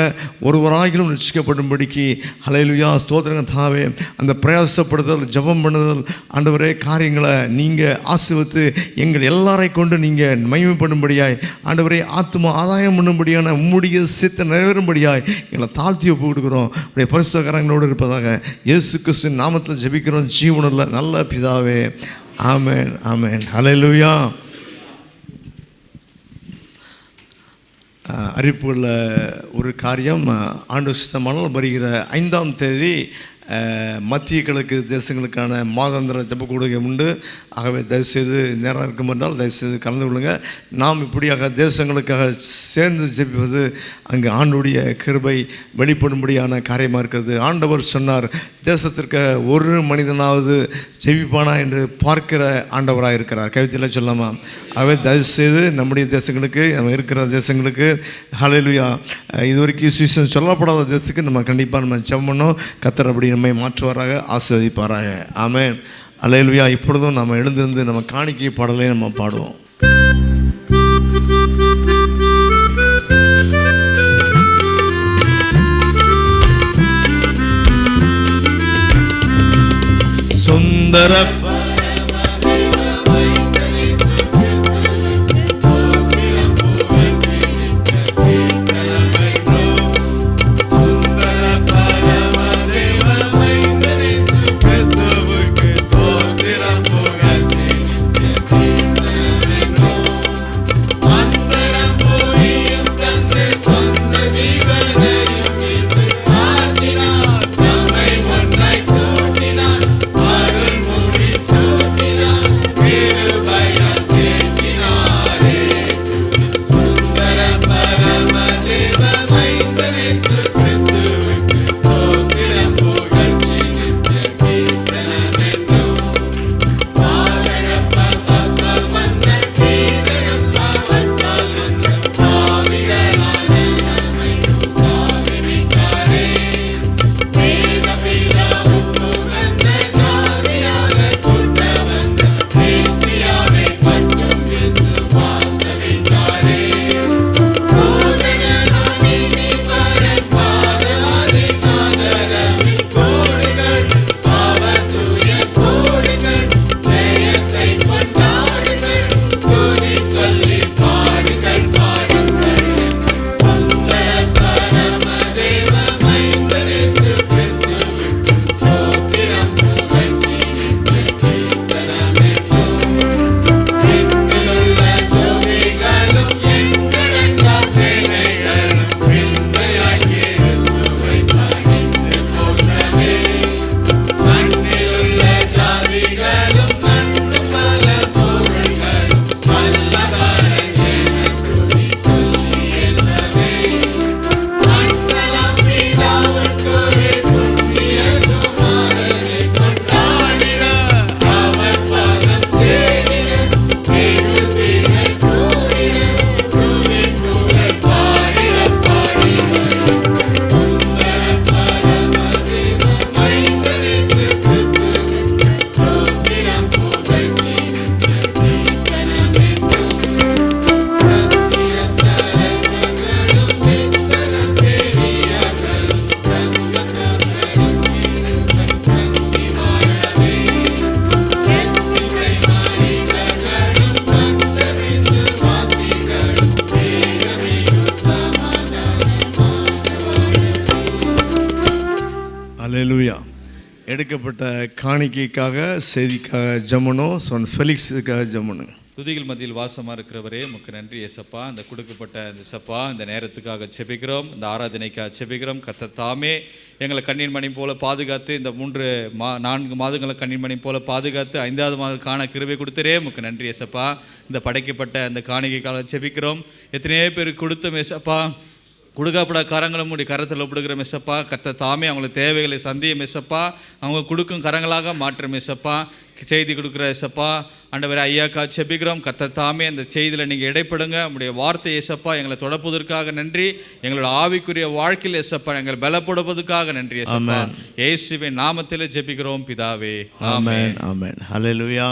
ஒருவராகிலும் ரட்சிக்கப்படும்படிக்கு ஹல்லேலூயா ஸ்தோத்திரங்கள் தாவே. அந்த பிரயாசப்படுதல், ஜெபம் பண்ணுதல் ஆண்டவரே காரியங்களை நீங்கள் ஆசீர்வதித்து எங்கள் எல்லாரை கொண்டு நீங்கள் மகிமைப்படும்படியாய் ஆண்டவரே ஆத்துமா ஆதாயம் பண்ணும்படியான உம்முடைய சித்தம் நிறைவேறும்படியாய் எங்களை தாழ்த்தி ஒப்பு கொடுக்குறோம். அப்படியே பரிசு கரங்களோடு இருப்பதாக இயேசு கிறிஸ்துவின் நாமத்தில் ஜெபிக்கிறோம் ஜீவனுள்ள நல்ல பிதாவே. ஆமென், ஆமென், ஹல்லேலூயா. அறிவிப்புள்ள ஒரு காரியம், ஆண்டு சித்தமானால் வருகிற 5ஆம் தேதி மத்திய கிழக்கு தேசங்களுக்கான மாதாந்திர ஜெப கூடுகை உண்டு. ஆகவே தயவுசெய்து நேரம் இருக்கும் என்றால் தயவுசெய்து கலந்து கொள்ளுங்கள். நாம் இப்படியாக தேசங்களுக்காக சேர்ந்து ஜெபிப்பது அங்கு ஆண்டுடைய கிருபை வெளிப்படும்படியான காரியமாக இருக்கிறது. ஆண்டவர் சொன்னார், தேசத்திற்கு ஒரு மனிதனாவது ஜெபிப்பானா என்று பார்க்கிற ஆண்டவராக இருக்கிறார். கவிதையில் சொல்லாமா? ஆகவே தயவுசெய்து நம்முடைய தேசங்களுக்கு, நம்ம இருக்கிற தேசங்களுக்கு ஹல்லேலூயா, இதுவரைக்கும் சுவிசேஷம் சொல்லப்படாத தேசத்துக்கு நம்ம கண்டிப்பாக நம்ம ஜெபம் பண்ணோம். கர்த்தர் அப்படி நம்மை மாற்றுவாராக, ஆசீர்வதிப்பாராக. ஆமென், அல்லேலூயா. இப்பொழுதும் நம்ம எழுந்திருந்து நம்ம காணிக்கை பாடலை நம்ம பாடுவோம். சுந்தர அருள்மொழி எடுக்கப்பட்ட காணிக்கைக்காக செய்திக்காக ஜெபணும். சொன்ன ஃபெலிக்ஸுக்காக ஜெபணும். துதிகள் மத்தியில் வாசமாக இருக்கிறவரே உமக்கு நன்றி ஏசப்பா. இந்த கொடுக்கப்பட்ட இந்த சப்பா இந்த நேரத்துக்காக செபிக்கிறோம், இந்த ஆராதனைக்காக செபிக்கிறோம். கர்த்தர் தாமே எங்களை கண்ணின் மணி போல பாதுகாத்து இந்த 4 மாதங்களை கண்ணின் மணி போல பாதுகாத்து 5வது மாதம் காண கிருபை கொடுத்துறே உமக்கு நன்றி ஏசப்பா. இந்த படைக்கப்பட்ட இந்த காணிக்கைக்காக செபிக்கிறோம். எத்தனையோ பேருக்கு கொடுத்தோம் ஏசப்பா. கொடுக்கப்பட கரங்களை மூடி கரத்தில் ஒப்பிடுகிற மெசப்பா. கர்த்தர் தாமே அவங்களுக்கு தேவைகளை சந்திய மெசப்பா. அவங்க கொடுக்கும் கரங்களாக மாற்ற மெசப்பா. செய்தி கொடுக்குற எசப்பா ஆண்டவரே ஐயாக்கா செபிக்கிறோம். கர்த்தர் தாமே அந்த செய்தியில் நீங்கள் இடைப்படுங்க. உங்களுடைய வார்த்தை ஏசப்பா எங்களை தொடப்பதற்காக நன்றி. எங்களோட ஆவிக்குரிய வாழ்க்கையில் ஏசப்பா எங்களை பலப்படுவதற்காக நன்றி ஏசப்பா. இயேசுவின் நாமத்தில் ஜெபிக்கிறோம் பிதாவே. ஆமென் ஆமென். ஹல்லேலூயா.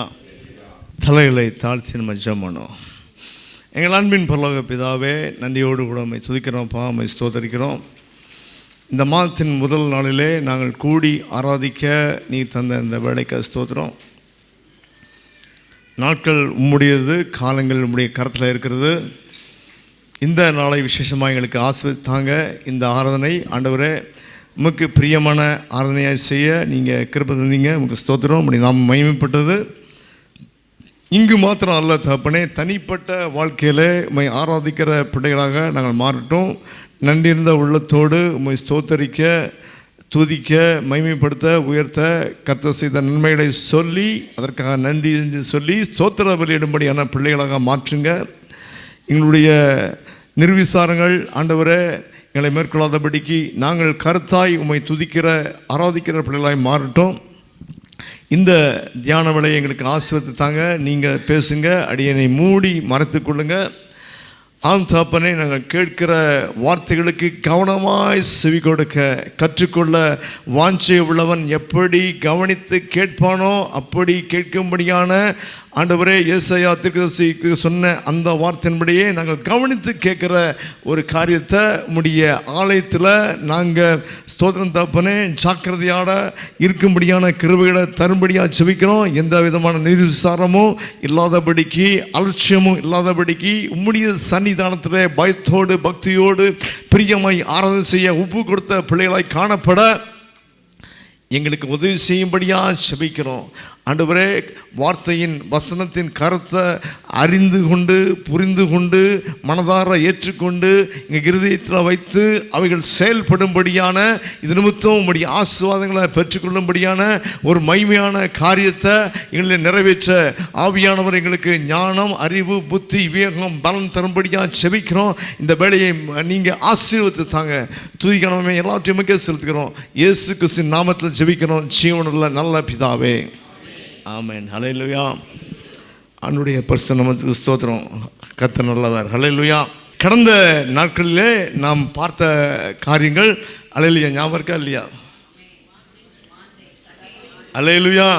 தலைகளை தாழ்த்தி நம்ம ஜெபணும். எங்கள் அன்பின் பரலோக பிதாவே, நன்றியோடு கூட உம்மை துதிக்கிறோம்ப்பா, உம்மை ஸ்தோத்தரிக்கிறோம். இந்த மாதத்தின் முதல் நாளிலே நாங்கள் கூடி ஆராதிக்க நீர் தந்த இந்த வேலைக்கு ஸ்தோத்திரம். நாட்கள் உம்முடையது, காலங்கள் உம்முடைய கரத்தில் இருக்கிறது. இந்த நாளை விசேஷமாக எங்களுக்கு ஆசீர்வதித்தாங்க. இந்த ஆராதனை ஆண்டவரே உமக்கு பிரியமான ஆராதனையாக செய்ய நீங்கள் கிருபை தந்தீங்க. உமக்கு ஸ்தோத்திரம். உம்முடைய நாமம் மகிமைப்பட்டது. இங்கு மாத்திரம் அல்ல தகப்பனே, தனிப்பட்ட வாழ்க்கையில் உம்மை ஆராதிக்கிற பிள்ளைகளாக நாங்கள் மாறட்டும். நன்றியிருந்த உள்ளத்தோடு உம்மை ஸ்தோத்தரிக்க, துதிக்க, மகிமைப்படுத்த, உயர்த்த, கர்த்தர் செய்த நன்மைகளை சொல்லி அதற்காக நன்றி என்று சொல்லி ஸ்தோத்திர பலியிடும்படியான பிள்ளைகளாக மாற்றுங்க. எங்களுடைய நிர்விசாரங்கள் ஆண்டவரே எங்களை மேற்கொள்ளாதபடிக்கு நாங்கள் கருத்தாய் உம்மை துதிக்கிற ஆராதிக்கிற பிள்ளைகளாய் மாறட்டும். இந்த தியான வேலையை எங்களுக்கு ஆசீர்வதித்தாங்க. நீங்கள் பேசுங்க, அடியனை மூடி மறைத்து கொள்ளுங்க. ஆம் தகப்பனே, நாங்கள் கேட்கிற வார்த்தைகளுக்கு கவனமாய் செவி கொடுக்க கற்றுக்கொள்ள வாஞ்சை உள்ளவன் எப்படி கவனித்து கேட்பானோ அப்படி கேட்கும்படியான ஆண்டவரே ஏசாயா தீர்க்கதரிசிக்கு சொன்ன அந்த வார்த்தையின்படியே நாங்கள் கவனித்து கேட்குற ஒரு காரியத்தை உம்முடைய ஆலயத்தில் நாங்கள் ஸ்தோத்திரம் தகப்பனே ஜாக்கிரதையோட இருக்கும்படியான கிருபைகளை தரும்படியாக செபிக்கிறோம். எந்த விதமான நிர்விசாரமும் இல்லாதபடிக்கு, அலட்சியமும் இல்லாதபடிக்கு உம்முடைய சன்னிதானத்தில் பயத்தோடு பக்தியோடு பிரியமாய் ஆராதனை செய்ய ஒப்பு கொடுத்த பிள்ளைகளாய் காணப்பட எங்களுக்கு உதவி செய்யும்படியாக செபிக்கிறோம். ஆண்டவரே, வார்த்தையின் வசனத்தின் கருத்தை அறிந்து கொண்டு புரிந்து கொண்டு மனதார ஏற்றுக்கொண்டு எங்கள் இருதயத்தில் வைத்து அவைகள் செயல்படும்படியான இது நிமித்தம் உம்முடைய ஆசீர்வாதங்களை பெற்றுக்கொள்ளும்படியான ஒரு மகிமையான காரியத்தை எங்களை நிறைவேற்ற ஆவியானவர் எங்களுக்கு ஞானம், அறிவு, புத்தி, விவேகம், பலன் தரும்படியாக செபிக்கிறோம். இந்த வேலையை நீங்கள் ஆசீர்வதித்து தாங்க. துதிக்கணமே எல்லாத்தையும் மிக செலுத்துகிறோம். இயேசு கிறிஸ்துவின் நாமத்தில் ஜெபிக்கிறோம் ஜீவனுள்ள நல்ல பிதாவே. ஆமென். ஹல்லேலூயா. அவனுடைய பரிசுத்த நாமத்துக்கு ஸ்தோத்திரம். கர்த்தர் நல்லவர். ஹல்லேலூயா. கடந்த நாட்களிலே நாம் பார்த்த காரியங்கள் ஹல்லேலூயா ஞாபகம் இருக்கா இல்லையா? ஹல்லேலூயா.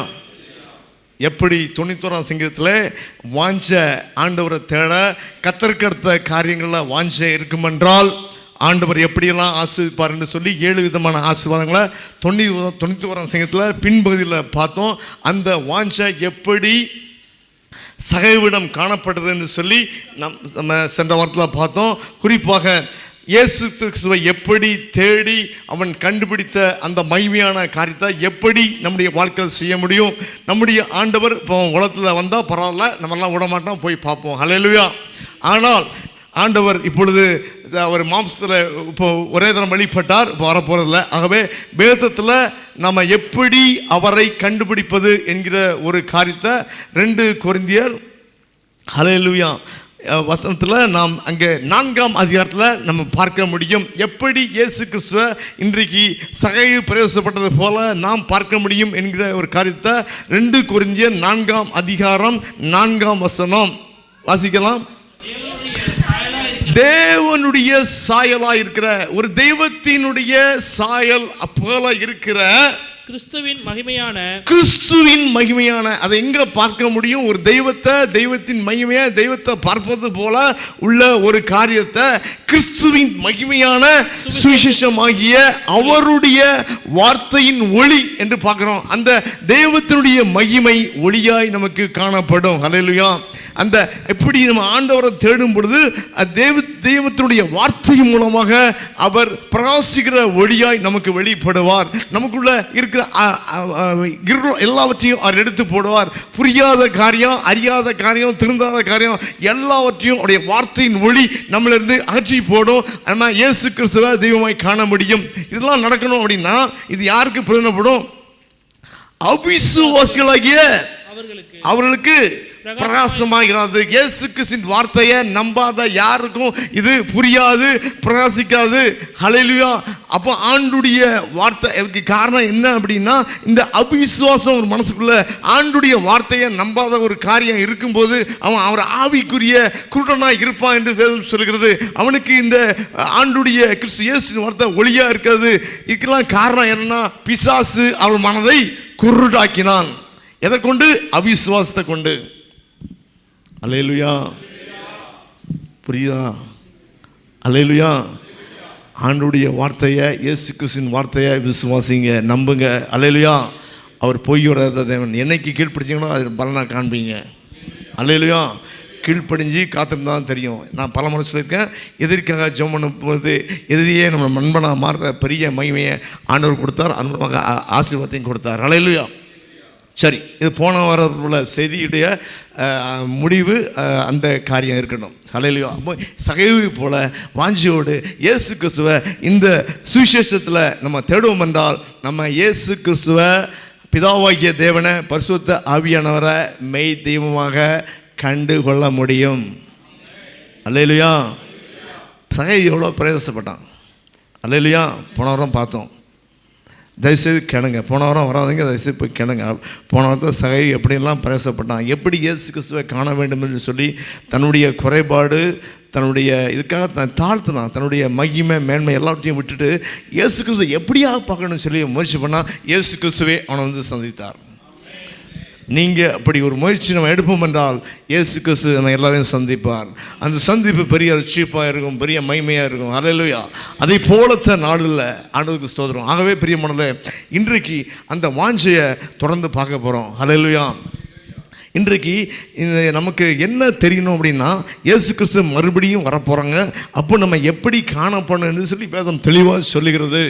எப்படி 91ஆம் சங்கீதத்தில் வாஞ்ச ஆண்டவரை தேட கர்த்தருக்கு அடுத்த காரியங்களில் வாஞ்ச இருக்குமென்றால் ஆண்டவர் எப்படியெல்லாம் ஆசீர்வதிப்பார்னு சொல்லி 7 விதமான ஆசீர்வாதங்களை 91ஆம் சங்கீதத்தில் பின்பகுதியில் பார்த்தோம். அந்த வாஞ்சை எப்படி சகைவிடம் காணப்பட்டதுன்னு சொல்லி நம்ம சென்ற வாரத்தில் பார்த்தோம். குறிப்பாக இயேசு கிறிஸ்துவை எப்படி தேடி அவன் கண்டுபிடித்த அந்த மகிமையான காரியத்தை எப்படி நம்முடைய வாழ்க்கையில் செய்ய முடியும். நம்முடைய ஆண்டவர் இப்போ உலகத்தில் வந்தால் பரவாயில்ல, நம்மெல்லாம் விட மாட்டோம், போய் பார்ப்போம். ஹல்லேலூயா. ஆனால் ஆண்டவர் இப்பொழுது அவர் மாம்சத்தில் இப்போ ஒரே தரம் வெளிப்பட்டார், இப்போ வரப்போகிறதில்ல. ஆகவே வேதத்தில் நம்ம எப்படி அவரை கண்டுபிடிப்பது என்கிற ஒரு காரியத்தை 2 கொரிந்தியர் ஹல்லேலூயா வசனத்தில் நாம் அங்கே 4ஆம் அதிகாரத்தில் நம்ம பார்க்க முடியும். எப்படி இயேசு கிறிஸ்துவ இன்றைக்கு சகையை பிரயோசப்பட்டது போல நாம் பார்க்க முடியும் என்கிற ஒரு காரியத்தை 2 கொரிந்தியர் 4ஆம் அதிகாரம் 4ஆம் வசனம் வாசிக்கலாம். தேவனுடைய சாயலா இருக்கிற ஒரு தெய்வத்தினுடைய சாயல் அப்போல இருக்கிற கிறிஸ்துவின் மகிமையான அதை எங்க பார்க்க முடியும்? ஒரு தெய்வத்தின் மகிமையா தெய்வத்தை பார்ப்பது போல உள்ள ஒரு காரியத்தை கிறிஸ்துவின் மகிமையான சுவிசேஷமாகிய அவருடைய வார்த்தையின் ஒளி என்று பார்க்கிறோம். அந்த தெய்வத்தினுடைய மகிமை ஒளியாய் நமக்கு காணப்படும். ஹல்லேலூயா. அந்த எப்படி நம்ம ஆண்டவரை தேடும் பொழுது தெய்வத்தினுடைய வார்த்தை மூலமாக அவர் பிரகாசிக்கிற ஒளியாய் நமக்கு வெளிப்படுவார். நமக்குள்ள இருக்கிற எல்லாவற்றையும் அவர் எடுத்து போடுவார். புரியாத காரியம், அறியாத காரியம், திருந்தாத காரியம் எல்லாவற்றையும் அவருடைய வார்த்தையின் ஒளி நம்மளிருந்து அகற்றி போடும். நம்ம இயேசு கிறிஸ்துவை தெய்வமாய் காண முடியும். இதெல்லாம் நடக்கணும் அப்படின்னா இது யாருக்கு பிரயோஜனப்படும்? அவிசுவாசிகளாகிய அவர்களுக்கு பிரகாசமாகிறது. இயேசு கிறிஸ்துவின் வார்த்தையை நம்பாத யாருக்கும் இது புரியாது, பிரகாசிக்காது. ஹல்லேலூயா. அப்போ ஆண்டுடைய வார்த்தை காரணம் என்ன அப்படின்னா, இந்த அவிசுவாசம் ஒரு மனசுக்குள்ள ஆண்டுடைய வார்த்தையை நம்பாத ஒரு காரியம் இருக்கும்போது அவர் ஆவிக்குரிய குருடனாக இருப்பான் என்று வேதம் சொல்கிறது. அவனுக்கு இந்த ஆண்டுடைய கிறிஸ்து இயேசுவின் வார்த்தை ஒளியா இருக்கிறது. இதுக்கெல்லாம் காரணம் என்னன்னா, பிசாசு அவன் மனதை குருடாக்கினான். எதை கொண்டு? அவிசுவாசத்தை கொண்டு. அல்லேலூயா. புரியுதா? அல்லேலூயா. ஆண்டுடைய வார்த்தையை, இயேசு கிறிஸ்துவின் வார்த்தையை விசுவாசிங்க, நம்புங்க. அல்லேலூயா. அவர் பொய் வராத தேவன். என்னைக்கு கீழ்ப்பிடிச்சிங்களோ அது பலனா காண்பீங்க. அல்லேலூயா. கீழ்ப்படிஞ்சு காத்திருந்தான் தெரியும். நான் பல முறை சொல்லியிருக்கேன், எதிர்க்காக ஜெபம் பண்ணும்போது எதிரியே நம்ம நண்பனாக மாறுற பெரிய மகிமையை ஆண்டவர் கொடுத்தார். அன்பமாக ஆசீர்வாதத்தையும் கொடுத்தார். அல்லேலூயா. சரி, இது போன வாரம் உள்ள செய்தியுடைய முடிவு அந்த காரியம் இருக்கணும். ஹல்லேலூயா. அப்போ சகைவை போல வாஞ்சியோடு இயேசு கிறிஸ்துவை இந்த சுவிசேஷத்தில் நம்ம தேடுவோம் என்றால், நம்ம இயேசு கிறிஸ்துவை பிதாவாகிய தேவனை, பரிசுத்த ஆவியானவரை மெய் தெய்வமாக கண்டு கொள்ள முடியும். ஹல்லேலூயா. சகை எவ்வளோ பிரயாசப்பட்டான். ஹல்லேலூயா. போன வாரம் பார்த்தோம். தயவுசெய்து கிணங்க. போன வாரம் வராதிங்க, தயவுசெய்து போய் கிணங்க. போன வாரத்தில் சகை எப்படியெல்லாம் பிரயாசப்பட்டான், எப்படி இயேசு கிறிஸ்துவை காண வேண்டும் என்று சொல்லி தன்னுடைய குறைபாடு, தன்னுடைய இதுக்காக தாழ்த்தினான். தன்னுடைய மகிமை, மேன்மை எல்லாத்தையும் விட்டுட்டு இயேசு கிறிஸ்துவை எப்படியாக பார்க்கணும்னு சொல்லி முயற்சி பண்ணால் இயேசு கிறிஸ்துவே அவனை சந்தித்தார். நீங்கள் அப்படி ஒரு முயற்சி நம்ம எடுப்போம் என்றால் இயேசு கிறிஸ்து நம்ம எல்லாரையும் சந்திப்பார். அந்த சந்திப்பு பெரிய சீப்பாக இருக்கும், பெரிய மகிமையாக இருக்கும். ஹல்லேலூயா. அதை போலத்த நாளில் ஆண்டவருக்கு ஸ்தோத்திரம். ஆகவே பிரியமானவர்களே, இன்றைக்கு அந்த வாஞ்சையை தொடர்ந்து பார்க்க போகிறோம். ஹல்லேலூயா. இன்றைக்கு இந்த நமக்கு என்ன தெரியணும் அப்படின்னா, இயேசு கிறிஸ்து மறுபடியும் வரப்போகிறாங்க. அப்போ நம்ம எப்படி காணப்படணும்னு சொல்லி வேதம் தெளிவாக சொல்லுகிறது.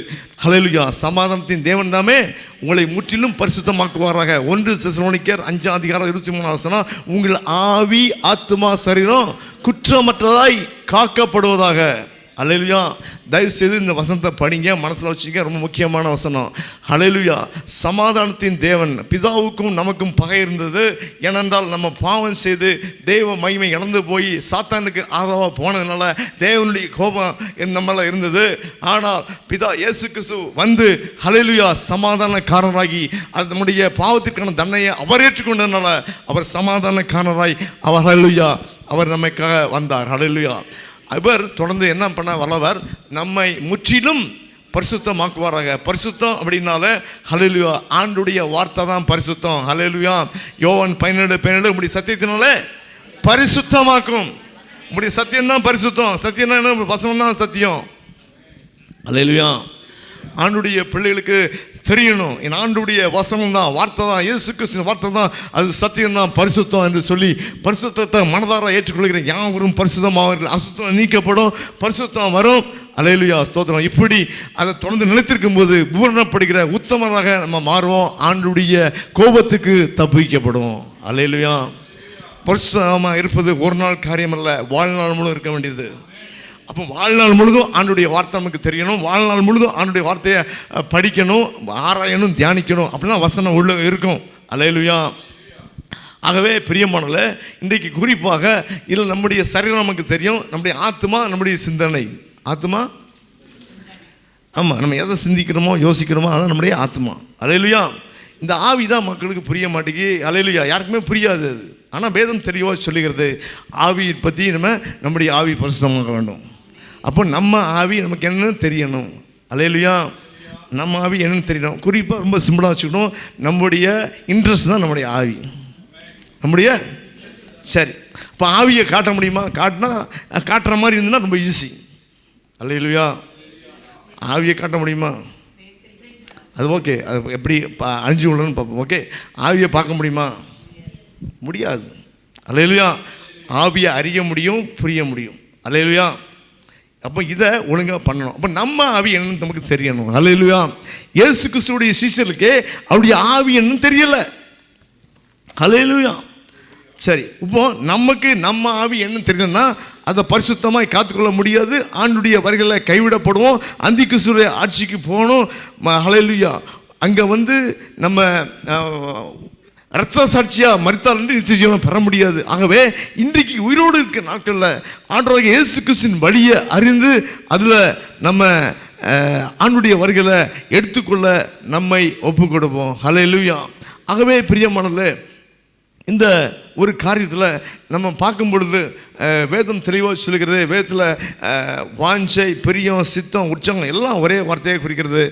ஹல்லேலூயா. சமாதானத்தின் தேவன் தாமே உங்களை முற்றிலும் பரிசுத்தமாக்குவாராக. 1 தெசலோனிக்கேயர் 5:23 உங்கள் ஆவி, ஆத்மா, சரீரம் குற்றமற்றதாய் காக்கப்படுவதாக. ஹல்லேலூயா. தயவுசெய்து இந்த வசனத்தை படிங்க, மனசில் வச்சுக்க. ரொம்ப முக்கியமான வசனம். ஹல்லேலூயா. சமாதானத்தின் தேவன். பிதாவுக்கும் நமக்கும் பகை இருந்தது. ஏனென்றால் நம்ம பாவம் செய்து தேவ மகிமை இழந்து போய் சாத்தானுக்கு ஆதரவாக போனதுனால தேவனுடைய கோபம் நம்மள இருந்தது. ஆனால் பிதா இயேசு கிறிஸ்து வந்து ஹல்லேலூயா சமாதானக்காரராகி நம்முடைய பாவத்திற்கான தண்டனையை அவர் ஏற்றுக்கொண்டதுனால அவர் சமாதானக்காரராய் அவர் ஹல்லேலூயா அவர் நமக்காக வந்தார். ஹல்லேலூயா. அவர் தொடர்ந்து என்ன பண்ண வல்லவர், நம்மை முற்றிலும் பரிசுத்தமாக்குவாராக. பரிசுத்தம் அப்படின்னால ஹல்லேலூயா ஆண்டுடைய வார்த்தை தான் பரிசுத்தம். ஹல்லேலூயா. யோவான் 17:17 உம்முடைய சத்தியத்தினாலே பரிசுத்தமாக்கும். உம்முடைய சத்தியம் தான் பரிசுத்தம். சத்தியம்னா என்ன? வசனம் தான் சத்தியம். ஹல்லேலூயா. ஆண்டுடைய பிள்ளைகளுக்கு தெரியணும், என் ஆண்டுடைய வசனம் தான், வார்த்தை தான், இயேசு கிறிஸ்துவின் வார்த்தை தான், அது சத்தியம் தான், பரிசுத்தம் என்று சொல்லி பரிசுத்தத்தை மனதார ஏற்றுக்கொள்கிற யாவரும் பரிசுத்தமாவார்கள். அசுத்தம் நீக்கப்படும், பரிசுத்தம் வரும். அல்லேலூயா. ஸ்தோத்திரம். இப்படி அதை தொடர்ந்து நிலைத்திருக்கும் போது பூரணப்படுகிற உத்தமராக நம்ம மாறுவோம். ஆண்டுடைய கோபத்துக்கு தப்பிக்கப்படுவோம். அல்லேலூயா. பரிசுத்தமாக இருப்பது ஒரு நாள் காரியமல்ல, வாழ்நாள் முழுவதும் இருக்க வேண்டியது. அப்போ வாழ்நாள் முழுதும் ஆண்டுடைய வார்த்தை நமக்கு தெரியணும். வாழ்நாள் முழுதும் ஆண்டுடைய வார்த்தையை படிக்கணும், ஆராயணும், தியானிக்கணும். அப்படின்னா வசனம் உள்ள இருக்கும். அல்லேலூயா. ஆகவே பிரியமானவர்களே, இன்றைக்கு குறிப்பாக இதில் நம்முடைய சரீரம் நமக்கு தெரியும், நம்முடைய ஆத்மா, நம்முடைய சிந்தனை. ஆத்மா, ஆமாம், நம்ம எதை சிந்திக்கிறோமோ யோசிக்கிறோமோ அதான் நம்முடைய ஆத்மா. அல்லேலூயா. இந்த ஆவி தான் மக்களுக்கு புரிய மாட்டேங்கி. அல்லேலூயா. யாருக்குமே புரியாது அது. ஆனால் வேதம் தெளிவாக சொல்லுகிறது, ஆவியை பற்றி நம்முடைய ஆவி பரிசுத்தமாக வேண்டும். அப்போ நம்ம ஆவி நமக்கு என்னன்னு தெரியணும். அல்லேலூயா. நம்ம ஆவி என்னன்னு தெரியணும். குறிப்பாக ரொம்ப சிம்பிளாக வச்சுக்கணும், நம்முடைய இன்ட்ரெஸ்ட் தான் நம்முடைய ஆவி. நம்முடைய சரி. இப்போ ஆவியை காட்ட முடியுமா? காட்டுற மாதிரி இருந்ததுன்னா ரொம்ப ஈஸி. அல்லேலூயா. ஆவியை காட்ட முடியுமா? அது ஓகே, அது எப்படி அழிஞ்சு விடணும்னு பார்ப்போம். ஓகே, ஆவியை பார்க்க முடியுமா? முடியாது. அல்லேலூயா. ஆவியை அறிய முடியும், புரிய முடியும். அல்லேலூயா. அப்போ இதை ஒழுங்காக பண்ணணும். அப்போ நம்ம ஆவி என்னன்னு நமக்கு தெரியணும். அல்லேலூயா. இயேசு கிறிஸ்துவுடைய சீஷர்களுக்கு அவருடைய ஆவி என்னன்னு தெரியல. அல்லேலூயா. சரி, இப்போ நமக்கு நம்ம ஆவி என்னன்னு தெரியணும்னா அதை பரிசுத்தமாக காத்துக்கொள்ள முடியாது. ஆண்டுடைய வருகையில் கைவிடப்படுவோம், அந்தி கிறிஸ்துவுடைய ஆட்சிக்கு போகணும். அல்லேலூயா. அங்கே நம்ம இரத்த சாட்சியாக மரித்தால் நித்திய ஜீவனை பெற முடியாது. ஆகவே இன்றைக்கு உயிரோடு இருக்கிற நாட்களில் ஆண்டவராகிய இயேசு கிறிஸ்துவின் வழியை அறிந்து அதில் நம்ம ஆண்டுடைய வருகையில் எடுத்துக்கொள்ள நம்மை ஒப்பு கொடுப்போம். அல்லேலூயா. ஆகவே பிரியமானவர்களே, இந்த ஒரு காரியத்தில் நம்ம பார்க்கும் பொழுது வேதம் தெளிவாக சொல்லுகிறது. வேதத்தில் வாஞ்சை, பிரியம், சித்தம், உற்சாகம் எல்லாம் ஒரே வார்த்தையை குறிக்கிறது.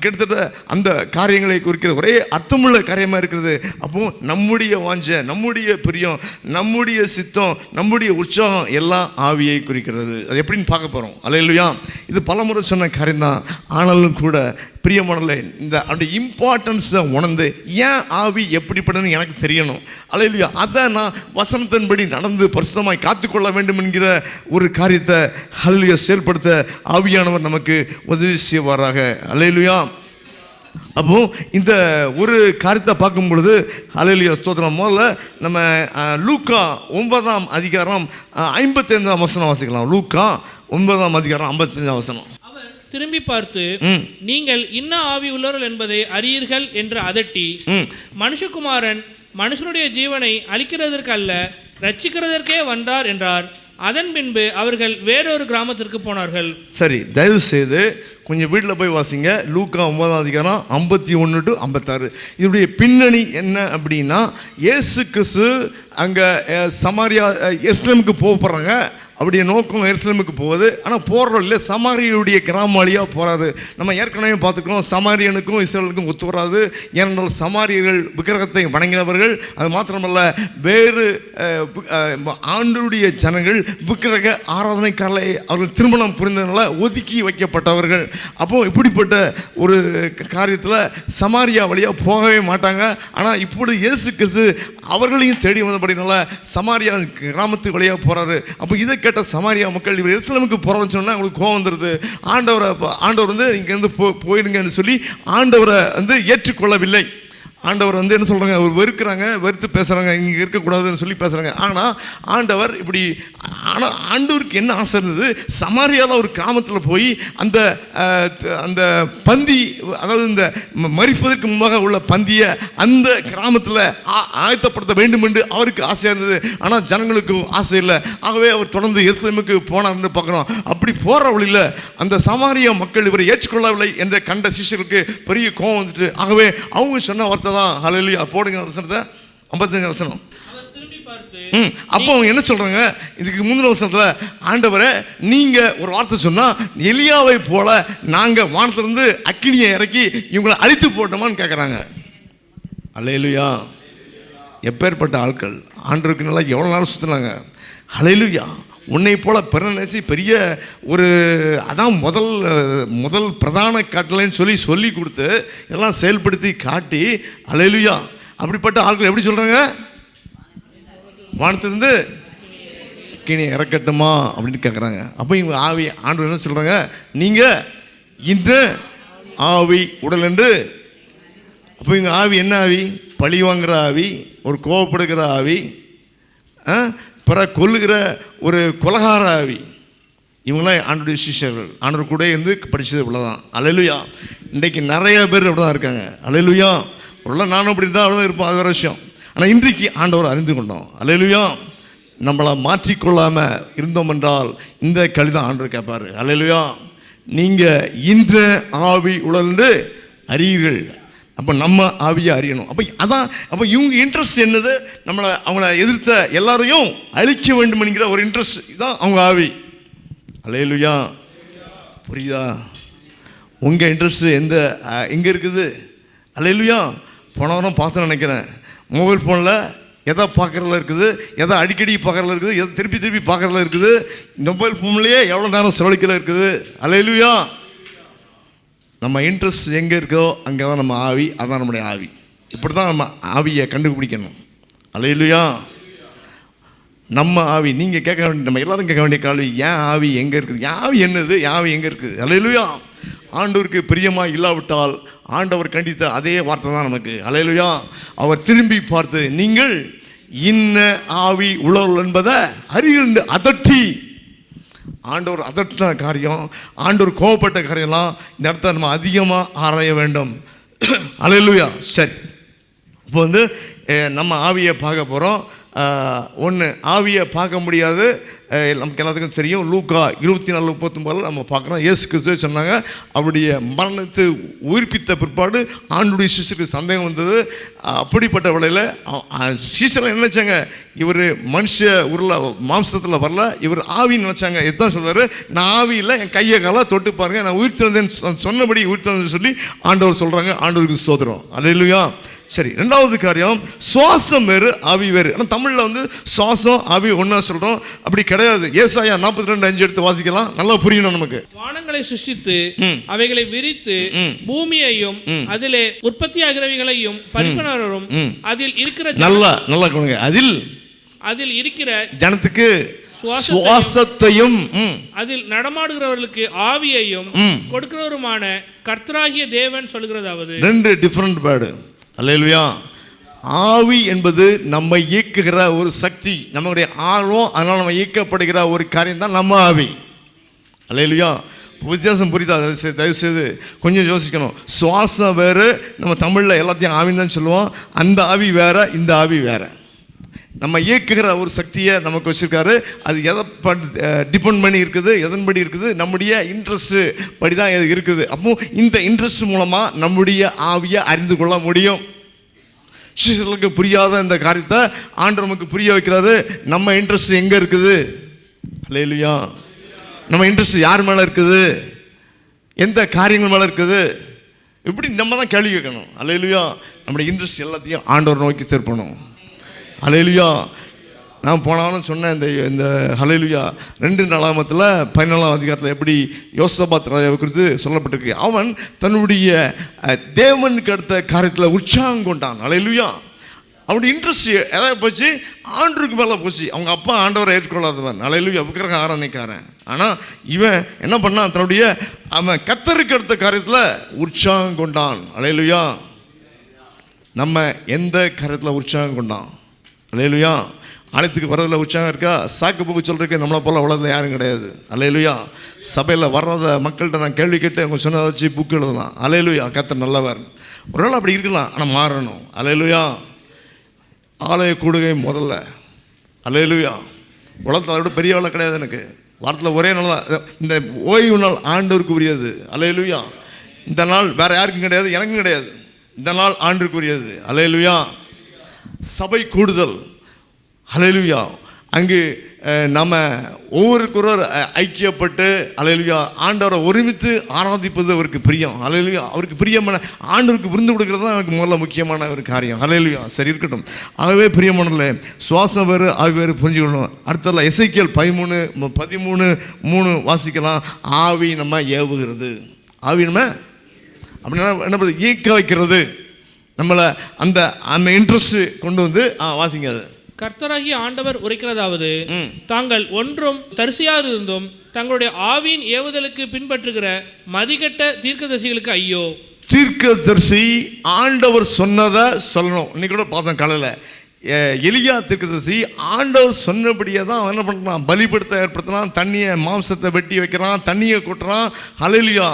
கிட்டத்தட்ட அந்த காரியங்களை குறிக்கிறது ஒரே அர்த்தமுள்ள காரியமாக இருக்கிறது. அப்போது நம்முடைய வாஞ்சை, நம்முடைய பிரியம், நம்முடைய சித்தம், நம்முடைய உற்சாகம் எல்லாம் ஆவியை குறிக்கிறது. அது எப்படின்னு பார்க்க போகிறோம். அல்லேலூயா. இது பலமுறை சொன்ன காரியம்தான். ஆனாலும் கூட பிரியமானவர்களே, இந்த அந்த இம்பார்ட்டன்ஸை உணர்ந்து ஏன் ஆவி எப்படிப்பட்டதுன்னு எனக்கு தெரியணும். அல்லேலூயா. அதை நான் வசனத்தின்படி நடந்து பரிசுத்தமாய் காத்துக்கொள்ள வேண்டும் என்கிற ஒரு காரியத்தை அல்லேலூயா செயல்படுத்த ஆவியானவர் நமக்கு உதவி செய்வாராக. அல்லேலூயா. அப்போ இந்த ஒரு காரியத்தை பார்க்கும் பொழுது அல்லேலூயா ஸ்தோத்திரம். முதல்ல நம்ம லூக்கா 9ஆம் அதிகாரம் 55ஆம் வசனம் வாசிக்கலாம். லூக்கா 9ஆம் அதிகாரம் 55ஆம் வசனம். திரும்பி பார்த்து, நீங்கள் இன்ன ஆவி உள்ளவர்கள் என்பதை அறியீர்கள் என்று அதட்டி, மனுஷகுமாரன் மனுஷனுடைய ஜீவனை அழிக்கிறதற்கு அல்ல, ரட்சிக்கிறதற்கே வந்தார் என்றார். அதன் பின்பு அவர்கள் வேறொரு கிராமத்திற்கு போனார்கள். சரி, தயவு செய்து கொஞ்சம் வீட்டில் போய் வாசிங்க. லூக்கா 9ஆம் அதிகாரம் 51 to 56. இதனுடைய பின்னணி என்ன அப்படின்னா, இயேசு கிறிஸ்து அங்கே சமாரியா எருசலேமுக்கு போகிறாங்க. அப்படியே நோக்கம் எருசலேமுக்கு போகுது. ஆனால் போகிறோம் இல்லை, சமாரியுடைய கிராம வழியாக போகிறாரு. நம்ம ஏற்கனவே பார்த்துக்கிறோம், சமாரியனுக்கும் இஸ்ரேலுக்கும் ஒத்து வராது. ஏனென்றால் சமாரியர்கள் விக்கிரகத்தை வணங்கினவர்கள். அது மாத்திரமல்ல, வேறு ஆண்டருடைய ஜனங்கள் விக்கிரக ஆராதனைக்காரர்களை அவர்கள் திருமணம் புரிந்ததுனால ஒதுக்கி வைக்கப்பட்டவர்கள். அப்போது இப்படிப்பட்ட ஒரு காரியத்தில் சமாரியா வழியாக போகவே மாட்டாங்க. ஆனால் இப்பொழுது இயேசு கிறிஸ்து அவர்களையும் தேடி வந்தபடினால சமாரியா கிராமத்து வழியாக போகிறாரு. அப்போ இதை கேட்ட சமாரியா மக்கள், இவர் எருசலேமுக்கு போகிறோன்னு சொன்னால் அவங்களுக்கு கோவம் வந்துடுது. ஆண்டவர் இங்கேருந்து போயிடுங்கன்னு சொல்லி ஆண்டவரை ஏற்றுக்கொள்ளவில்லை. ஆண்டவர் என்ன சொல்கிறாங்க, அவர் வெறுக்கிறாங்க, வெறுத்து பேசுகிறாங்க, இங்கே இருக்கக்கூடாதுன்னு சொல்லி பேசுகிறாங்க. ஆனால் ஆண்டவர் இப்படி, ஆனால் ஆண்டவருக்கு என்ன ஆசை இருந்தது, சமாரியாவில் ஒரு கிராமத்தில் போய் அந்த அந்த பந்தி, அதாவது இந்த மரிப்பதற்கு முன்பாக உள்ள பந்தியை அந்த கிராமத்தில் ஆயத்தப்படுத்த வேண்டும் என்று அவருக்கு ஆசையாக இருந்தது. ஆனால் ஜனங்களுக்கு ஆசை இல்லை. ஆகவே அவர் தொடர்ந்து எருசலேமுக்கு போனார்னு பார்க்குறோம். அப்படி போகிற வழியில் அந்த சமாரியா மக்கள் இவரை ஏற்றுக்கொள்ளவில்லை என்ற கண்ட சிஷ்யர்களுக்கு பெரிய கோபம் வந்துட்டு, ஆகவே அவங்க சொன்ன வார்த்தை தான். ஹல்லேலூயா. போடுங்க வசனத்தை, 55 வசனம். அப்போ அவங்க என்ன சொல்றாங்க, இதுக்கு முந்தின வசனத்தில், ஆண்டவரே நீங்க ஒரு வார்த்தை சொன்னா எலியாவை போல நாங்க வானத்திலிருந்து அக்கினியை இறக்கி இவங்களை அழித்து போட்டோமான்னு கேட்குறாங்க. ஹல்லேலூயா. எப்பேற்பட்ட ஆட்கள் ஆண்டவருக்கு நல்லா எவ்வளோ நேரம் சுற்றினாங்க. ஹல்லேலூயா. உன்னை போல பிறநேசி பெரிய ஒரு, அதான் முதல் பிரதான கட்டளைன்னு சொல்லி கொடுத்து இதெல்லாம் செயல்படுத்தி காட்டி, அல்லேலூயா. அப்படிப்பட்ட ஆட்கள் எப்படி சொல்கிறாங்க, வானத்திலிருந்து கீழே இறக்கட்டுமா அப்படின்னு கேட்குறாங்க. அப்போ இவங்க ஆவி ஆண்டவர் என்ன சொல்கிறாங்க, நீங்கள் இந்த ஆவி உடல் என்று. அப்போ இவங்க ஆவி என்ன ஆவி, பழி வாங்குகிற ஆவி, ஒரு கோவப்படுகிற ஆவி, பிற கொல்லுகிற ஒரு கொலகார ஆவி. இவங்களாம் ஆண்டோடைய சிஷ்யர்கள், ஆண்டவர் கூட இருந்து படித்தது இவ்வளோதான். அல்லேலூயா. இன்றைக்கு நிறைய பேர் அப்படி தான் இருக்காங்க. அல்லேலூயா. உள்ள நானும் அப்படி தான் இருப்போம், அது வேறு விஷயம். ஆனால் இன்றைக்கு ஆண்டவர் அறிந்து கொண்டோம். அல்லேலூயா. நம்மளை மாற்றிக்கொள்ளாமல் இருந்தோம் என்றால் இந்த கழிதான் ஆண்டவர் கேட்பார். அல்லேலூயா. நீங்கள் இந்த ஆவி உடல்ந்து அறியீர்கள். அப்போ நம்ம ஆவியை அறியணும். அப்போ இவங்க இன்ட்ரெஸ்ட் என்னது, அவங்கள எதிர்த்த எல்லாரையும் அழிக்க வேண்டும் என்கிற ஒரு இன்ட்ரெஸ்ட். இதுதான் அவங்க ஆவி. அல்லேலூயா. புரியுதா? உங்கள் இன்ட்ரெஸ்ட் எங்கே இருக்குது? அல்லேலூயா. போன வாரம் பார்த்து நினைக்கிறேன், மொபைல் ஃபோனில் எதை பார்க்குறதுல இருக்குது, எதை அடிக்கடி பார்க்குறதுல இருக்குது, எதை திருப்பி பார்க்குறதுல இருக்குது. மொபைல் ஃபோன்லேயே எவ்வளோ நேரம் செலவழிக்கல இருக்குது. அல்லேலூயா. நம்ம இன்ட்ரெஸ்ட் எங்கே இருக்கோ அங்கே தான் நம்ம ஆவி, அதுதான் நம்முடைய ஆவி. இப்படி தான் நம்ம ஆவியை கண்டுபிடிக்கணும். அல்லேலூயா. நம்ம ஆவி, நீங்கள் கேட்க வேண்டிய, நம்ம எல்லாரும் கேட்க வேண்டிய கேள்வி, ஏன் ஆவி எங்கே இருக்குது? என் ஆவி என்னது? என் ஆவி எங்கே இருக்குது? அல்லேலூயா. ஆண்டவருக்கு பிரியமாக இல்லாவிட்டால் ஆண்டவர் கண்டித்த அதே வார்த்தை தான் நமக்கு. அல்லேலூயா. அவர் திரும்பி பார்த்து, நீங்கள் இன்ன ஆவி உளவுள் என்பதை அறிந்து அதட்டி, ஆண்டவர் அதட்டின காரியம், ஆண்டவர் கோபப்பட்ட காரியம்லாம் இந்த இடத்த நம்ம அதிகமாக ஆராய வேண்டும். அல்லேலூயா. சரி, இப்போ நம்ம ஆவியை பார்க்க போகிறோம். ஒன்று, ஆவியை பார்க்க முடியாது, நமக்கு எல்லாத்துக்கும் தெரியும். லூக்கா 24:39 நம்ம பார்க்குறோம். இயேசு கிறிஸ்துவே சொன்னாங்க, அவருடைய மரணத்தை உயிர்ப்பித்த பிற்பாடு ஆண்டுடைய சிஷ்யருக்கு சந்தேகம் வந்தது. அப்படிப்பட்ட வேளையில் சீசரை நினைச்சாங்க, இவர் மனுஷ உருள மாம்சத்தில் வரல, இவர் ஆவின்னு நினச்சாங்க. இதுதான் சொல்கிறாரு, நான் ஆவியில் என் கையை காலை தொட்டு பாருங்கள், நான் உயிர்த்தெழுந்தேன்னு சொன்னபடி உயிர்த்தெழுந்தேன்னு சொல்லி ஆண்டவர் சொல்கிறாங்க. ஆண்டவருக்கு ஸ்தோத்திரம். அல்லேலூயா. சரி, ரெண்டாவது காரியம், சுவாசம் வேறு ஆவி வேறு. ஆனால் தமிழில் சுவாசம் ஆவி ஒன்றா சொல்கிறோம், அப்படி கிடையாது. ஏசாயா 42:5 எடுத்து வாசிக்கலாம், நல்லா புரியணும் நமக்கு. வானங்களை சிருஷ்டித்து அவைகளை விரித்து பூமியையும் அதிலே உற்பத்தியாகிறவைகளையும் பரிபணரும் அதில் இருக்கிற நல்லா கொடுங்க, அதில் இருக்கிற ஜனத்துக்கு சுவாசத்தையும் அதில் நடமாடுகிறவர்களுக்கு ஆவியையும் கொடுக்கிறவருமான கர்த்தராகிய தேவன் சொல்கிறதாவது. ரெண்டு டிஃபரண்ட் வேர்டு. அல்லேலூயா. ஆவி என்பது நம்ம இயக்குகிற ஒரு சக்தி, நம்மளுடைய ஆர்வம், அதனால் நம்ம இயக்கப்படுகிற ஒரு காரியம் தான் நம்ம ஆவி. அல்லேலூயா. வித்தியாசம் புரியுதா? தயவுசெய்து கொஞ்சம் யோசிக்கணும். சுவாசம் வேறு, நம்ம தமிழில் எல்லாத்தையும் ஆவின்னு தான் சொல்லுவோம். அந்த ஆவி வேற, இந்த ஆவி வேற. நம்ம இயக்குகிற ஒரு சக்தியை நமக்கு வச்சுருக்காரு. அது எதை டிபெண்ட் பண்ணி இருக்குது, எதன்படி இருக்குது? நம்முடைய இன்ட்ரெஸ்ட் படி தான் இருக்குது. அப்போ இந்த இன்ட்ரெஸ்ட் மூலமாக நம்முடைய ஆவியை அறிந்து கொள்ள முடியும். சிஷ்யர்களுக்கு புரியாத இந்த காரியத்தை ஆண்டவர் நமக்கு புரிய வைக்கிறாரு. நம்ம இன்ட்ரெஸ்ட் எங்கே இருக்குது? அல்லேலூயா. நம்ம இன்ட்ரெஸ்ட் யார் மேலே இருக்குது? எந்த காரியங்கள் மேலே இருக்குது? இப்படி நம்ம தான் கேள்வி கேட்கணும். அல்லேலூயா. நம்முடைய இன்ட்ரெஸ்ட் எல்லாத்தையும் ஆண்டவர் நோக்கி திருப்பணும். அல்லேலூயா. நான் போனாலும் சொன்னேன், இந்த அல்லேலூயா 2 நாளாகமத்தில் 14ஆம் அதிகாரத்தில் எப்படி யோசபாத் ராஜாவை குறித்து சொல்லப்பட்டிருக்கு. அவன் தன்னுடைய தேவனுக்கு அடுத்த காரியத்தில் உற்சாகம் கொண்டான். அல்லேலூயா. அவனுடைய இன்ட்ரெஸ்ட் எதாவது போச்சு? ஆண்டவருக்கு மேலே போச்சு. அவங்க அப்பா ஆண்டவரை ஏற்றுக்கொள்ளாதவன். அல்லேலூயா, விக்கிரக ஆராதனைக்காரன். ஆனால் இவன் என்ன பண்ணான்? தன்னுடைய அவன் கர்த்தருக்கு அடுத்த காரியத்தில் உற்சாகம் கொண்டான். அல்லேலூயா. நம்ம எந்த காரியத்தில் உற்சாகம் கொண்டான்? அல்லேலூயா. ஆலயத்துக்கு வர்றதில் உற்சாகம் இருக்கா? சாக்கு போக்கு சொல்கிறதுக்கு நம்மளை போல் வளர்றதுல யாரும் கிடையாது. அல்லேலூயா. சபையில் வர்றத மக்கள்கிட்ட நான் கேள்வி கேட்டு அவங்க சொன்னதை வச்சு புக்கு எழுதலாம். அல்லேலூயா. கர்த்தர் நல்லவர். ஒரு நாள் அப்படி இருக்கலாம், ஆனால் மாறணும். அல்லேலூயா. ஆலய கூடுகை முதல்ல. அல்லேலூயா. உலகத்தில் அதை விட பெரிய வேலை கிடையாது எனக்கு. வாரத்தில் ஒரே நாள் தான். இந்த ஓய்வு நாள் ஆண்டவருக்கு உரியது. அல்லேலூயா. இந்த நாள் வேறு யாருக்கும் கிடையாது, எனக்கும் கிடையாது. இந்த நாள் ஆண்டவருக்கு உரியது. அல்லேலூயா. சபை கூடுதல். அல்லேலூயா. அங்கு நம்ம ஒவ்வொருவரும் ஐக்கியப்பட்டு அல்லேலூயா ஆண்டவரை ஒருமித்து ஆராதிப்பது அவருக்கு பிரியம். அல்லேலூயா. அவருக்கு பிரியமான ஆண்டவருக்கு விருந்து கொடுக்கறது தான் எனக்கு முதல்ல முக்கியமான ஒரு காரியம். அல்லேலூயா. சரி, இருக்கட்டும். ஆகவே பிரியமானல, சுவாசம் வேறு ஆவி வேறு புரிஞ்சுக்கணும். அடுத்ததில் எசேக்கியேல் 13:3 வாசிக்கலாம். ஆவி நம்ம ஏவுகிறது. ஆவி நம்ம அப்படின்னா என்ன பண்ணுறது? இயக்க வைக்கிறது. நம்மளை அந்த இன்ட்ரெஸ்ட் கொண்டு வந்து வாசிங்க. அது கர்த்தராகிய ஆண்டவர் உரைக்கிறதாவது, தாங்கள் ஒன்றும் தரிசியாதிருந்தும் தங்களுடைய ஆவியின் ஏவுதலுக்கு பின்பற்றுகிற மதிகட்ட தீர்க்கதரிசிகளுக்கு ஐயோ. தீர்க்கதரிசி ஆண்டவர் சொன்னதை சொல்லணும். இன்னைக்கு கூட பார்த்தோம் காலையில், எலியா தீர்க்கதரிசி ஆண்டவர் சொன்னபடியே தான் அவன் என்ன பண்ணுறான்? பலிபடுத்த ஏற்படுத்தினான், தண்ணியை மாம்சத்தை வெட்டி வைக்கிறான், தண்ணியை கொட்டுறான். அல்லேலூயா.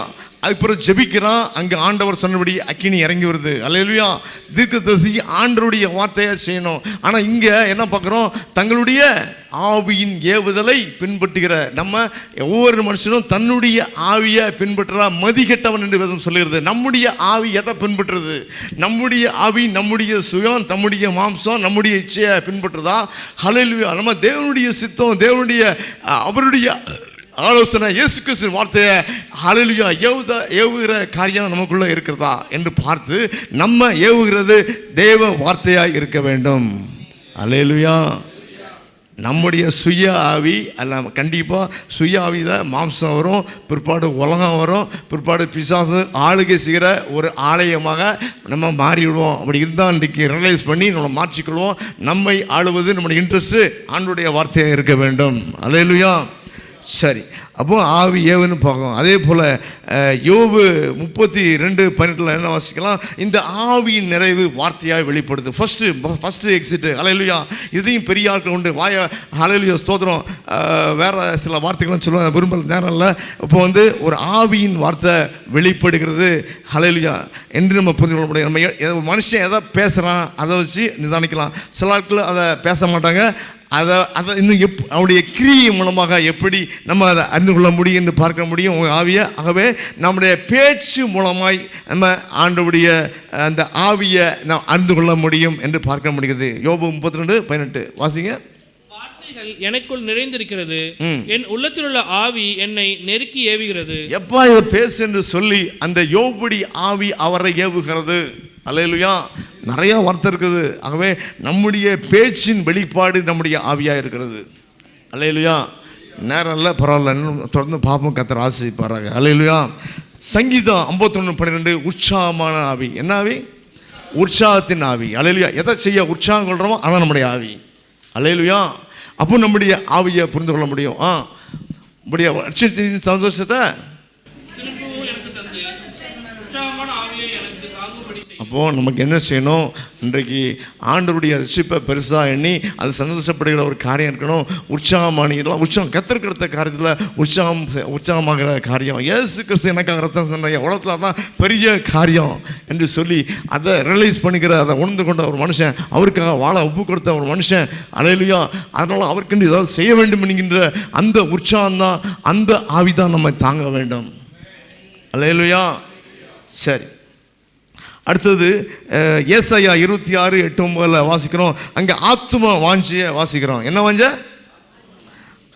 அதுக்கப்புறம் ஜெபிக்கிறான். அங்கே ஆண்டவர் சொன்னபடி அக்கினி இறங்கி வருது. அல்லேலூயா. தீர்க்கதரிசி ஆண்டவருடைய வார்த்தையை செய்யணும். ஆனால் இங்கே என்ன பார்க்குறோம்? தங்களுடைய ஆவியின் ஏவுதலை பின்பற்றுகிற நம்ம ஒவ்வொரு மனுஷனும் தன்னுடைய ஆவியை பின்பற்றுறா மதிகெட்டவன் என்று வேதம் சொல்லுகிறது. நம்முடைய ஆவி எதை பின்பற்றுறது? நம்முடைய ஆவி நம்முடைய சுயம், நம்முடைய மாம்சம், நம்முடைய இச்சையை பின்பற்றுதா? அல்லேலூயா. நம்ம தேவனுடைய சித்தம், தேவனுடைய அவருடைய ஆலோசனை, இயேசு கிறிஸ்துவின் வார்த்தையை அல்லேலூயா ஏவுகிற காரியம் நமக்குள்ளே இருக்கிறதா என்று பார்த்து நம்ம ஏவுகிறது தேவ வார்த்தையாக இருக்க வேண்டும். அல்லேலூயா. நம்முடைய சுய ஆவி அல்ல, கண்டிப்பாக சுய ஆவியில் மாம்சம் வரும், பிற்பாடு உலகம் வரும், பிற்பாடு பிசாசு ஆளுகை செய்கிற ஒரு ஆலயமாக நம்ம மாறிவிடுவோம். அப்படி இருந்தால் இன்றைக்கி ரியலைஸ் பண்ணி நம்ம மாற்றிக்கொள்வோம். நம்மை ஆளுவது நம்முடைய இன்ட்ரெஸ்ட்டு ஆண்டுடைய வார்த்தையாக இருக்க வேண்டும். அல்லேலூயா. சரி, அப்போ ஆவி ஏவுன்னு பார்க்கணும். அதே போல் யோபு 32:18 என்ன வாசிக்கலாம்? இந்த ஆவியின் நிறைவு வார்த்தையாக வெளிப்படுது. First exit. அல்லேலூயா. இதையும் பெரிய ஆட்கள் உண்டு. அல்லேலூயா, ஸ்தோத்திரம். வேறு சில வார்த்தைகளும் சொல்ல விரும்பல, நேரம் இல்லை. இப்போ ஒரு ஆவியின் வார்த்தை வெளிப்படுகிறது. அல்லேலூயா என்று நம்ம புரிந்து கொள்ள முடியும். நம்ம மனுஷன் எதை பேசுகிறான் அதை வச்சு நிதானிக்கலாம். சில ஆட்கள் அதை பேச மாட்டாங்க. அதை இன்னும் அவருடைய கிரியை மூலமாக எப்படி நம்ம அதை அறிந்து கொள்ள முடியும் என்று பார்க்க முடியும் உங்கள் ஆவியை. ஆகவே நம்முடைய பேச்சு மூலமாய் நம்ம ஆண்டவருடைய அந்த ஆவியை நாம் அறிந்து கொள்ள முடியும் என்று பார்க்க முடிகிறது. யோபு 32:18 வாசிங்க. வார்த்தைகள் எனக்குள் நிறைந்திருக்கிறது, என் உள்ளத்தில் உள்ள ஆவி என்னை நெருக்கி ஏவுகிறது. எப்பா இதை பேசு என்று சொல்லி அந்த யோபுடி ஆவி அவரை ஏவுகிறது. அல்லேலூயா. நிறையா வார்த்தை இருக்குது. ஆகவே நம்முடைய பேச்சின் வெளிப்பாடு நம்முடைய ஆவியாக இருக்கிறது. அல்லேலூயா. நேரம் இல்லை, பரவாயில்ல, இன்னும் தொடர்ந்து பாப்போம். கர்த்தர் ஆசீர்வதிப்பாராக. அல்லேலூயா. சங்கீதம் 51:12 உற்சாகமான ஆவி. என்ன ஆவி? உற்சாகத்தின் ஆவி. அல்லேலூயா. எதை செய்ய உற்சாகம் கொள்கிறோமோ அதான் நம்முடைய ஆவி. அல்லேலூயா. அப்போ நம்முடைய ஆவியை புரிந்து கொள்ள முடியும். நம்முடைய சந்தோஷத்தை அப்போது நமக்கு என்ன செய்யணும்? இன்றைக்கு ஆண்டவருடைய ரட்சிப்பை பெருசாக எண்ணி அது சந்தோஷப்படுகிற ஒரு காரியம் இருக்கணும். உற்சாகமான இதெல்லாம் உற்சாகம் கத்திருக்கிற காரியத்தில் உற்சாகமாகிற காரியம். இயேசு கிறிஸ்து எனக்காக ரத்தம் சொன்ன உலகத்தில் தான் பெரிய காரியம் என்று சொல்லி அதை ரியலைஸ் பண்ணிக்கிற, அதை உணர்ந்து கொண்ட ஒரு மனுஷன், அவருக்காக வாழ ஒப்பு கொடுத்த ஒரு மனுஷன். அல்லேலூயா. அதனால் அவருக்கு ஏதாவது செய்ய வேண்டும் என்கின்ற அந்த உற்சாகம்தான், அந்த ஆவிதான் நம்ம தாங்க வேண்டும். அல்லேலூயா. சரி, அடுத்தது ஏசாயா 26:8-9 வாசிக்கிறோம். அங்கே ஆத்தும வாஞ்சியை வாசிக்கிறோம். என்ன வாஞ்ச?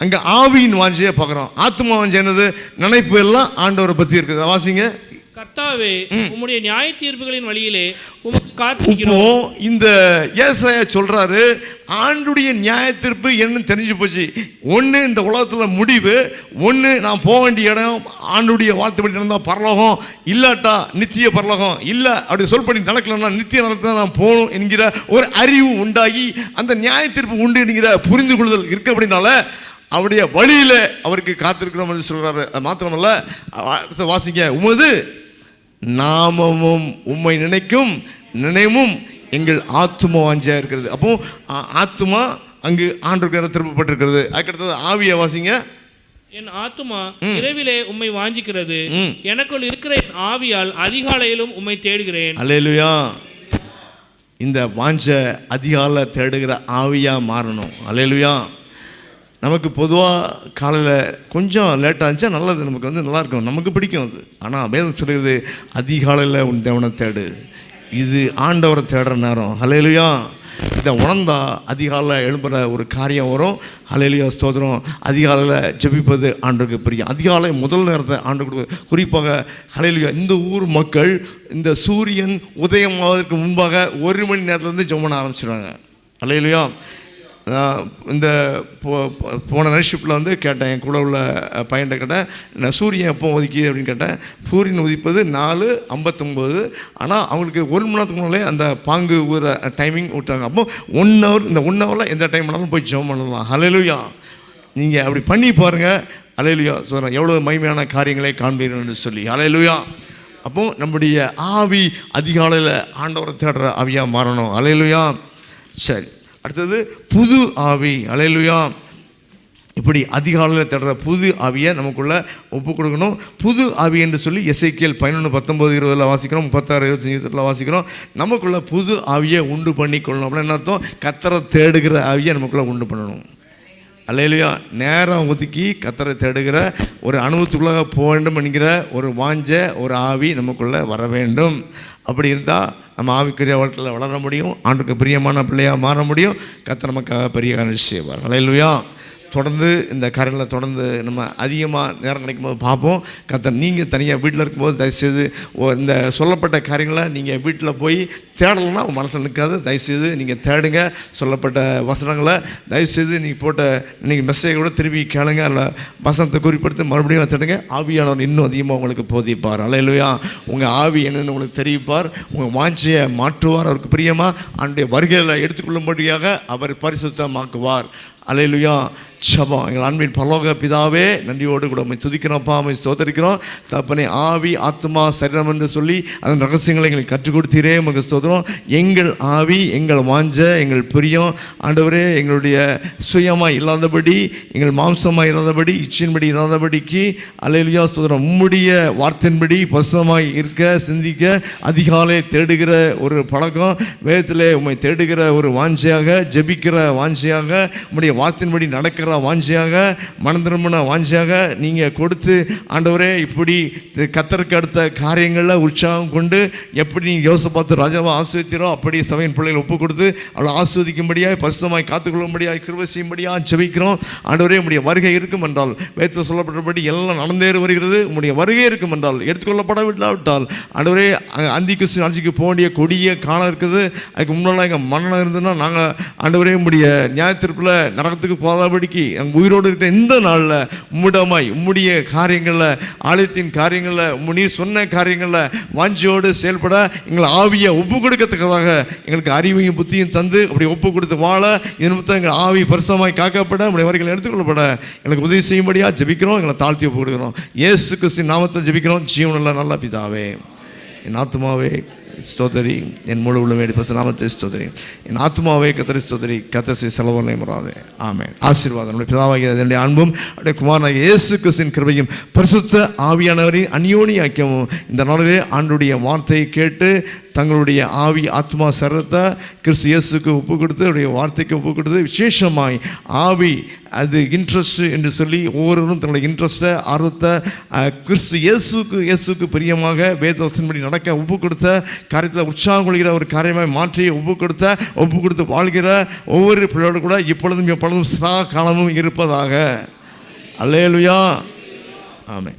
அங்கே ஆவியின் வாஞ்சியை பார்க்குறோம். ஆத்தும வாஞ்சி என்னது? நினைப்பு எல்லாம் ஆண்டவரை பற்றி இருக்குது. வாசிங்க. கர்த்தாவே, உம்முடைய நியாய தீர்ப்புகளின் வழியிலே உமக்கு காத்திருக்கிறோம். இந்த ஏசாயா சொல்றாரு, ஆண்டுடைய நியாய தீர்ப்பு என்னன்னு தெரிஞ்சு போச்சு. ஒன்று இந்த உலகத்தில் முடிவு, ஒன்று நான் போக வேண்டிய இடம் ஆண்டுடைய வார்த்தைப்படி நடந்தால் பரலோகம், இல்லாட்டா நித்திய பரலோகம், இல்லை அப்படி சொல்படி நடக்கலன்னா நித்திய நடத்த நான் போகணும் என்கிற ஒரு அறிவு உண்டாகி அந்த நியாய தீர்ப்பு உண்டு என்கிற புரிந்து கொள்ளுதல் இருக்க. அப்படின்னால அவருடைய வழியில் அவருக்கு காத்திருக்கிறோம் என்று சொல்கிறாரு. அது மாத்திரமல்ல, வாசிங்க. உமது நாமமும் உம்மை நினைக்கும் நினைவும் எங்கள் ஆத்தும வாஞ்சியாக இருக்கிறது. அப்போ ஆத்துமா அங்கு ஆண்டவருக்கு திருப்பப்பட்டிருக்கிறது. அதுக்கடுத்தது ஆவியை வாசிங்க. என் ஆத்துமா இரவிலே உம்மை வாஞ்சிக்கிறது, எனக்குள் இருக்கிற ஆவியால் அதிகாலையிலும் உம்மை தேடுகிறேன். அல்லேலூயா. இந்த வாஞ்ச அதிகாலை தேடுகிற ஆவியாக மாறணும். அல்லேலூயா. நமக்கு பொதுவாக காலையில் கொஞ்சம் லேட்டாக இருந்துச்சா நல்லது, நமக்கு நல்லாயிருக்கும், நமக்கு பிடிக்கும் அது. ஆனால் வேதம் சொல்கிறது அதிகாலையில் உன் தேவனை தேடு. இது ஆண்டவரை தேடுற நேரம். அல்லேலூயா. இதை உணர்ந்தா அதிகாலையில் எழும்புகிற ஒரு காரியம் வரும். அல்லேலூயா, ஸ்தோத்திரம். அதிகாலையில் ஜெபிப்பது ஆண்டுக்கு பிரியம். அதிகாலை முதல் நேரத்தை ஆண்டு கொடுக்க. குறிப்பாக அல்லேலூயா, இந்த ஊர் மக்கள் இந்த சூரியன் உதயமாவதற்கு முன்பாக 1 மணி நேரத்துலேருந்து ஜெபம் பண்ண ஆரம்பிச்சிடுவாங்க. அல்லேலூயா. இந்த போன நைட் ஷிஃப்ட்டில் கேட்டேன், என் கூட உள்ள பையன்கிட்ட கேட்டேன், நான் சூரியன் எப்போ உதிக்குது அப்படின்னு கேட்டேன். சூரியன் உதிப்பது 4:59. ஆனால் அவங்களுக்கு 1 மணி நேரத்துக்கு முன்னாலே அந்த பாங்கு ஊற டைமிங் விட்டாங்க. அப்போ 1 ஹவர், இந்த 1 ஹவரில் எந்த டைம் வேணாலும் போய் ஜெபம் பண்ணலாம். அல்லேலூயா. நீங்கள் அப்படி பண்ணி பாருங்கள். அல்லேலூயா. சொல்கிறேன், எவ்வளோ மகிமையான காரியங்களை காண்பீர்கள் என்று சொல்லி. அல்லேலூயா. அப்போ நம்முடைய ஆவி அதிகாலையில் ஆண்டவரை தேடுற ஆவியாக மாறணும். அல்லேலூயா. சரி, அடுத்தது புது ஆவி. அல்லேலூயா. இப்படி அதிகாலையில் தேடுற புது ஆவியை நமக்குள்ளே ஒப்பு கொடுக்கணும். புது ஆவி என்று சொல்லி எசேக்கியேல் 11:19-20 வாசிக்கிறோம், 36-25 வாசிக்கிறோம். நமக்குள்ளே புது ஆவியை உண்டு பண்ணி கொள்ளணும். அப்படின்னு என்ன அர்த்தம்? கர்த்தரை தேடுகிற ஆவியை நமக்குள்ளே உண்டு பண்ணணும். அல்லேலூயா. நேரம் ஒதுக்கி கர்த்தரை தேடுகிற ஒரு அனுபவத்துக்குள்ளாக போக வேண்டும் என்கிற ஒரு வாஞ்ச ஒரு ஆவி நமக்குள்ளே வர வேண்டும். அப்படி இருந்தால் நம்ம ஆவிக்குரிய வாழ்க்கையில் வளர முடியும், ஆண்டுக்கு பிரியமான பிள்ளையாக மாற முடியும். கர்த்தர் நமக்காக பெரிய காரியம் செய்வார். அல்லேலூயா. தொடர்ந்து இந்த காரியங்களை தொடர்ந்து நம்ம அதிகமாக நேரம் கிடைக்கும் போது பார்ப்போம். கர்த்தர் நீங்கள் தனியாக வீட்டில் இருக்கும்போது தயவுசெய்து இந்த சொல்லப்பட்ட காரியங்களை நீங்கள் வீட்டில் போய் தேடலைன்னா உங்கள் மனசில் நிற்காது. தயவுசெய்து நீங்கள் தேடுங்க. சொல்லப்பட்ட வசனங்களை தயவுசெய்து நீங்கள் போட்ட நீங்கள் மெசேஜ் கூட திருப்பி கேளுங்க. இல்லை வசனத்தை குறிப்பிடுத்து மறுபடியும் தேடுங்க. ஆவியானவர் இன்னும் அதிகமாக உங்களுக்கு போதிப்பார். அல்லேலூயா. உங்கள் ஆவி என்னென்னு உங்களுக்கு தெரிவிப்பார். உங்கள் வாஞ்சியை மாற்றுவார். அவருக்கு பிரியமாக அவருடைய வருகையில் எடுத்துக்கொள்ளும்படியாக அவர் பரிசுத்தமாக்குவார். அல்லேலூயா. ஜெபம். எங்கள் அன்பின் பரலோக பிதாவே, நன்றியோடு கூட உம்மை துதிக்கிறோம்ப்பா, உம்மை ஸ்தோத்திரிக்கிறோம். தகப்பனே, ஆவி ஆத்மா சரீரம் என்று சொல்லி அதன் ரகசியங்களை எங்களுக்கு கற்றுக் கொடுத்தீரே, உமக்கு ஸ்தோத்திரம். எங்கள் ஆவி, எங்கள் வாஞ்ச, எங்கள் பிரியம் ஆண்டவரே, எங்களுடைய சுயமாக இல்லாதபடி, எங்கள் மாம்சமாக இல்லாதபடி, இச்சின்படி இல்லாதபடிக்கு அல்லேலூயா ஸ்தோத்திரம். உம்முடைய வார்த்தையின்படி பசுமாய் இருக்க, சிந்திக்க அதிகாலை தேடுகிற ஒரு பழக்கம், வேதத்திலே உம்மை தேடுகிற ஒரு வாஞ்சையாக, ஜெபிக்கிற வாஞ்சையாக, உம்முடைய வார்த்தையின்படி நடக்கிற வாஞ்சியாக, மனம் திரும்பின வாஞ்சியாக நீங்கள் கொடுத்து ஆண்டவரே, இப்படி கர்த்தருக்கு அடுத்த காரியங்களில் உற்சாகம் கொண்டு எப்படி நீங்கள் யோசபாத்து ராஜாவை ஆஸ்வதித்தீரோ அப்படி சபையின் பிள்ளைகளை ஒப்பு கொடுத்து அவளை ஆஸ்வதிக்கும்படியாக பரிசுத்தமாய் காத்துக்கொள்ளும்படியாக கிருபை செய்யும்படியாக ஜெபிக்கிறோம். ஆண்டவரே, உம்முடைய வருகை இருக்கும் என்றால், வேதத்தில் சொல்லப்பட்டபடி எல்லாம் நடந்தேறி வருகிறது. உம்முடைய வருகை இருக்கும் என்றால், எடுத்துக்கொள்ளப்படாவிட்டால் ஆண்டவரே, அந்தி கிறிஸ்து ஆட்சிக்கு போக வேண்டிய கொடிய காலம் இருக்குது. அதுக்கு முன்னால் எங்கள் மரணம் இருந்ததுன்னா நாங்கள் ஆண்டவரே உம்முடைய நியாயத்திற்குள்ள நரகத்துக்கு போகாதபடிக்கு எங்கள் உயிரோடு இருக்கிற இந்த நாளில் உம்மிடமாய் உம்முடைய காரியங்களில், ஆலயத்தின் காரியங்களில், நீர் சொன்ன காரியங்களில் வாஞ்சியோடு செயல்பட எங்களை ஆவியை ஒப்பு கொடுக்கத்தக்கதாக எங்களுக்கு அறிவையும் புத்தியும் தந்து அப்படி ஒப்பு கொடுத்து வாழ இதன் மொத்தம் எங்கள் ஆவி பரிசுத்தமாய் காக்கப்பட நம்முடைய வரிகளை எடுத்துக்கொள்ளப்பட எங்களுக்கு உதவி செய்யும்படியாக ஜெபிக்கிறோம். எங்களை தாழ்த்தி ஒப்பு கொடுக்கிறோம். இயேசு கிறிஸ்துவின் நாமத்தை ஜெபிக்கிறோம். ஜீவனுள்ள நல்ல பிதாவே. என் ஆத்துமாவே ஸ்தோத்திரி, என் முழு உள்ளமே நாமத்தை ஸ்தோத்திரி. என் ஆத்மாவே கர்த்தரை ஸ்தோத்திரி, கர்த்தரை செலவனை முறாதே. ஆமென். ஆசீர்வாதம். நம்முடைய பிதாவாகிய என்னுடைய அன்பும் அவருடைய குமாரனாகிய இயேசு கிறிஸ்துவின் கிருபையும் பரிசுத்த ஆவியானவரின் அந்யோன்ய ஐக்கியமும் இந்த நாளிலே ஆண்டுடைய வார்த்தையை கேட்டு தங்களுடைய ஆவி ஆத்மா சரத்தை கிறிஸ்து இயேசுக்கு ஒப்பு கொடுத்து அவருடைய வார்த்தைக்கு ஒப்பு கொடுத்து விசேஷமாய் ஆவி அது இன்ட்ரெஸ்ட் என்று சொல்லி ஒவ்வொருவரும் தங்களுடைய இன்ட்ரெஸ்ட்டை, ஆர்வத்தை கிறிஸ்து இயேசுக்கு பிரியமாக வேதவசனப்படி நடக்க ஒப்பு கொடுத்த காரியத்தில் உற்சாகம் கொள்கிற ஒரு காரியமாய் மாற்றி ஒப்பு கொடுத்து வாழ்கிற ஒவ்வொரு பிள்ளையோடு கூட இப்பொழுதும் எப்பொழுதும் சதா காலமும் இருப்பதாக. அல்லேலூயா. ஆமென்.